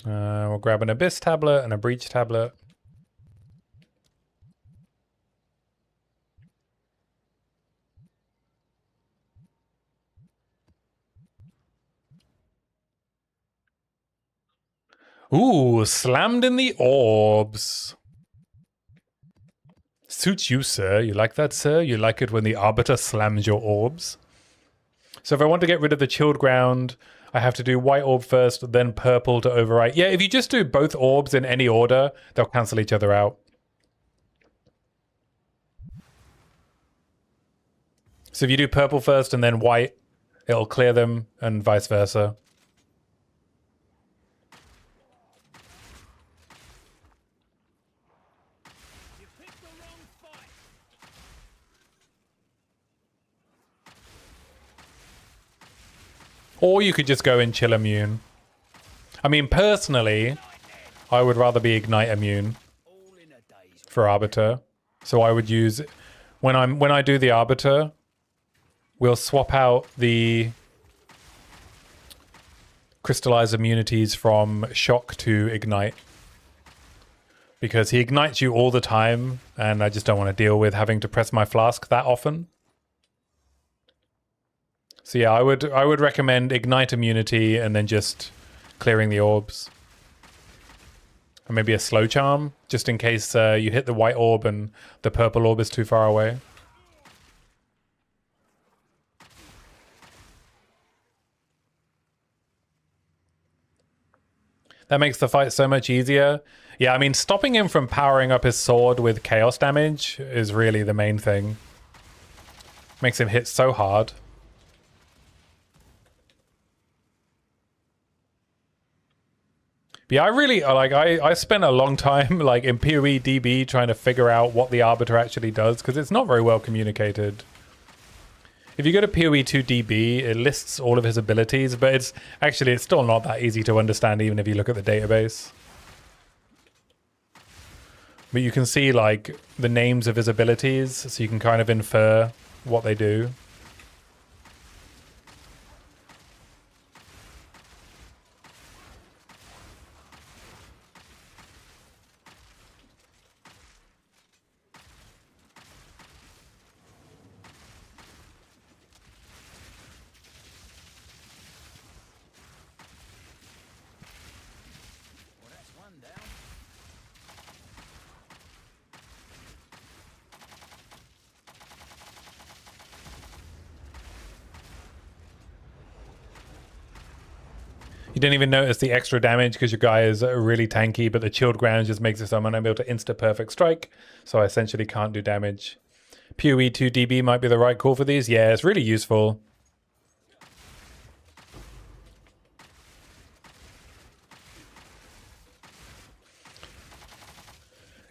We'll grab an Abyss tablet and a Breach tablet. Ooh, slammed in the orbs. Suits you, sir. You like that, sir? You like it when the Arbiter slams your orbs? So if I want to get rid of the chilled ground, I have to do white orb first, then purple to overwrite. Yeah, if you just do both orbs in any order, they'll cancel each other out. So if you do purple first and then white, it'll clear them, and vice versa. Or you could just go in chill immune. I mean, personally, I would rather be ignite immune for Arbiter. So I would use when I do the Arbiter, we'll swap out the crystallized immunities from shock to ignite. Because he ignites you all the time, and I just don't want to deal with having to press my flask that often. So yeah, I would recommend ignite immunity and then just clearing the orbs. Or maybe a slow charm, just in case you hit the white orb and the purple orb is too far away. That makes the fight so much easier. Yeah, I mean, stopping him from powering up his sword with chaos damage is really the main thing. Makes him hit so hard. Yeah, I really, like, I spent a long time, like, in POE DB trying to figure out what the Arbiter actually does, because it's not very well communicated. If you go to POE 2 DB, it lists all of his abilities, but it's still not that easy to understand, even if you look at the database. But you can see, like, the names of his abilities, so you can kind of infer what they do. You didn't even notice the extra damage because your guy is really tanky, but the chilled ground just makes it so I'm unable to insta-perfect strike, so I essentially can't do damage. POE 2 DB might be the right call for these. Yeah, it's really useful.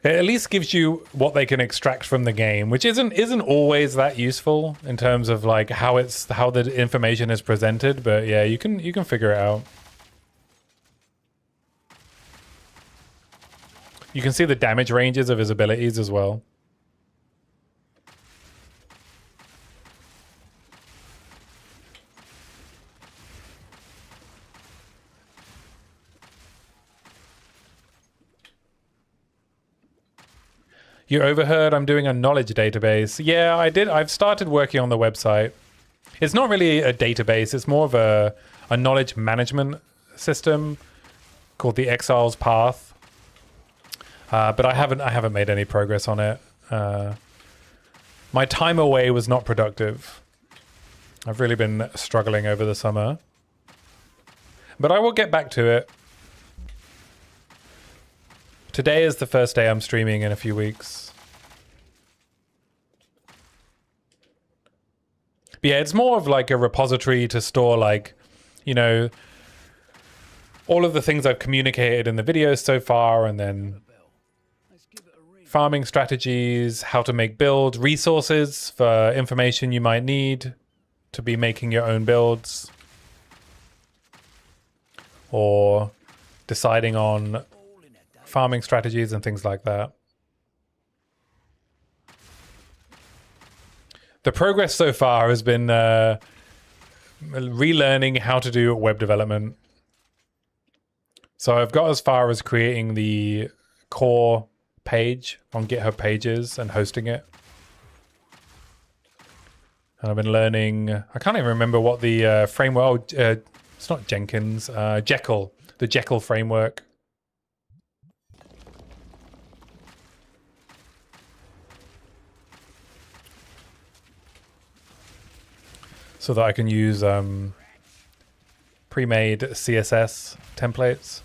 It at least gives you what they can extract from the game, which isn't always that useful in terms of like how the information is presented, but yeah, you can figure it out. You can see the damage ranges of his abilities as well. You overheard I'm doing a knowledge database. Yeah, I did. I've started working on the website. It's not really a database. It's more of a knowledge management system called the Exile's Path. But I haven't made any progress on it. My time away was not productive. I've really been struggling over the summer. But I will get back to it. Today is the first day I'm streaming in a few weeks. But yeah, it's more of like a repository to store like, you know, all of the things I've communicated in the videos so far, and then farming strategies, how to make builds, resources for information you might need to be making your own builds, or deciding on farming strategies and things like that. The progress so far has been relearning how to do web development. So I've got as far as creating the core page on GitHub Pages and hosting it. And I've been learning, I can't even remember what the framework, it's not Jenkins, Jekyll, the Jekyll framework. So that I can use pre-made CSS templates.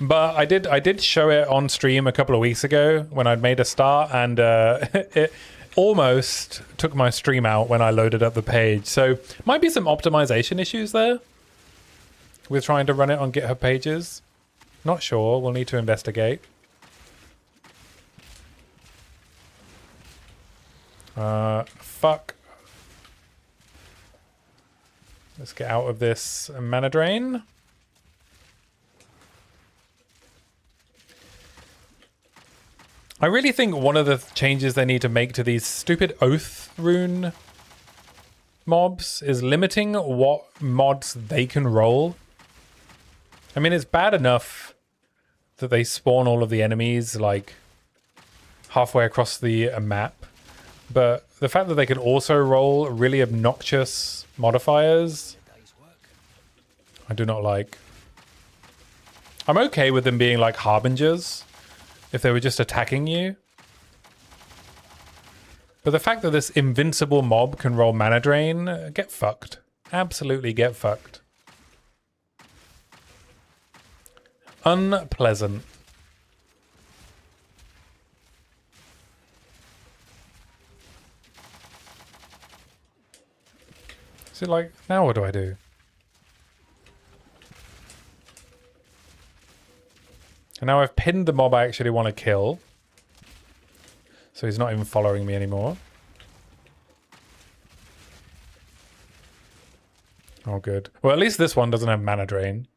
But I did show it on stream a couple of weeks ago when I'd made a start, and it almost took my stream out when I loaded up the page. So might be some optimization issues there with trying to run it on GitHub Pages. Not sure. We'll need to investigate. Fuck. Let's get out of this mana drain. I really think one of the changes they need to make to these stupid oath rune mobs is limiting what mods they can roll. I mean, it's bad enough that they spawn all of the enemies like halfway across the map. But the fact that they can also roll really obnoxious modifiers, I do not like. I'm okay with them being like harbingers if they were just attacking you. But the fact that this invincible mob can roll mana drain, get fucked. Absolutely get fucked. Unpleasant. So like, now what do I do? And now I've pinned the mob I actually want to kill. So he's not even following me anymore. Oh, good. Well, at least this one doesn't have mana drain.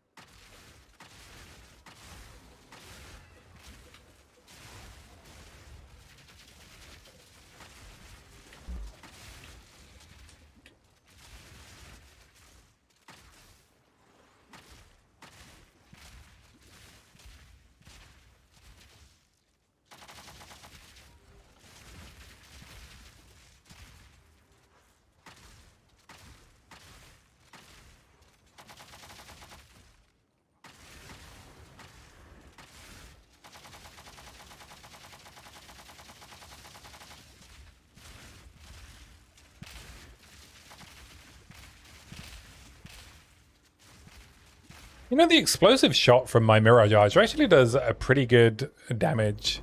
You know, the explosive shot from my Mirage Archer actually does a pretty good damage.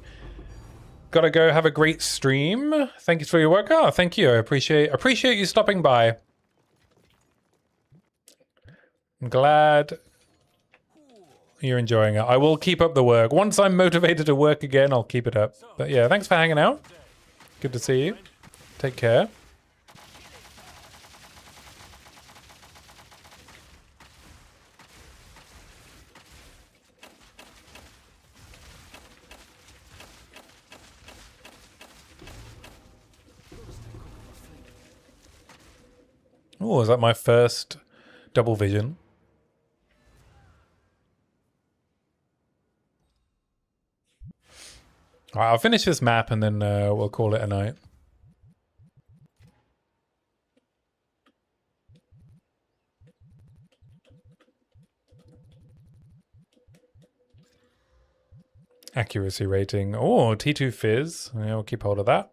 Gotta go have a great stream. Thank you for your work. Oh, thank you. I appreciate you stopping by. I'm glad you're enjoying it. I will keep up the work. Once I'm motivated to work again, I'll keep it up. But yeah, thanks for hanging out. Good to see you. Take care. Oh, is that my first double vision? All right, I'll finish this map and then we'll call it a night. Accuracy rating. Oh, T2 Fizz. Yeah, we'll keep hold of that.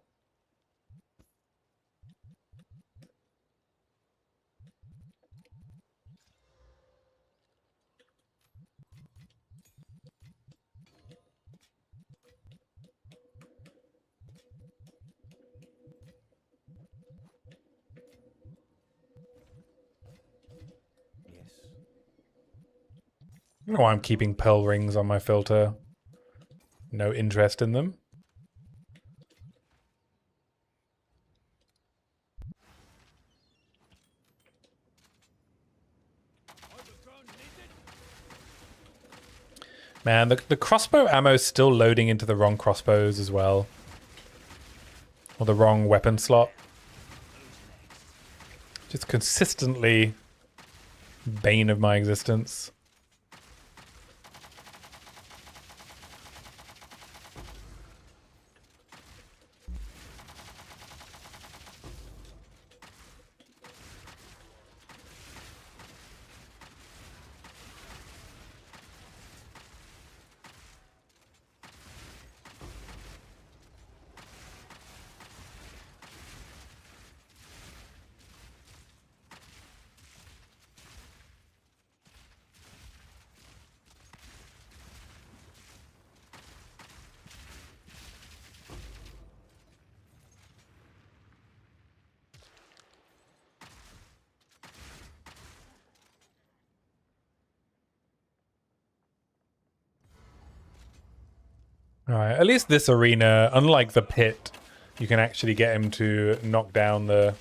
Yes. I don't know why I'm keeping pearl rings on my filter. No interest in them. Man, the crossbow ammo is still loading into the wrong crossbows as well. Or the wrong weapon slot. Just consistently bane of my existence. Alright, at least this arena, unlike the pit, you can actually get him to knock down the...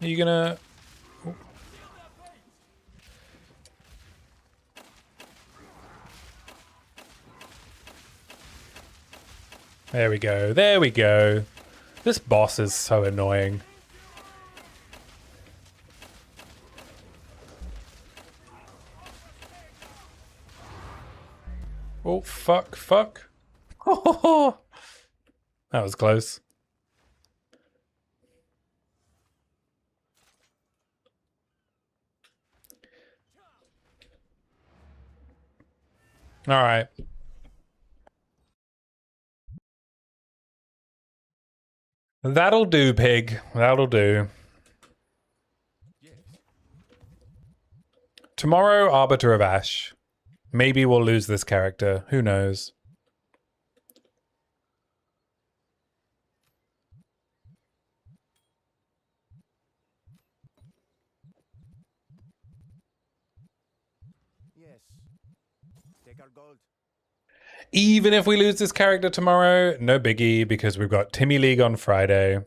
Are you gonna... Oh. There we go. There we go. This boss is so annoying. Oh, fuck, fuck. That was close. All right. That'll do, pig. That'll do. Tomorrow, Arbiter of Ash. Maybe we'll lose this character. Who knows? Yes. Take our gold. Even if we lose this character tomorrow, no biggie, because we've got Timmy League on Friday.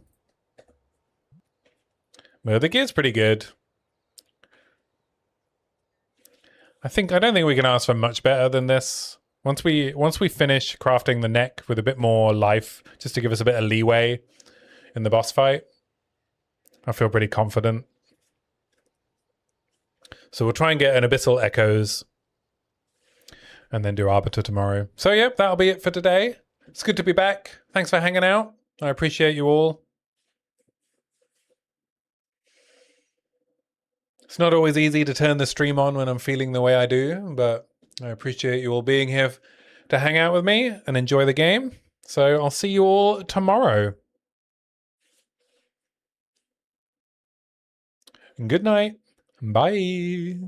Well, the gear's pretty good. I don't think we can ask for much better than this. Once we finish crafting the neck with a bit more life, just to give us a bit of leeway in the boss fight, I feel pretty confident. So we'll try and get an Abyssal Echoes and then do Arbiter tomorrow. So yep, that'll be it for today. It's good to be back. Thanks for hanging out. I appreciate you all. It's not always easy to turn the stream on when I'm feeling the way I do, but I appreciate you all being here to hang out with me and enjoy the game. So I'll see you all tomorrow. Good night. Bye.